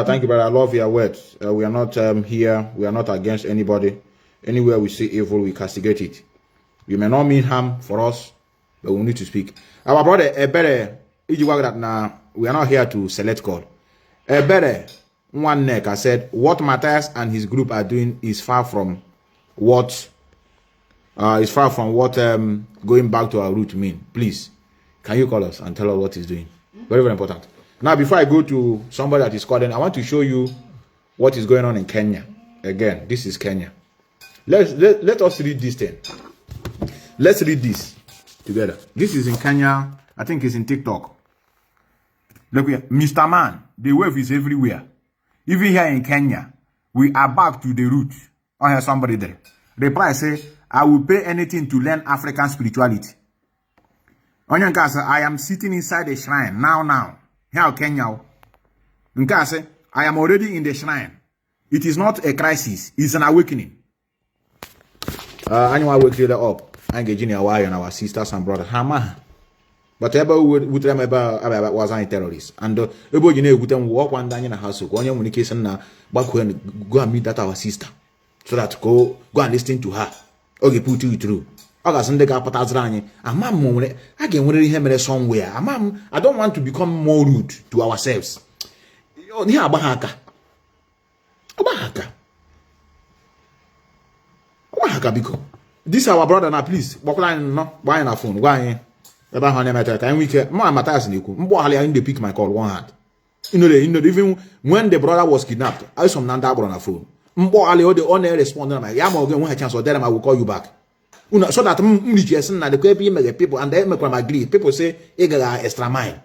Thank you, brother. I love your words. We are not here. We are not against anybody. Anywhere we see evil, we castigate it. You may not mean harm for us, but we need to speak. Our brother, better, that now we are not here to select God. Better, one neck, I said, what Matthias and his group are doing is far from what going back to our root mean. Please, can you call us and tell us what he's doing? Very, very important. Now, before I go to somebody that is calling, I want to show you what is going on in Kenya. Again, this is Kenya. Let us read this thing. Let's read this together. This is in Kenya. I think it's in TikTok. Look here, Mr. Man, the wave is everywhere. Even here in Kenya, we are back to the root. I hear somebody there. Reply say, I will pay anything to learn African spirituality. Onion say, I am sitting inside the shrine now. Here in Kenya. Nka say, I am already in the shrine. It is not a crisis, it's an awakening. Anyone wake you up. Engaging our sisters and brothers. Hama. But ever would them about was a terrorist. And able you know, would them walk one down in a house. Go on your communication now. Back when go and meet that our sister. So that go and listen to her. Okay, put you through. I Sunday got Patazrani. A man, I can worry him somewhere. A man, I don't want to become more rude to ourselves. Yeah, Bahaka. This our brother now, please. Walk line no buying a phone. Why? About honey matter. Can we care? More matters in you. Pick my call one hand. Even when the brother was kidnapped, I saw Nanda on a phone. The only responded. When I chance or them, I will call you back. So that the people and they make them agree. People say extra mile.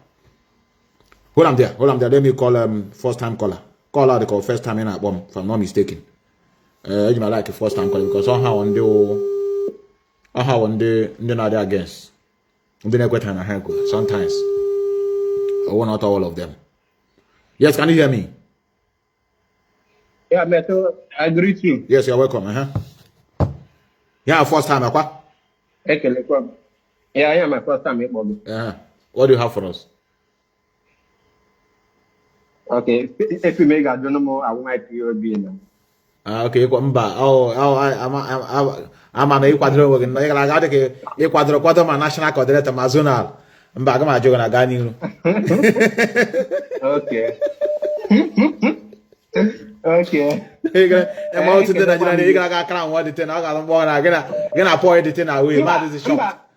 Hold on there. Let me call first time caller. Call out the call first time in a bomb, if I'm not mistaken. You might like a first time caller because somehow one day not against. Sometimes I want not all of them. Yes, can you hear me? Yeah, Metho, I greet you. Yes, you're welcome. Yeah, first time, Aqua. Yeah, my first time, Ipob. What do you have for us? Okay, if you make a don't know, I might be your being. Okay, I'm an Equador working. I got a quadro my national coordinator, Mazunal. I'm back my joke and I got you. Okay. Okay. I'm out to the you got a crown. What the 10 I got one. I'm gonna point it in away. That is a shop.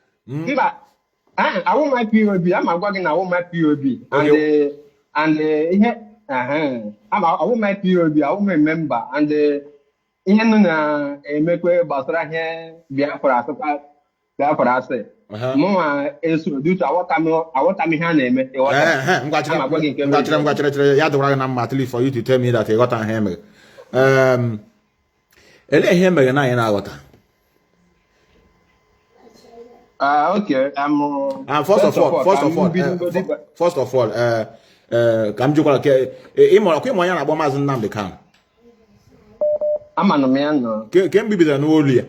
I want my POB. I'm working. I want my POB. And I want my POB. I want my member. And make way Basra here. Biafra, Biafra say. Mama is due to our time hand. I'm going for you to tell me that you got a hammer. Hammer and I got. Okay. First of all, come to Nnamdi Kanu. Amano me no. Can be the no earlier.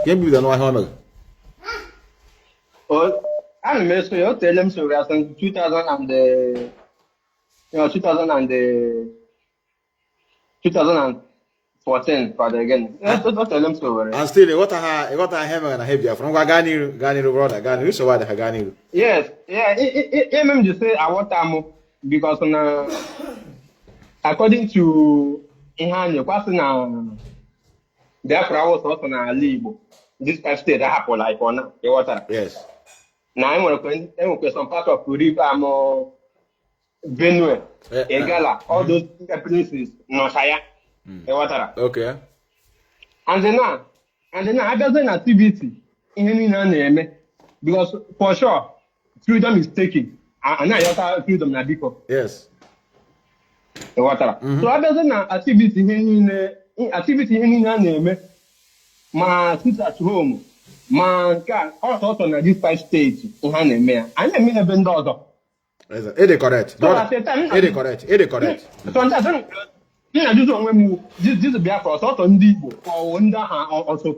Can be the no honor. Oh, I remember so you tell them so we are in 2000 and 2000 and 2014 father again. Let's tell them so. And still, what I have and I have you from Gani, brother, Gani, so what I Gani. Yes, yeah, it just say I want time because according to Ihane, question Biafra was also na Libo. This state that happened like on the water. Yes. Now I'm going to some part of River Benue, Egala, all those places, no Shaya, the water. Okay. And then I doesn't activity in any name because for sure freedom is taken. And now you have freedom na biko. Yes. The water. So I doesn't activity in any name. Ma sit at home. Man, can also on this 5 states in Haneme. I mean, a vendor. It is correct. It is correct. It is correct. So I don't know. This is Biafra, sort of Ndibo, or Wonder, or so.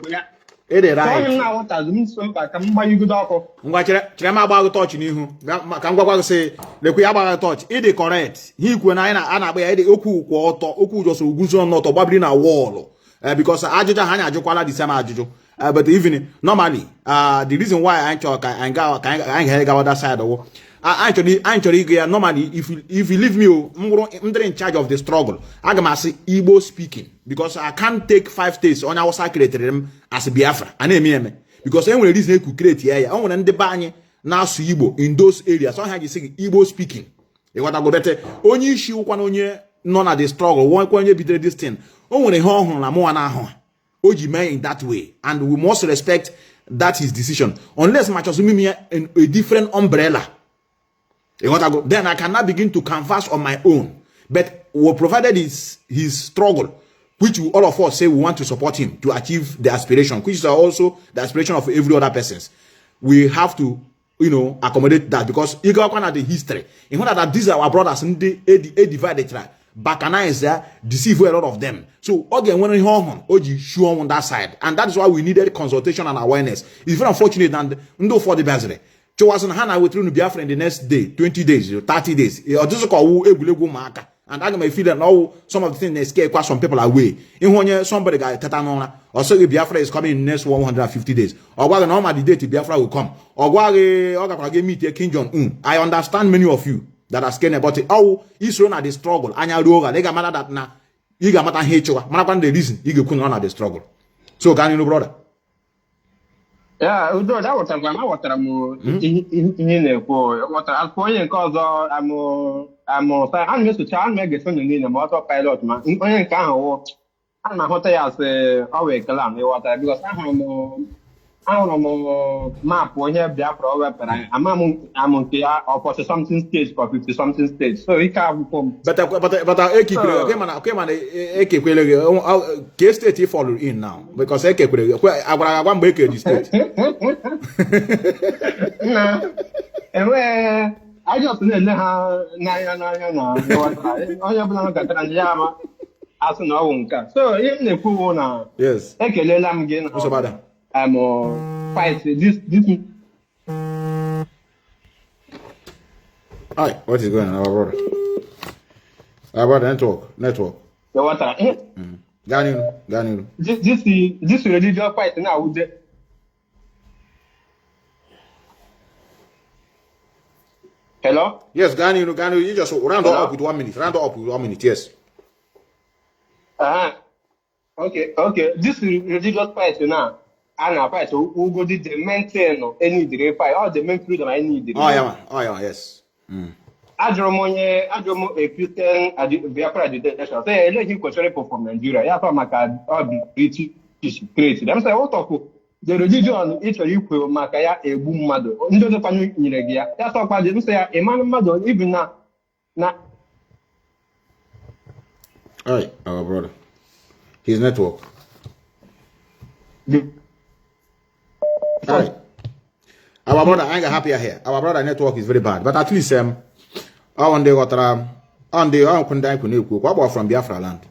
It is right. So now what has been so I come by you good offer. Chama about touch you. Can go say the Kuyaba touch. It is correct. He could Anna be the Oku quarter, Oku just Guzo not or babbling a wall. Because Ajuja Hanya Jokwala the same Ajujo. But even normally, the reason why I talk and go that side of actually normally if you leave me I'm in charge of the struggle. I can say Igbo speaking because I can't take 5 states on our secretary as a Biafra. And because any reason they could create here, I want to buy now Igbo in those areas. So I can say Igbo speaking. You want to go better. Only issue one only none of the struggle. One can be this thing. Only home la mo na Ojime in that way, and we must respect that his decision. Unless Machosumi in a different umbrella, then I cannot begin to canvass on my own. But we provided his struggle, which all of us say we want to support him to achieve the aspiration, which is also the aspiration of every other person. We have to, accommodate that because you got the history. In order that these are our brothers in the divided tribe. Bakana is there, deceive a lot of them. So again, when Oji show on that side, and that is why we needed consultation and awareness. It's very unfortunate and no for the bazare. Chowasan Hana will turn to Biafra in the next day, 20 days, 30 days. Or just call marker. And I may feel that now some of the things they scare quite some people away. In one year, somebody got Tatanona, or so Biafra is coming in the next 150 days. Or what the normal date Biafra will come. Or what meet King Jong-un. I understand many of you that are scared about it. Oh, Israel at the struggle. Anya roga, they got mad that na. You got mad hate you. Man, the reason you couldn't run at the struggle. So, can you know, brother? Yeah, that was a grandma. What I'm in what I'm going because I'm just a child, make a son in a motor pilot, man. In can't walk. And my hotel as always calam, water because I don't know map when you have Biafra, but I'm on the or for something stage for 50 something stage. So he can't come. But K state follow in now because I want break the state. No, I just know how as no one. So in the pool now, yes, I can let them again. What's about that? I'm fight this. Hi, what is going on, our brother? Our brother, network. The water. Ganinu. This religious fight now with the. Hello? Yes, Ganinu, you just round up with 1 minute. Round up with 1 minute, yes. Okay. This religious fight now. And I fight who go did the maintain or any delay fight or the main freedom I need. Oh yeah, yes. Adromonye a Christian Biafra agitation. Say let him question from Nigeria. Yeah, from Maka or British created. Them say what of the religion each equal Makaya a boom mother. Under the family in Regia. That's what I didn't say a man mother even now. Alright, our brother. His network. Alright. Our brother, I ain't happy here. Our brother network is very bad. But at least I want they got on the from Biafra land.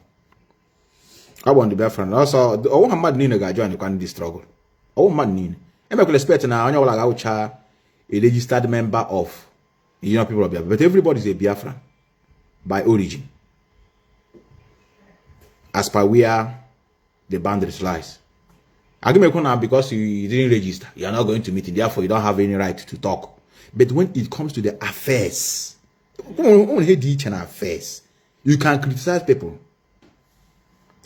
I want the Biafran. Also, oh, Hamad Nina got joined the struggle. Oh, man, Nina. I'm not expecting now. I know like a registered member of people of Biafra, but everybody is a Biafran by origin. As per where the boundaries lies. I give me now because you didn't register, you are not going to meet it, therefore you don't have any right to talk. But when it comes to the affairs, only each and affairs, you can criticize people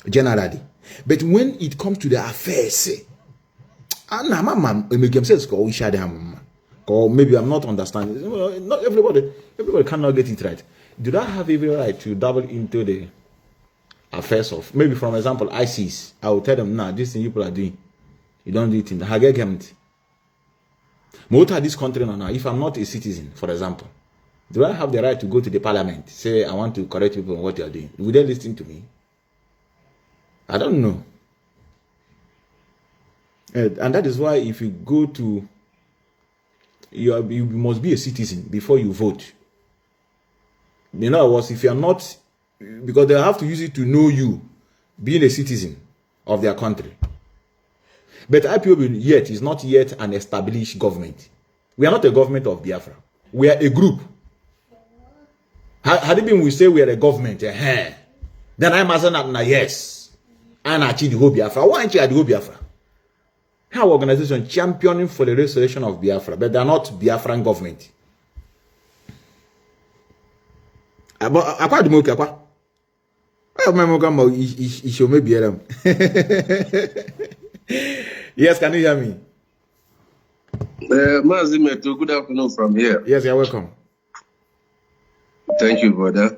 generally. But when it comes to the affairs, or maybe I'm not understanding. Not everybody cannot get it right. Do I have every right to double into the affairs of, maybe from example, ISIS? I will tell them, nah, this thing people are doing, you don't do it in the Hagegement. Mota this country now, if I'm not a citizen, for example, do I have the right to go to the parliament, say I want to correct people on what they are doing? Will they listen to me? I don't know. And that is why if you go to, you must be a citizen before you vote. In other words, if you are not, because they have to use it to know you being a citizen of their country. But IPOB yet is not yet an established government. We are not a government of Biafra. We are a group. Had it been we say we are a government, then I'm asking that yes, and achieve the whole Biafra. Why aren't you at the whole Biafra? Our organization championing for the restoration of Biafra, but they are not Biafran government. Yes, can you hear me? Mazi Methuselah, good afternoon from here. Yes, you're welcome. Thank you, brother.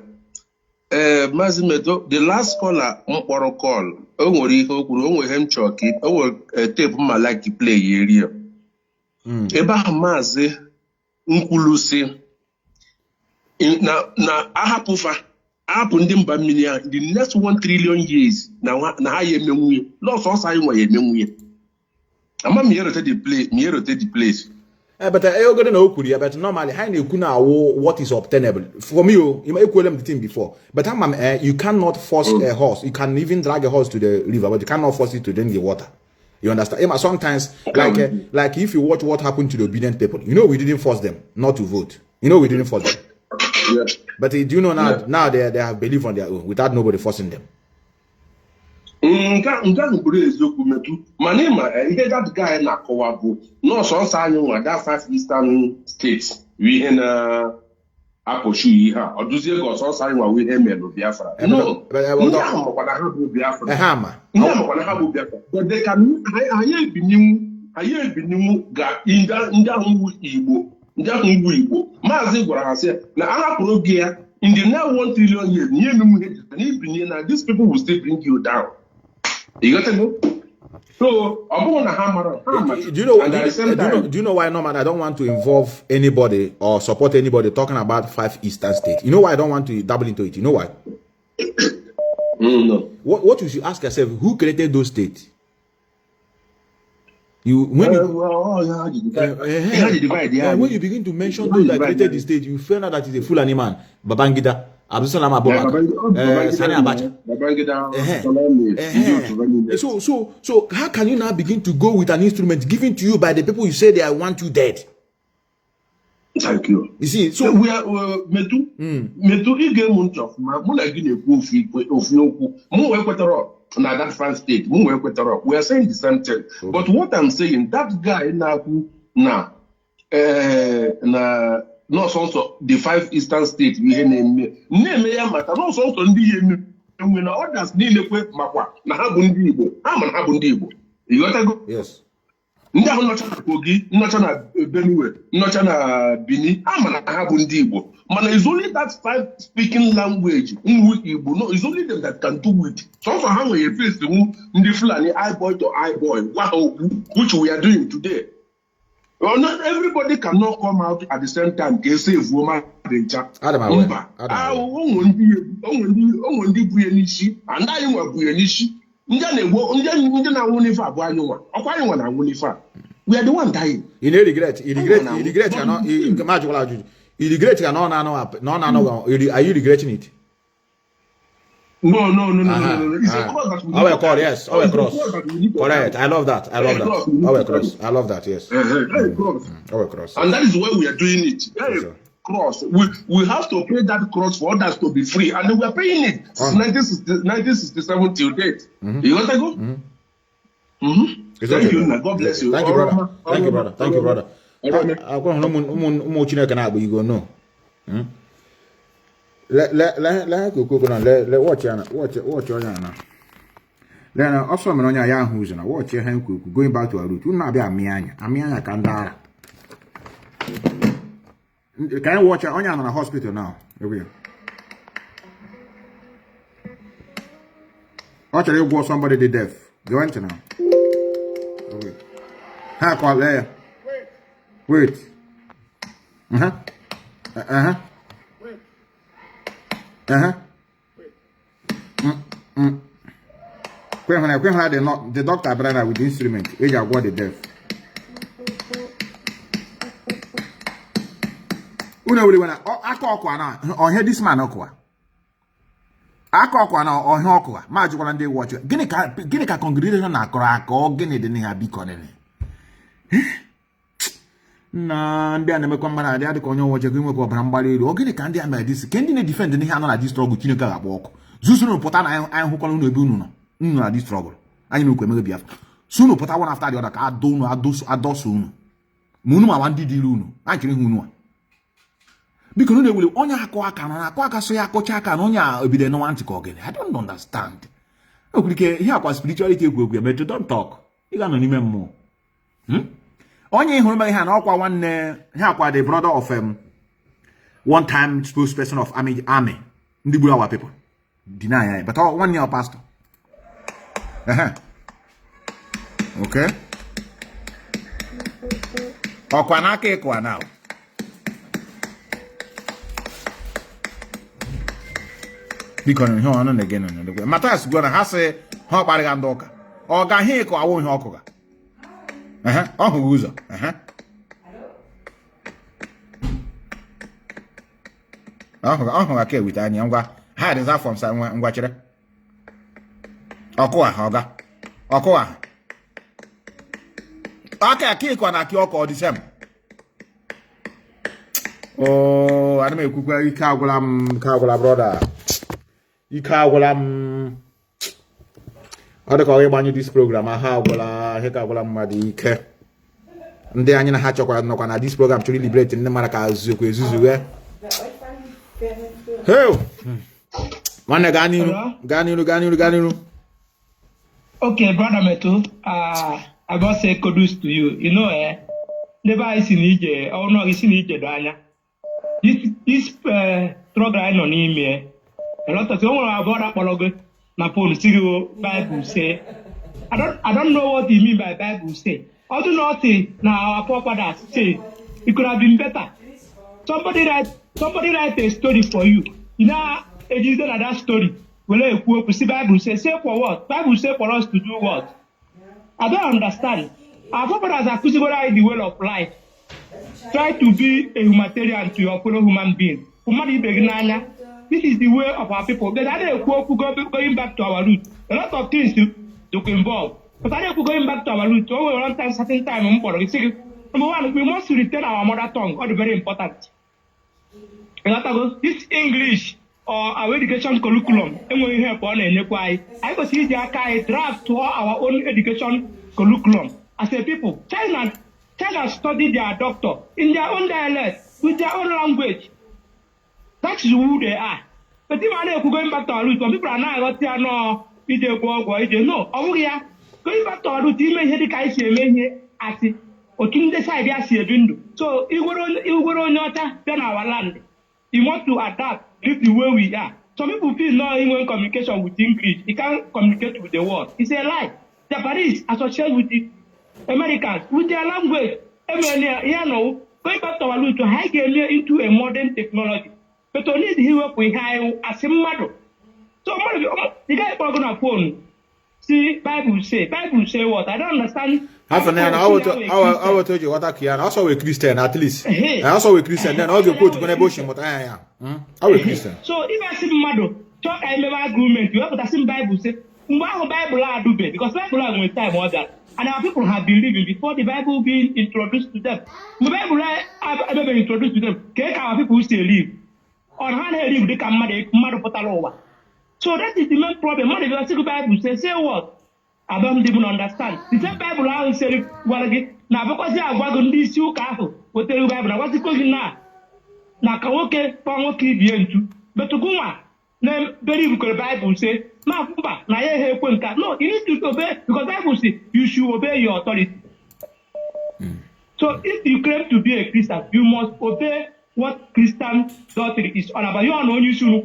Mazi Methuselah, the last caller on call, tape my like play area. Eba Mazi Nkulusi na ahapufa apundim ba million the next 1 trillion years na haye menwe loss also haye wa ye menwe ama me rotate the place but I go na okuri but normally how na eku na what is obtainable for me you may equal them the thing before but you cannot force a horse, you can even drag a horse to the river but you cannot force it to drink the water. You understand? Sometimes like if you watch what happened to the obedient people, we didn't force them not to vote. We didn't force them. Yeah. But do you know now they have belief on their own without nobody forcing them. That guy na Kowabu, no so that 5 eastern states we in Akoshu ha oduzie go so say we emelo Biafra. No. But they can aye binimu ga inda Igbo. Mazi gwara say na ahapụrụ gị ya in the next 1 trillion years these people will still bring you down. You got to know? So do you know why normal I don't want to involve anybody or support anybody talking about 5 eastern states? You know why I don't want to dabble into it? You know why? No. What you should ask yourself, who created those states? When you begin to mention those that created the state, you find out that it's a Fulani man, Babangida, Abdusalam Abubakar, Sani Abacha. So how can you now begin to go with an instrument given to you by the people you say they want you dead? Thank you. You see, so we are Metu Ige Munchof, Munagine Ofu, now that France state, we are saying the same thing. Okay. But what I'm saying, that guy now, no also the 5 eastern states we name matter no also ndi when others need to makwa na ha bu ndi Igbo ama ha bu ndi Igbo. You got to go? Yes. Ndị ahụ nọcha na Kogi, nọcha na Benue, nọcha na Bini, ama na ha bụ ndị Igbo. Mana it's only that 5 speaking language, Igbo, no, it's only them that can do it. So also how we face the Fulani eye-boy to eye-boy, which we are doing today. Well, not everybody cannot come out at the same time. They say woman danger. Adama. And I am a Buyanishi. We are the one dying. You regret cannot. You regret cannot. No. Are you regretting it? No. It's a cross that we our cross, yes. Our cross. Correct. I love that. Our cross. I love that, yes. Our cross. And that is why we are doing it. Cross. We have to pay that cross for others to be free. And we are paying it since 1967 till date. You want to go? Thank you. God bless you. Thank you, brother. Thank you, brother. I'm going to know. Let watch Yana. Then also on your young who's and watch your hand going back to a route. Will not be a Mianya Kandara. Can I watch Onion on a hospital now? Watch you go somebody the deaf. Go into now. How call there? Wait. When I had the doctor brother with the instrument, age I got the deaf. When I call or hear this man okwa. I call now or hokwa, magic one day watch. Guinea congregation na crack or guinea the near beacon. Na ndị a na-emekwa mma na adị ka onye nwoche gị nwekwa ọbara mgbali elu ogene ka ndị a mere disi ke ndị na-defend n'ihe anọ na dis struggle Chineke ga-agba ọkụ zusunu pụta na anyị hụkwara unu ebe unu nọ na dis struggle anyị na-ekwu emeghe Biafra sunu pụta one after the other ka adọsụ unu ma unu ma ndị dịrị unu anyị chịrị ihu unu a biko unu na-ewele onye akụ aka na akụ aka so ya akụcha aka na onye a ebido n'nwa ntị ka ogene I don't understand okwuru ike ihe akwa spirituality egwu emeto don't talk ị ga nọ n'ime mmụọ onye hụrụ mere ha na ọkwa nwanne ha akwa the brother of one time spokesperson of army ndị gburu our people deny but one year pastor okay ọkwa na aka ịkwa now biko na ihe ọnụ na-ege nọ matas gwa na ha sị ha ọkparịga ndị ụka ọ gaghị ịkọ awụ ihe ọkụga ọhụrụ ụzọ ọhụrụ aka ewite anya ngwa ha dịza fọm sa ngwa chere ọkụwa ọkụwa aka ịkọ na akị ọkọ ọdịsem ana m ekwukwa ike agwụla brọda ike agwụla m ọ dịka ọ ịgbanyụ dis program ha agwụla ihe ka agwụla mmadụ ike ndị anyị na ha chọkwara nọkwa na dis program chọrọ liberate ndị mara ka azụkwa ezuzu nwanne gaa n'iru okay brother Metu I got say kudos to you you know never I seen ije or no isi na ije do anya this struggle I nọ n'ime a lot of people about that apology na phone see Bible say I don't know what he mean by Bible say. I do not say now our forefathers say it could have been better. Somebody write a story for you. You know, it is that story. Well, you see Bible say for what? Bible say for us to do what? I don't understand. Our forefathers are categorized the way of life. Try to be a humanitarian to your fellow human being. This is the way of our people. But I don't going back to our roots. A lot of things to involve. But I don't going back to our roots. Over one time, certain time, number one, we must retain our mother tongue. All very important. This English or our education curriculum, I go see the draft to our own education curriculum. As a people, China study their doctor in their own dialect, with their own language. That's who they are. But if I go going back to our roots, some people are not no, going back to our roots, you may hear the guys here at it, or king the side, yes, you do. So you were on water than our land. You want to adapt, live the way we are. Some people feel no even communication with English. You can't communicate with the world. It's a lie. Japanese associate with the Americans, with their language. Going back to our roots to hike into a modern technology. But only the work we have as a model. So the guy on a phone. See, Bible say what? I don't understand. Half an hour, I will tell you what I can. Also a Christian at least. I also a Christian. Then all the quote going to bush him, but I am. I will Christian. So if I see model, chọọ ka anyị mebe agreement wepụtasị m Bible say mgbe ahụ Bible adụbe because Bible a nwere time ọ bịara and our people have been living before the Bible being introduced to them. Mgbe Bible ebeghị introduced to them ka our people si live on ha na-elive dịka mmadụ pụtara ụwa. So that is the main problem. Mmadụ bịara sị Bible say what? I don't even understand. The same Bible ahụ sịrị gwara gị na abụkwazị agwa gị ndị isi ụka ahụ wetere Bible na gwazikwa gị na ka nwoke kpọọ nwoke ibie ntu betụgụnwa na believe Bible say ma mba na ya ehe ekwe nka. No, you need to obey because Bible say you should obey your authority. So if you claim to be a Christian, you must obey what Christian doctrine is all about. You are no use to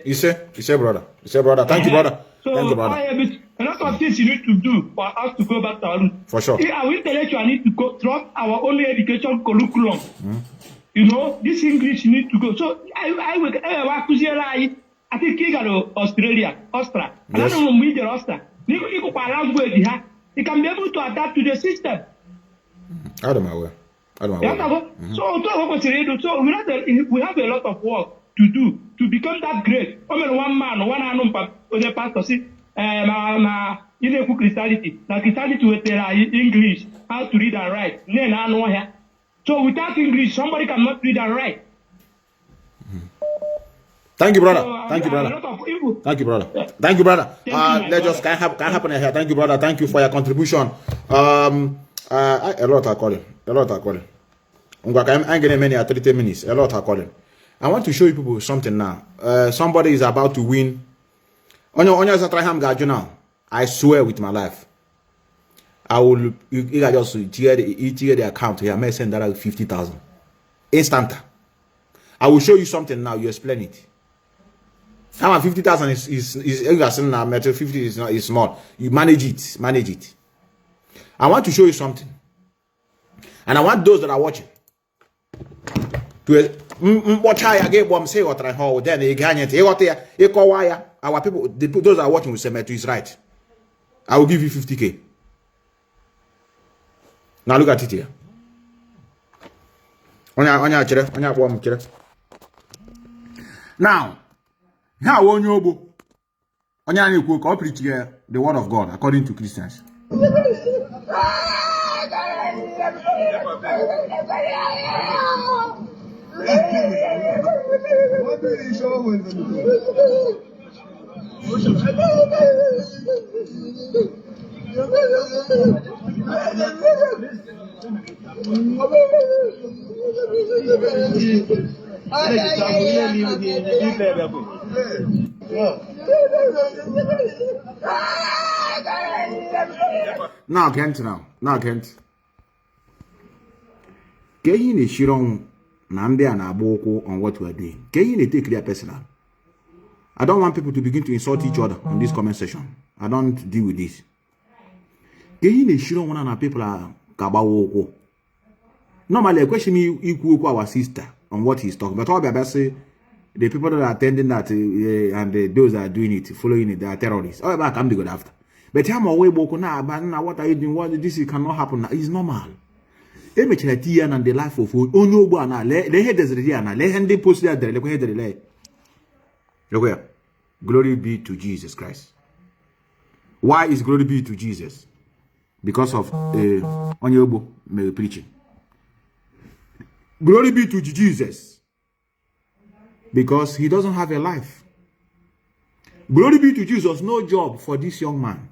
You say, brother. Thank you, brother. So thank you, brother. A lot of things you need to do for us to go back to our root. For sure. Our intellectual need to go drop our only education curriculum. You know, this English need to go. So I think he got Australia. Yes. I don't know when the Australia. He can be able to adapt to the system. Out of my way. So we have a lot of work to do to become that great. I mean, one man, the pastor say, Christianity. Now Christianity will tell English, how to read and write. So without English, somebody cannot read and write. Thank you, brother. So, Thank you, brother. Thank you, brother. Thank you, brother. Let's just can happen here. Thank you, brother. Thank you for your contribution. A lot are calling. I'm getting many at 30 minutes. A lot are calling. I want to show you people something now. Somebody is about to win. I swear with my life. I will. You guys just tear the account here. I may send that 50,000 instant. I will show you something now. You explain it. How much 50,000 is you guys saying now? 50 is small. You manage it. I want to show you something, and I want those that are watching to watch how I get what say what I hold. Then you can our people, those that are watching will say Methu is right. I will give you 50K. Now look at it here. Now, how on your book? On preach the word of God according to Christians. Now Kent. Can you share on Nnamdi and Aboko on what we are doing? Can you take clear personal? I don't want people to begin to insult each other in this comment section. I don't deal with this. Can you share on one of our people are Kabawoko? Normally, a question equal our sister on what he's talking about. But say the people that are attending that and those that are doing it, following it, they are terrorists. Oh, back I'm the good after. But I'm away Boko now, but now what are you doing? What this cannot happen now. It's normal. And the life of Onyo Bana, let head as Riana, let him post there, look here. Glory be to Jesus Christ. Why is glory be to Jesus? Because of Onyobo preaching. Glory be to Jesus. Because he doesn't have a life. Glory be to Jesus, no job for this young man.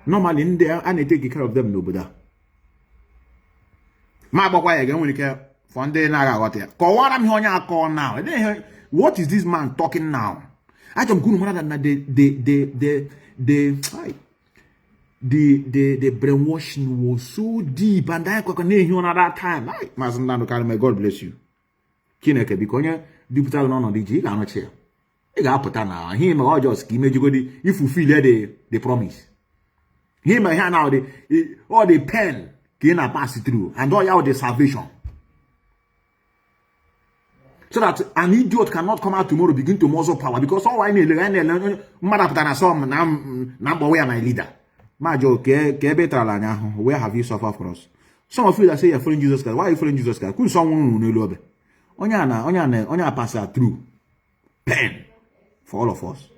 Normally in there, and they take care of them, nobody. My boy again when you care for day now. What is this man talking now? I don't know than the brainwashing was so deep, and I couldn't hear that time. May God bless you. Kineke because you put on the G cannot share. He got put on now. Him or just give me if you feel the promise. Him and now all the pen can pass it through and all the salvation. So that an idiot cannot come out tomorrow begin to muzzle power because all I need number where my leader. Majo where have you suffered for us? Some of you that say you're following Jesus Christ. Why are you following Jesus Christ? Could someone know? Onya pass through. pain for all of us.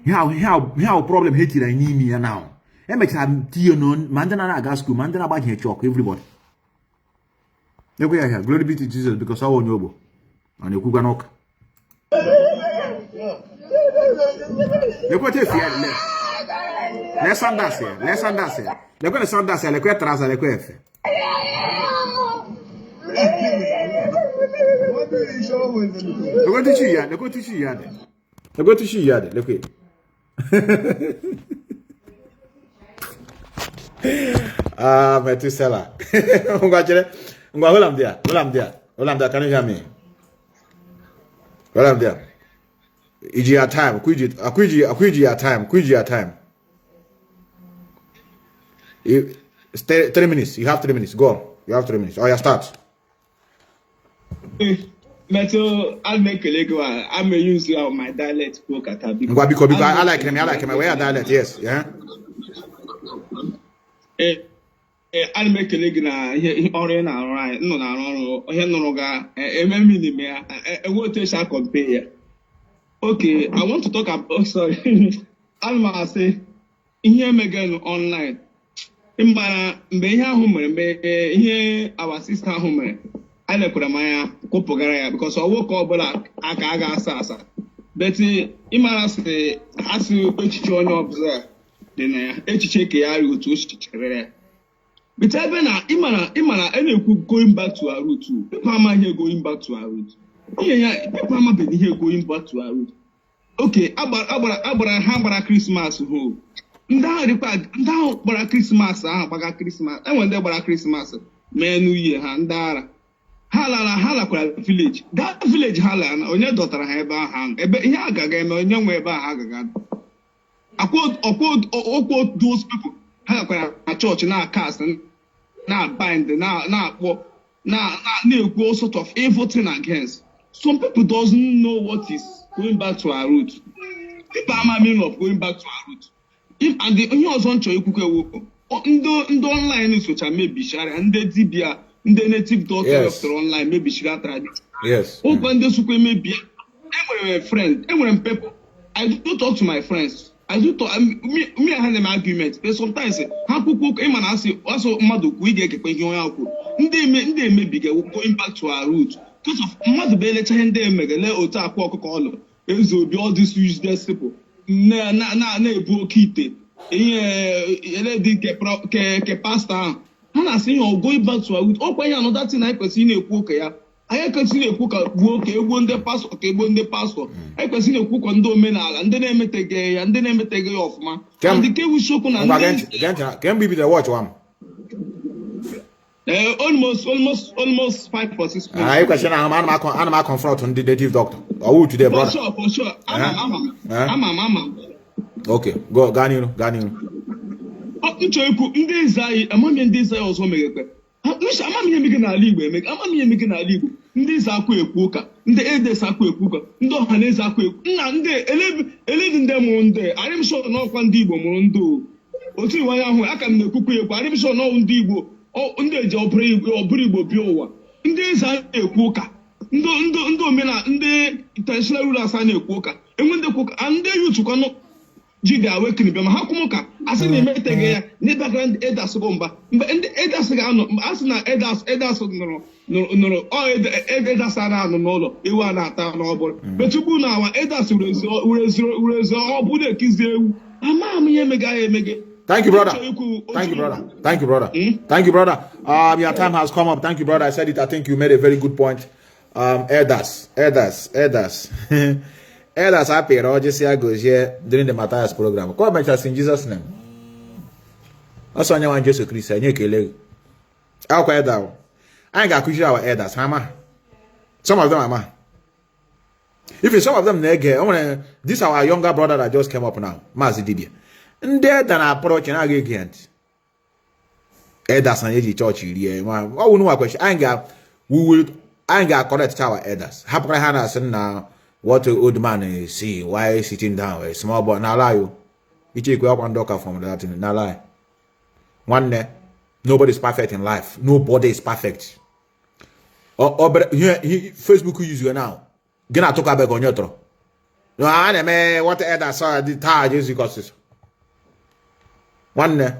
How problem hate I need me now. It makes I'm known, Mandana gas school, Mandana about here chalk, everybody. Look here, glory be to Jesus because I won't know. And you could knock. Look what if you let's understand here. Let's understand. Look at the sound that's like a trans like a Look at you, look at you, look at you, look at Ah, Methuselah. Hold on there. Can you hear me? Hold on there. Iji your time. Akwiji your time. 3 minutes. You have 3 minutes. Go. You have 3 minutes. Oh, yeah, start. Metal, I'll make a Lego. I'm a use my dialect. Because I like him. Where dialect? Yes. Yeah. I'll make a Lego. Right. No. I want to compare. Okay, I want to talk about. Sorry. I'll say, here again online. Here our sister home. I like Maya Kopogara because I woke up Akaga Sasa. But Imara say, as you observe, then HK to Chichere. But Imana, any going back to our route too. Mama here going back to our route. Yeah, Mama been here going back to our route. Okay, about Christmas who. Now, Christmas, Christmas. I went there about Christmas. Menu year, Handara. Hala village. That village hala on your daughter have a hand. Yaga game on young way by Hagagan. I quote those people. Hala a church now cast and now bind now new sort of everything against. Some people doesn't know what is going back to our root. People are meaning of going back to our root. If and the only one choice you online is which I may be sharing and the DBA. The native daughter of the online, maybe she got tradition. Yes. Open the super maybe. I'm a friend. I'm people. I do talk to my friends. I do talk. Me I have an argument. But sometimes, how cook him and I say, also, Madu, we get a question. They may be going back to our roots. Because of Madu Bele Chain, they make a little talk call. It will be all this useless people. Na kite. Ke pastor. And I say, you're going back to our root. Oh, why another thing I continue to cook here? I continue to cook a work, one the pastor, one the pastor. I continue to cook on dominal, and then I may take a and then I may take it off, man. And the cave will show on can be the watch one. Almost 5 or 6 minutes. I question I'm confront on the native doctor. Or who today, brother? For sure. I'm. Okay, go, Ganu. Ndị zai amami ndị zai ọzọ megekwe ha amami ihe mege na ala Igbo emege amami ihe mege na ala Igbo ndị za akwa ekwu ụka ndị edes akwa ekwu ụka ndị ọha na eze akwa ekwu nna ndị elebi ndị mụrụ ndị arịm shọ n'ọkwa ndị Igbo mụrụ ndị otu iwe ahụ aka m na-ekwukwu ekwu arịm shọ n'ọwụ ndị Igbo ndị eji ọbụrụ Igbo bịa ụwa ndị eze ekwu ụka ndị omena ndị traditional rulers na-ekwu ụka enwe ndị ekwu ụka ndị yutukwanụ Jide awakening be ma hakumuka asi na emetege ya ni background elders go mba ndị elders ga anọ asi na elders nụrụ elders ara anọ n'ụlọ iwu a na-ata n'ọbụrụ betugbu na awa elders urezi ọ bụ na-ekizi ewu ama m ihe mega ya emege. Thank you, brother. Your time has come up. Thank you, brother. I said it. I think you made a very good point. Elders. Elders happy or just goes here during the Matthias program. Come and in Jesus' name. Also, I want Jesus Christ. I need I'll quiet down. I ain't got to our elders, hammer. Some of them are. If some of them neg, this our younger brother that just came up now, Mazi Methuselah. And there than approach and again. Elders and the church here. Oh, no question. I ain't got correct our elders. Haprahana now. What an old man see, why sitting down, a small boy, now lie you. You take up one doctor from that, now lie. One day, nobody's perfect in life. Nobody is perfect. But here, Facebook use you now. Gina took a begonyotro. No, I may what other saw the charges because one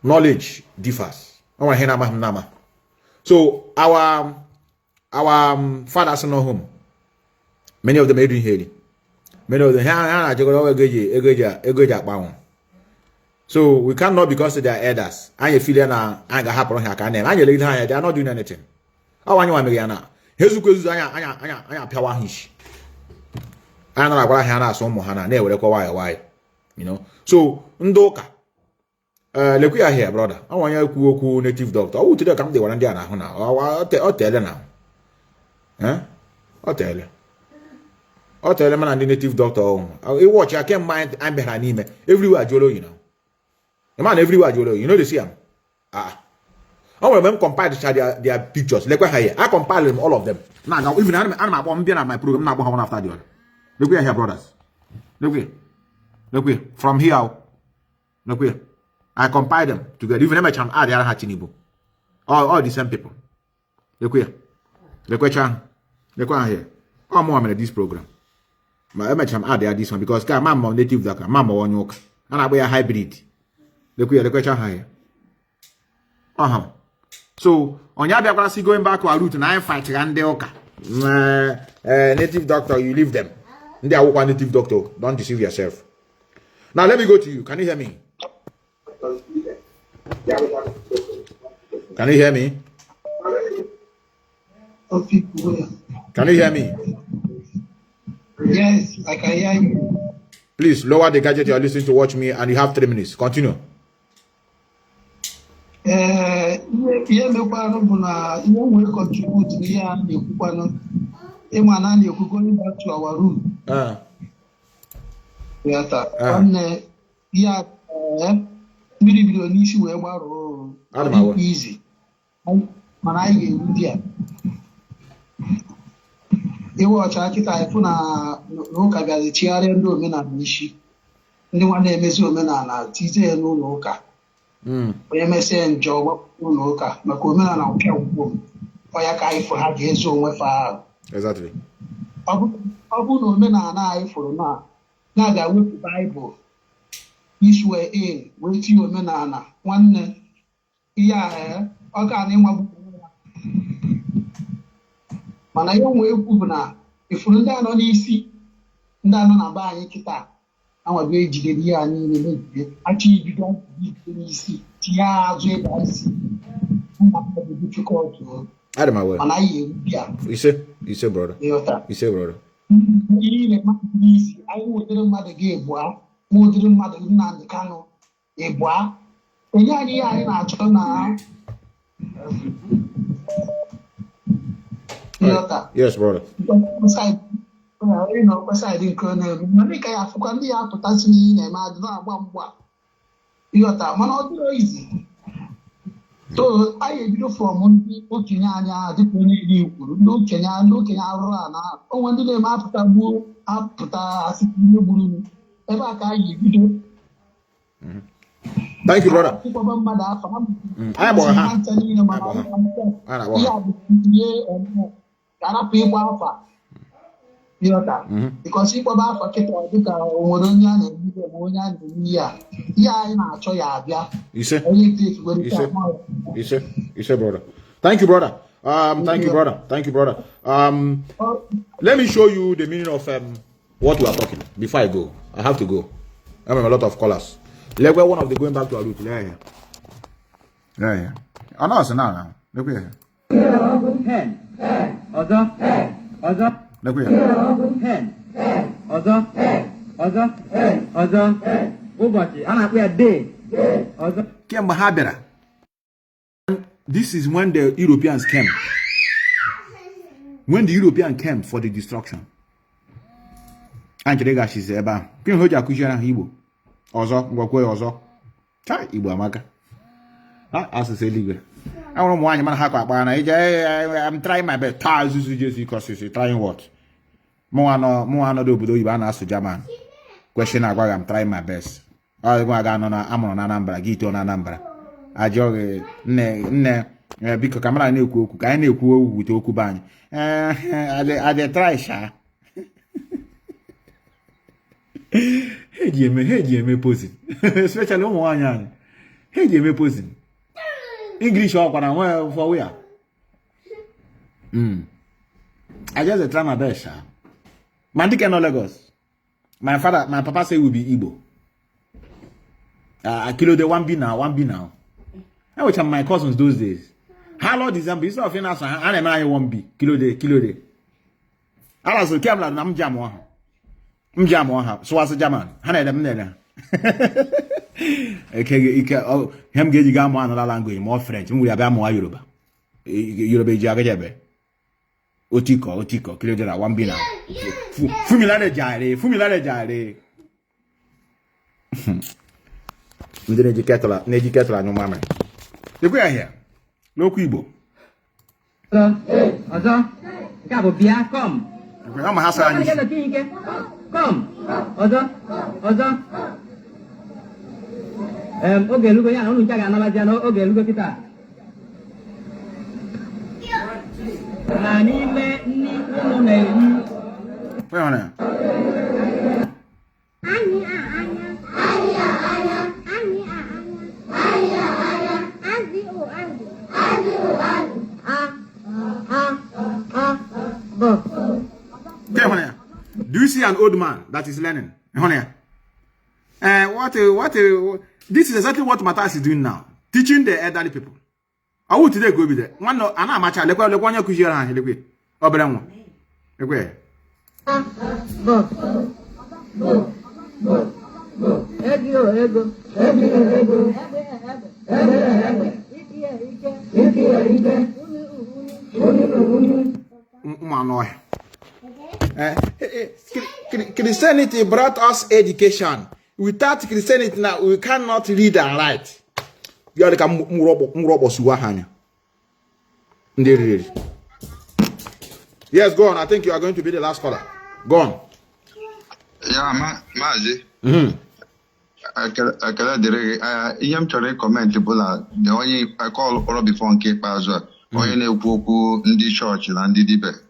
knowledge differs. So our fathers know home. Many of them are doing here. Many of them so we cannot because they are elders. And you feel na anga happen here can name. And you they are not doing anything. I want you to na. Hezu kwezu anya piawa hish. Ana na gwara ha na so mo ha na were kwa why. You know. So ndoka lekwe ya here brother. I want you to okwu native doctor. Oh today come dey wan dey na ho na. O tell na. O tell man and the native doctor. I watch I can't mind I'm behind him. Everywhere jolo you know. The man everywhere you know they see him. I want them compile their pictures. Like here, I compile them all of them. Now even I'm my program now one after the other. Look here, brothers. Look here. From here, look here. I compile them together. Even I'm add the other Hatinibo. All the same people. Look here. Look here. All more in this program. My image add this one because mama native daka, mama one yoke, and I wear hybrid. The question higher. So on your Biafra going back to our route and I fight and oka. Native doctor, you leave them. They are one native doctor. Don't deceive yourself. Now let me go to you. Can you hear me? Can you hear me? Can you hear me? Yes, I can hear you. Please lower the gadget you are listening to watch me and you have 3 minutes. Continue. Ihe mekwanụ bụ na ihe nwere contribute n'ihe a na-ekwukwanụ ịma na na-ekwukwa back to our root. Nwanne ya mmiri bido n'isi wee gbarụ izi mana anyị ga-ewu ndị a iwe ọcha kịta ịfụ na ụka bịazi chigharịa ndị omenala isi ndị nwa na-emezi omenala tizie n'ụlọ ụka onye mesịa njọ gbapụ ụlọ ụka maka omenala nke ugbo ọya ka anyị fụrụ ha ga-ezo onwe fa ahụ. Exactly. Ọ bụ na omenala anyị fụrụ na ga-ewepụ baịbụl isi wee wee tinye omenala nwanne ihe a ọ ga na ịmagbu mana ihe nwe ekwu bụ na ifuru ndị anọ n'isi ndị anọ na be anyị kịta anwabe ejide ihe anyị niile mebie achọ ibido n'isi tinye azụ ebe isi mana anyị erubi a ise brother. ihe na-emakwu n'isi anyị nwetara mmadụ ga-ebua nwetara mmadụ Nnamdi Kanu ebua onye anyị ihe anyị na-achọ na yes, brother. Side nke na-eme mana ka ya afụkwa ndị ya apụtasị n'ihe na-eme adị na-agba mgba ịghọta mana ọ dịrọ izi so anyị ebido fọm ndị okenye anyị dịka onye iri kwuru ndị okenye arụrụ a na onwe ndị na-eme apụta asị ihe gburu ebe a ka anyị ebido. Thank you, brother. Because ịkpọba afọ kịta dịka onwere onye a na-ebido onye a na-eme ihe anyị na-achọ ya abịa. Ise, brother. Thank you, brother. Thank you, brother. Let me show you the meaning of what we are talking. Before I go, I have to go. I have a lot of callers. Like one of the going back to our route. Yeah. Oh no, so now. Look here. Look here. This is when the Europeans came. When the Europeans came for the destruction. Anjirega she said, "Ba, kin hoja kushana Igbo. Ozo, ngwakwe ozo. Chai Igbo amaka." As I say live. I want one man hakwa ba na I'm trying my best. Ta zuzu just because you trying what? Mo ano do obodo Igbo na asu German. Question agwa I'm trying my best. I go aga no na amono na Anambra, gito na Anambra. Ajoge nne Because camera na-ekwu okwu ka anyị na-ekwu okwu wute okwu banyị. Ade try sha. He ji eme posing. Especially ụmụ nwaanyị anyị. He ji eme posing. English ọkwa na nwe for where? I just try my best, sha. Mandike no Lagos. My papa say we be Igbo. Kilo de 1B now. I watch my cousins those days. How long December? Instead of us, I am 1B. Kilo de. I was okay. I'm jam. So was a German. Hana them nena. Okay, him get you gamu another language, more French. We are more Yoruba. Yoruba jagajabe. Otiko. Kilo de 1B now. Fumilade jare. We didn't educate no mama. The way here. No Igbo. Ozo. Cabo Bia, come. I'm a Hassan. Come. Ozo. Okay, look at you. Jaga Nalajano. Okay, look at kita. Nani me ni no me. Where on Do you see an old man that is learning? This is exactly what Matthias is doing now. Teaching the elderly people. I would today go with it. One no, I'm not the one you could hear and the Oberon. Christianity brought us education. Without Christianity now, we cannot read and write. You are like a murobo suwahanya. Yes, go on. I think you are going to be the last caller. Go on. Yeah, Mazi. I am trying to comment the only I call all before Cape as well. Only in the church and the debate.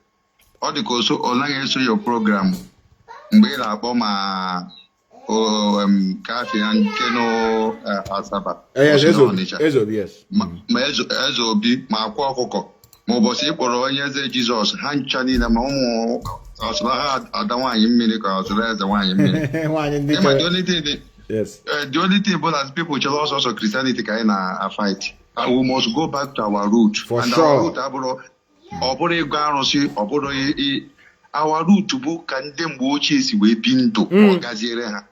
All the course online so your program. Mbela Boma Kafi and Keno Asaba. Yes. Ezobi, Makwako. Mobosi Poroyeze Jesus, Hanchani, the Momo, Adawan in Minicos, the one in Minute. Yes. The only thing about as people tell us also Christianity kind of fight. And we must go back to our root. For and sure. Our root, our root to book and them watches we been to Ogazira.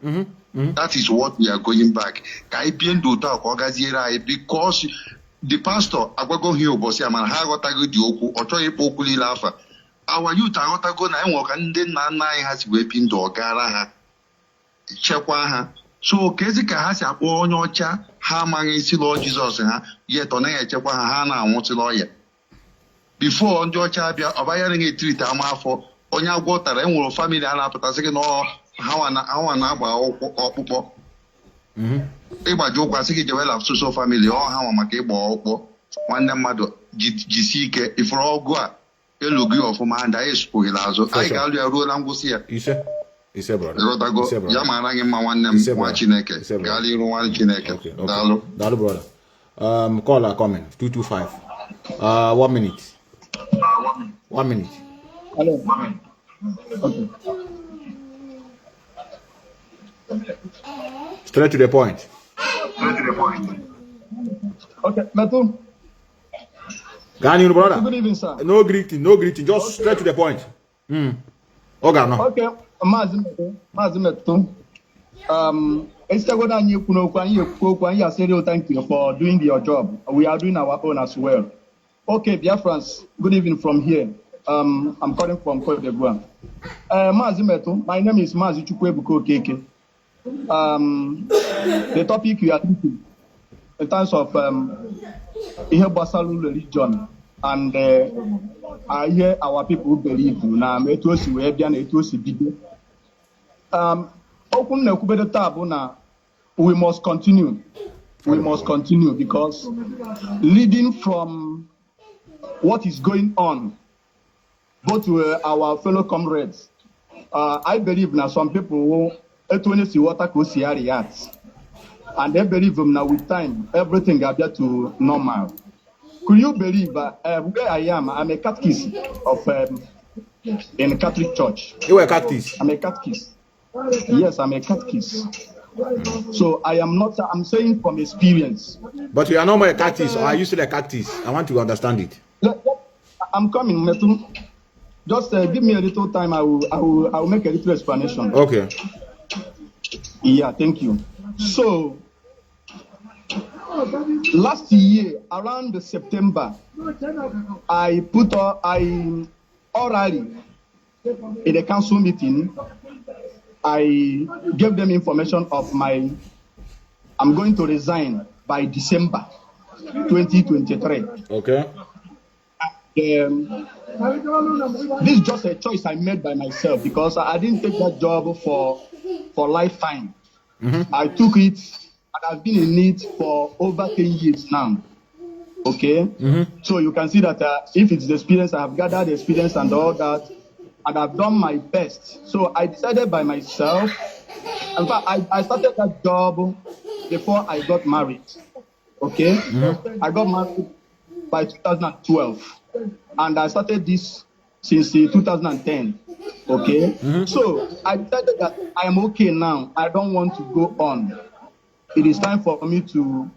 That is what we are going back. Kaipiendo talk Ogazira because the pastor Agwago Hio Bosiaman Hagotago Dioku or Toy Pokuli Lafa. Our youth are not going to walk and then nine has weapon to Ogaraha. Chekwaha. So Kezika has a Onyocha, Hamang is Lord Jesus, yet on a Chekwa Hana wants a lawyer. Before Georgia Abayaring a treat for Onya water and will family and after second or how an hour or Pupo. Eba joke was a develop social family or how a Makebo one mother GCK if for all go Elugu of man that is Pugilazo. I got your rule and was here. It's a brother. Yamarang in my one name, Wachineke. Gali Ruan Chineke. Dalu brother. Call a comment 225. 1 minute. 1 minute. Hello. Okay. Straight to the point. Okay, Metu. Kanu, brother. Good evening, sir. No greeting. Just straight to the point. Okay, no. Okay, Mazi Methuselah. Instead of thank you for doing your job. We are doing our own as well. Okay, Biafrans, good evening from here. I'm calling from Cote d'Ivoire. Mazi Methuselah, my name is Mazi Chukwebuko Keke. The topic you are taking in terms of religion and I hear our people believe now Metosi Webian Etosi Bido. We must continue. we must continue, because leading from what is going on, both with our fellow comrades, I believe now some people who see water react, and they believe now with time everything will get to normal. Could you believe where I am? I'm a catechist of in a Catholic church. You were a catechist? I'm a catechist. Yes, I'm a catechist. So I am not. I'm saying from experience. But you are not more a catechist, or are you still a catechist? I want to understand it. I'm coming, Metu. Just give me a little time. I will make a little explanation. Okay. Yeah, thank you. So last year around September, I orally in a council meeting, I gave them information of I'm going to resign by December 2023. Okay. This is just a choice I made by myself, because I didn't take that job for lifetime. I took it, and I've been in it for over 10 years now. Okay? So you can see that if it's the experience, I have gathered experience and all that, and I've done my best. So I decided by myself. In fact, I started that job before I got married. Okay? I got married by 2012. And I started this since 2010. Okay? So I decided that I am okay now. I don't want to go on. It is time for me to,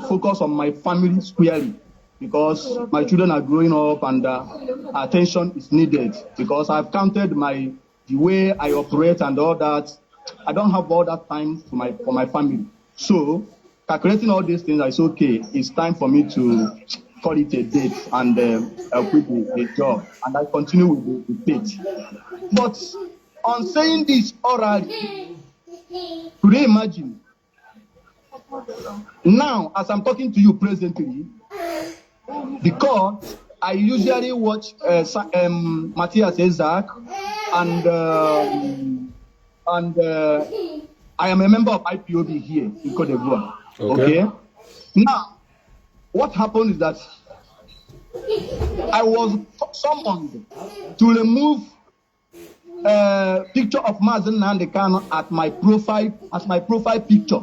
focus on my family squarely, because my children are growing up and attention is needed, because I've counted the way I operate and all that. I don't have all that time for my family. So calculating all these things, I say, okay, it's time for me to call it a date and quit the job. And I continue with the date. But on saying this orally, could you imagine? Now, as I'm talking to you presently, because I usually watch Matthias Isaac, and I am a member of Ipob here in Cote d'Ivoire. Okay? Now, what happened is that I was summoned to remove a picture of Mazi Methuselah at my profile picture.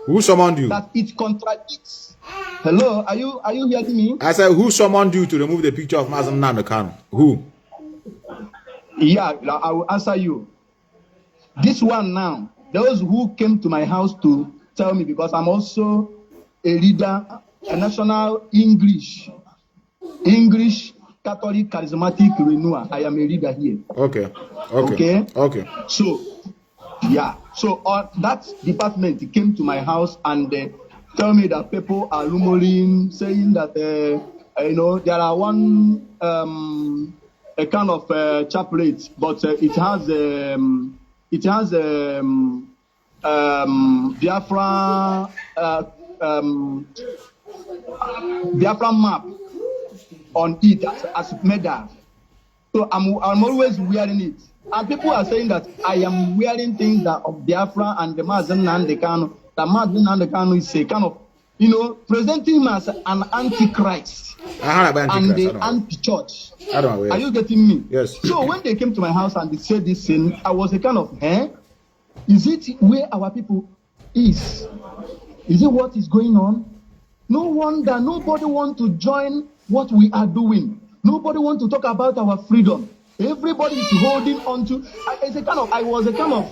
Who summoned you? That it contradicts. Hello, are you hearing me? I said, who summoned you to remove the picture of Mazi Methuselah? Who? Yeah, I will answer you. This one now, those who came to my house to tell me, because I'm also a leader, a national English Catholic charismatic renewal. I am a leader here. Okay. So, yeah. So that department came to my house and tell me that people are rumoring, saying that there are one a kind of chaplet, but it has Biafra map on it as medal. So I'm always wearing it. And people are saying that I am wearing things that of Biafra and the Mazi Methuselah. The Mazi Methuselah is a kind of, presenting him as an antichrist and the anti-church. Are you getting me? Yes. So when they came to my house and they said this thing, I was a kind of, is it where our people is? Is it what is going on? No wonder nobody wants to join what we are doing. Nobody wants to talk about our freedom. Everybody is holding on to. I was a kind of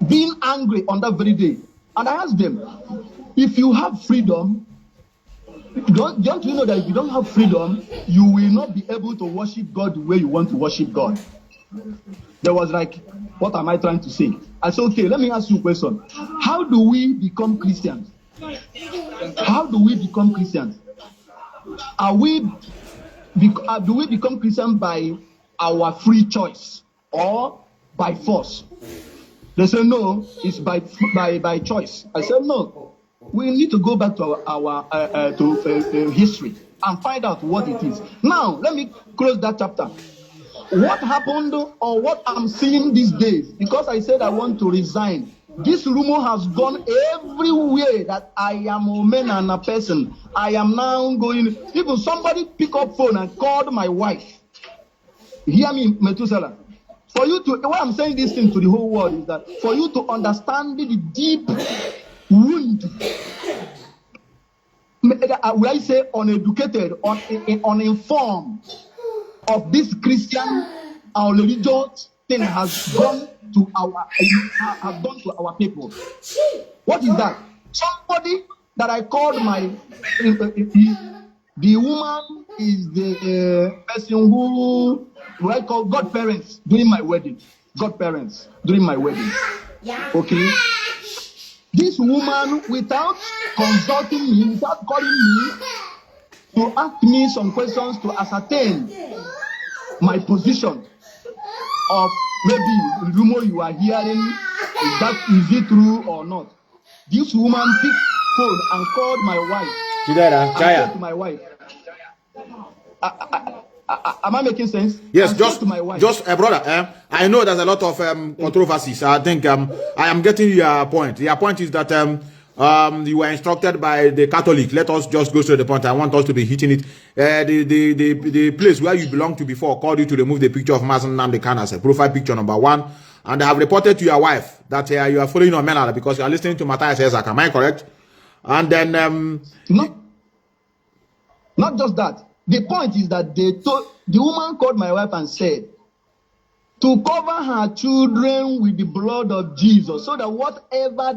being angry on that very day, and I asked them, if you have freedom, don't you know that if you don't have freedom, you will not be able to worship God the way you want to worship God? There was like, what am I trying to say? I said, okay, let me ask you a question. How do we become Christians? How do we become Christians? Do we become Christians by our free choice or by force? They say no, it's by choice. I said no. We need to go back to our history and find out what it is. Now, let me close that chapter. What happened or what I'm seeing these days, because I said I want to resign This rumor has gone everywhere that I am a man and a person. I am now going. Even somebody pick up phone and called my wife. Hear me, Methuselah. For you to, why I'm saying this thing to the whole world is that for you to understand the deep wound, will I say uneducated, uninformed of this Christian or religious thing has gone to our people. What is that? Somebody that I called my the woman is the person who I call godparents during my wedding. Godparents during my wedding. Okay. This woman, without consulting me, without calling me to ask me some questions to ascertain my position of maybe the rumor you are hearing, is it true or not? This woman picked phone and called my wife. I said to my wife, am I making sense? Yes, just brother. I know there's a lot of controversies. I think I am getting your point. Your point is that you were instructed by the Catholic. Let us just go straight to the point. I want us to be hitting it. The place where you belong to before called you to remove the picture of Mazi Nnamdi Kanu as a profile picture number 1, and they have reported to your wife that you are following on Menala because you are listening to Matthias Ezek. Am I correct? And then not just that. The point is that the woman called my wife and said to cover her children with the blood of Jesus, so that whatever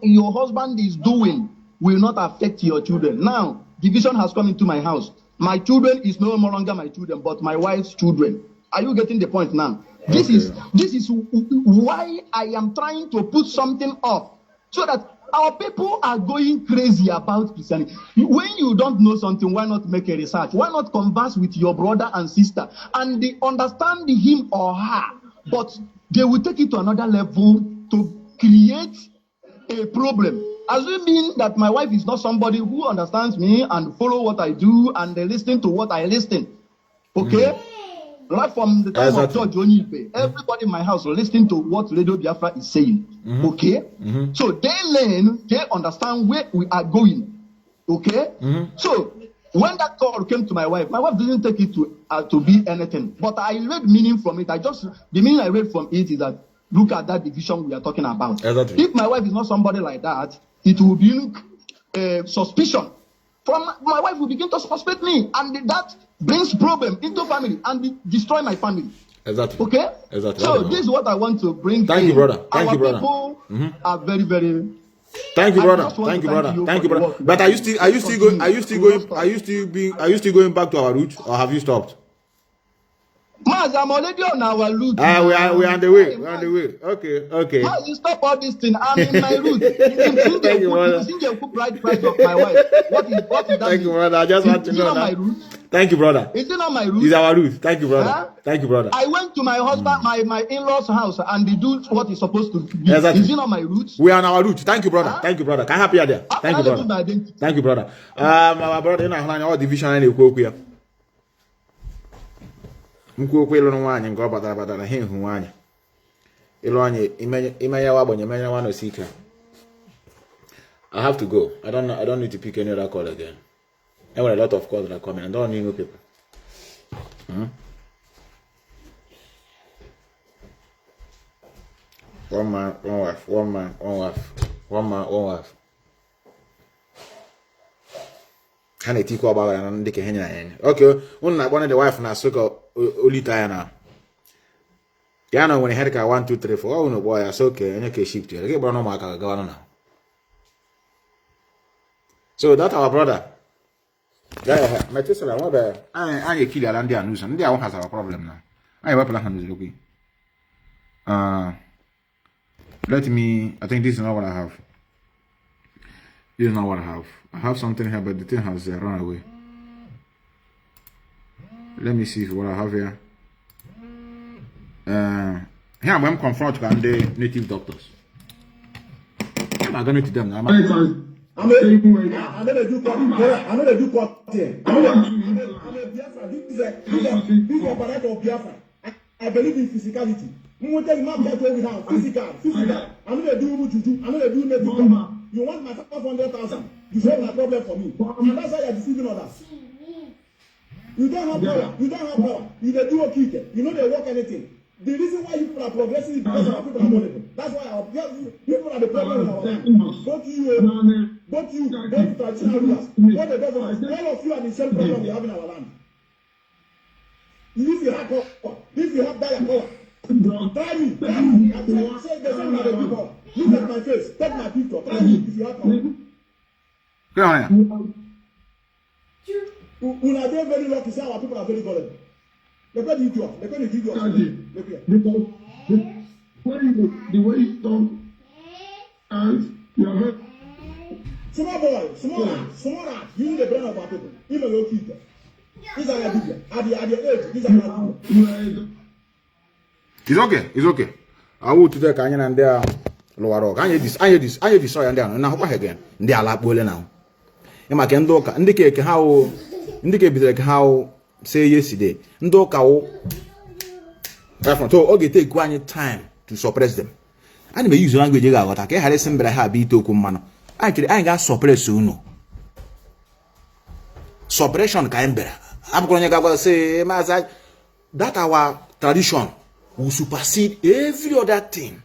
your husband is doing will not affect your children. Now, division has come into my house. My children is no longer my children, but my wife's children. Are you getting the point now? Okay. This is why I am trying to put something up, so that our people are going crazy about Christianity. When you don't know something, why not make a research? Why not converse with your brother and sister and they understand him or her? But they will take it to another level to create a problem. Assuming that my wife is not somebody who understands me and follow what I do and they listen to what I listen. Okay? Right from the time of George Onipe, everybody in my house listening to what Radio Biafra is saying. Okay? So they learn, they understand where we are going. Okay? So when that call came to my wife didn't take it to be anything. But I read meaning from it. The meaning I read from it is that look at that division we are talking about. If my wife is not somebody like that, it will bring suspicion. From my wife will begin to suspect me, and that brings problem into family and destroy my family. Exactly. Okay. Exactly. So this is what I want to bring. Thank you, brother. Thank you, brother. People are very, very. Thank you, brother. Thank you, brother. Thank you, brother. But are you still going back to our roots, or have you stopped? Maz, I'm already on our route. We are on the way. We're on the way. Okay. Maz, you stop all this thing. I'm in my route. Thank you, brother. Since you put right price of my wife, what is that? Thank you, brother. I just want to know that. Thank you, brother. Is it not my route? It's our route. Thank you, brother. Thank you, brother. I went to my husband, my in-laws' house, and they do what is supposed to be. Exactly. Is it not my route? We are on our route. Thank you, brother. Thank you, brother. Can I help you there? Thank you, brother. Thank you, brother. Our brother, you know, all division and equal. Mkwu ilo nwanyi nke ọ batara he hu nwanyi ilo anye ime ya wabonye menya wano sika. I have to go. I don't need to pick any other call again. There were a lot of calls that are coming. I don't need new people. One man, one wife. One man, one wife. One man, one wife. Hana tiko about na ndike henya yen. Okay, una one the wife na soko olita ya na. Ya na when he had ka 1 2 3 4. Oh no boy, that's okay. Enye ke shift here. Okay, bro no maka ga na. So that our brother. Yeah, Methuselah, what the I kill ala ndi anusa. Ndi awon has our problem now. I wa plan hanu loki. Let me, I think this is not what I have. This is not what I have. I have something here, but the thing has run away. Let me see what I have here. Here I'm confronted with the native doctors. I'm going to them now. I'm going to do what here. I believe in physicality. Who tell you map that way now? Physical. I know they do juju. I know they do medical. You want my 500,000? You solve my problem for me. And that's why you're deceiving others. You don't have power. You don't have power. You they do okay. You know they work anything. The reason why you people are progressing is because our people are vulnerable. That's why our people are the problem in our land. Both traditional rulers, both the governors, all of you are the same problem we have in our land. If you have power, if you have dire power, try me. I say the same as the people. Look at my face, take my picture, try me if you have power. Go on. We are very lucky, say our people are very vulnerable. Look at the video. Because the way you talk and you are very small boy, small rat, using the brain of our people. Even your kids. These are the at the age, these are not. It's okay. I will to the canyon and there. Lower rock. I hear this, soy and down. Now, again, they are like bullet now. And I can look, indicate how. Say yesterday, Ndoka Biafra to oge take one time to suppress them. And may use language what I had somebody have be to kumano. Actually, I got suppress uno. Suppression can better. I'm going to say that our tradition will supersede every other thing.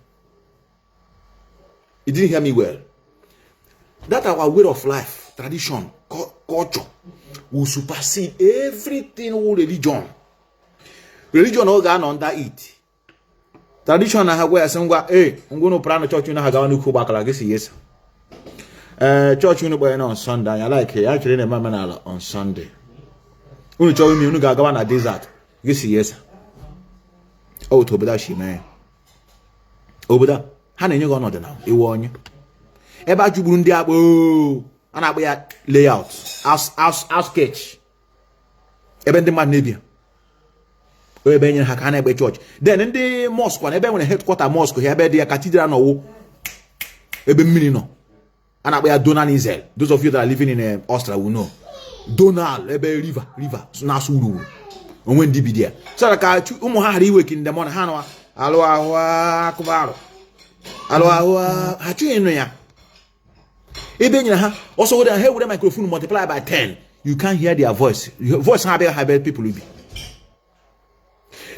You didn't hear me well. That our way of life, tradition, culture will supersede everything all religion. Religion all gone under it. Tradition na hawe asengwa ngono prana church na hagawa nuku bakala gesi yes. Church unu boy on Sunday. I like it. Actually na mama na on Sunday. Unu church unu gagawa na desert. Gesi yes. Oh to beda shi man. Oboda ha na enye go no de now. Ewo onye. Ebe ajuburu ndi agbo. And I wear layout, house sketch. Even the man Navy. Ebe nyen hakana ebe church. Then in the mosque, when ebe when headquarter mosque, here ebe the cathedral no. Ebe mini no. And I wear Donald Israel. Those of you that are living in Austria will know. Donald ebe river. So na suru. On when di be there. So like umu ha ri wake in the morning. Hano alo ahwa kubaro. Alo ahwa hachu eno ya. Also, with the microphone multiply by 10, you can't hear their voice. Your voice how people will be.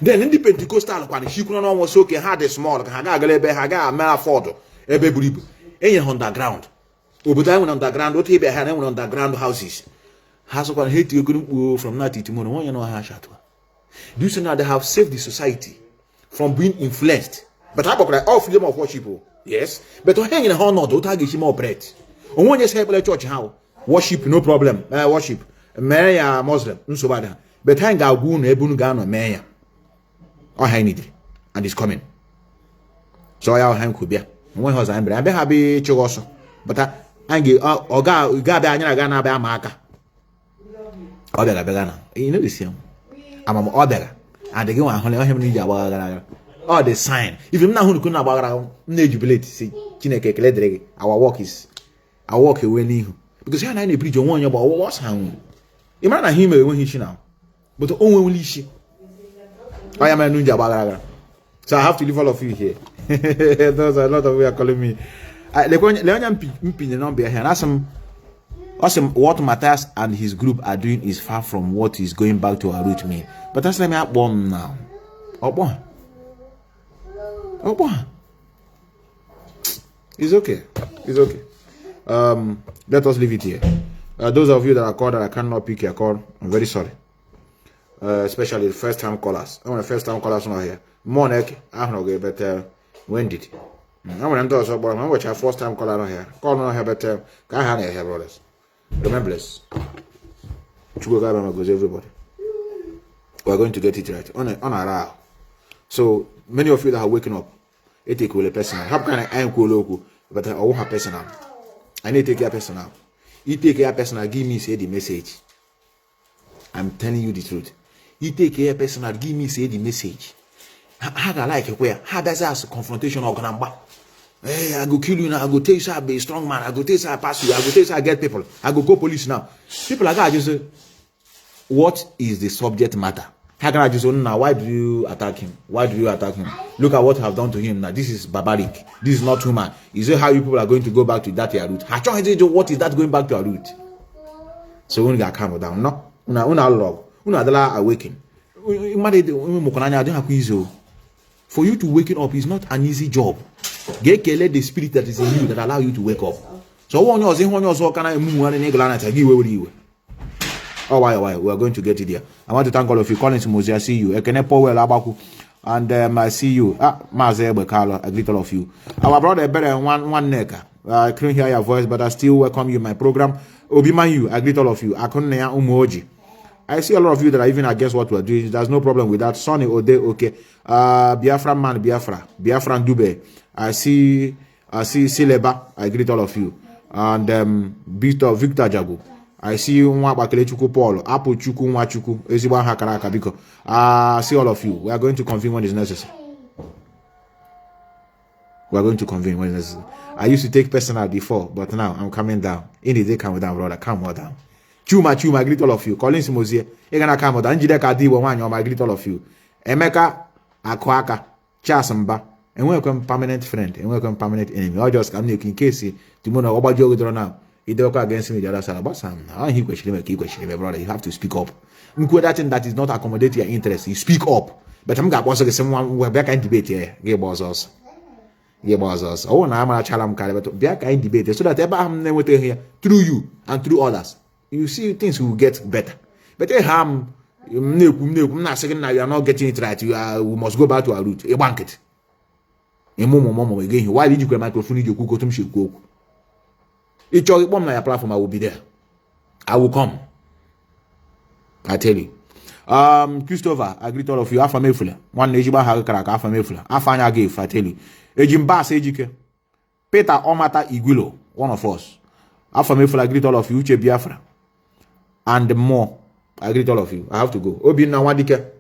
Then in the Pentecostal, when she couldn't almost okay, had a small, Haga, Mara Ford, Ebe underground. Obuda went underground, what he had underground houses. Has one hate you couldn't go from night to tomorrow. You know how shatwa. Do you see now they have saved the society from being influenced? But I like all freedom of worship, yes. But to hang in a horn, don't target more bread. On one just help the church how worship no problem. Worship Mary Muslim, so bad. But hang out goon ebunu gano Maya. Or I need it. And it's coming. So I hang could be. One house I'm happy chogoso. But I give Oga Gabana Gana Bamaka. Odella Begana. You know this young. I'm Odella. And they go on him need all the sign. If you're not who could not about jubilate, see Chineke Ledreg, our work is. I walk away new because here I preach on one about what's happening. You might not hear me when he's now, but only she. I am a ninja balaga, so I have to leave all of you here. There's a lot of you are calling me. Leonian Mpin the number here. Awesome. What Matthias and his group are doing is far from what is going back to our root mean. But that's let me up one now. Oh boy. It's okay. It's okay. Let us leave it here. Those of you that are called that I cannot pick your call, I'm very sorry. Especially the first time callers. I want the first time callers not here. Monek, I don't know, but when did? I want to do but I'm watching a first time caller not here. Call not here, but I have here, brothers. Remember this. Goes everybody. We're going to get it right on a row. So many of you that are waking up, it take a personal. How can I am local, but I won't have personal. I need to take care personal. You take care personal, give me say the message. I'm telling you the truth. You take care personal, give me say the message. How I like it where? How does that confrontation or gonna hey, I go kill you now, I go tell you I be a strong man, I go tell you I pass you, I go tell you I get people, I go call police now. People like that just say, what is the subject matter? How can I just say, now, why do you attack him? Why do you attack him? Look at what I have done to him. Now, this is barbaric. This is not human. Is it how you people are going to go back to that your root? What is that going back to our root? So we got to calm down. No, una love. Una adala awaken. For you to waken up is not an easy job. Get the spirit that is in you that allow you to wake up. So when you're can I move and oh, why? We are going to get it there. I want to thank all of you. Collins Mozi, I see you. Ekene Powell Abaku, and I see you. Mazi Methuselah, I greet all of you. Our brother better one neck. I couldn't hear your voice, but I still welcome you in my program. Obiman you, I greet all of you. Akonea Umoji. I see a lot of you that are even against what we are doing. There's no problem with that. Sonny Ode, okay. Biafra man, Biafran Dube. I see Sileba. I greet all of you. And Victor Jago. I see you nwa bakele chuku Paul, Apo chuku nwa chuku, eziba hakaraka biko. See all of you. We are going to convene when it's necessary. We are going to convene when it's necessary. I used to take personal before, but now I'm coming down. In the day, calm down, brother. Calm down. Chuma, I greet all of you. Collins Mozie, you're gonna calm down. Njide Kadiwa Wanyo, I greet all of you. Emeka, Akwaka, Chasamba, and welcome permanent friend, and welcome permanent enemy. Or just come in case tomorrow about you now. He don't go against me the other side about some. He question me, brother. You have to speak up. That thing that is not accommodate your interest. You speak up. But I'm going to someone who back and debate here. Give us. Oh, now I'm a challenge, but back and debate so that I'm never here through you and through others. You see, things will get better. But I'm not saying now you are not getting it right. We must go back to our root. A banquet. A moment again. Why did you get microphone? You cook to me. It's your platform. I will be there. I will come. I tell you. Christopher, I greet all of you. Afa Methuselah. One Nejiba Hakarak, Afa Methuselah. Afanya gave, I tell you. Ejimba Sejike. Peter Omata Iguilo, one of us. Afa Methuselah, I greet all of you. Uche Biafra. And more. I greet all of you. I have to go. Obi Nawadike.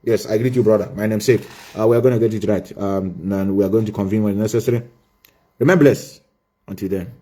Yes, I greet you, brother. My name's sake. We are going to get it right. And we are going to convene when necessary. Remember, bless. Until then.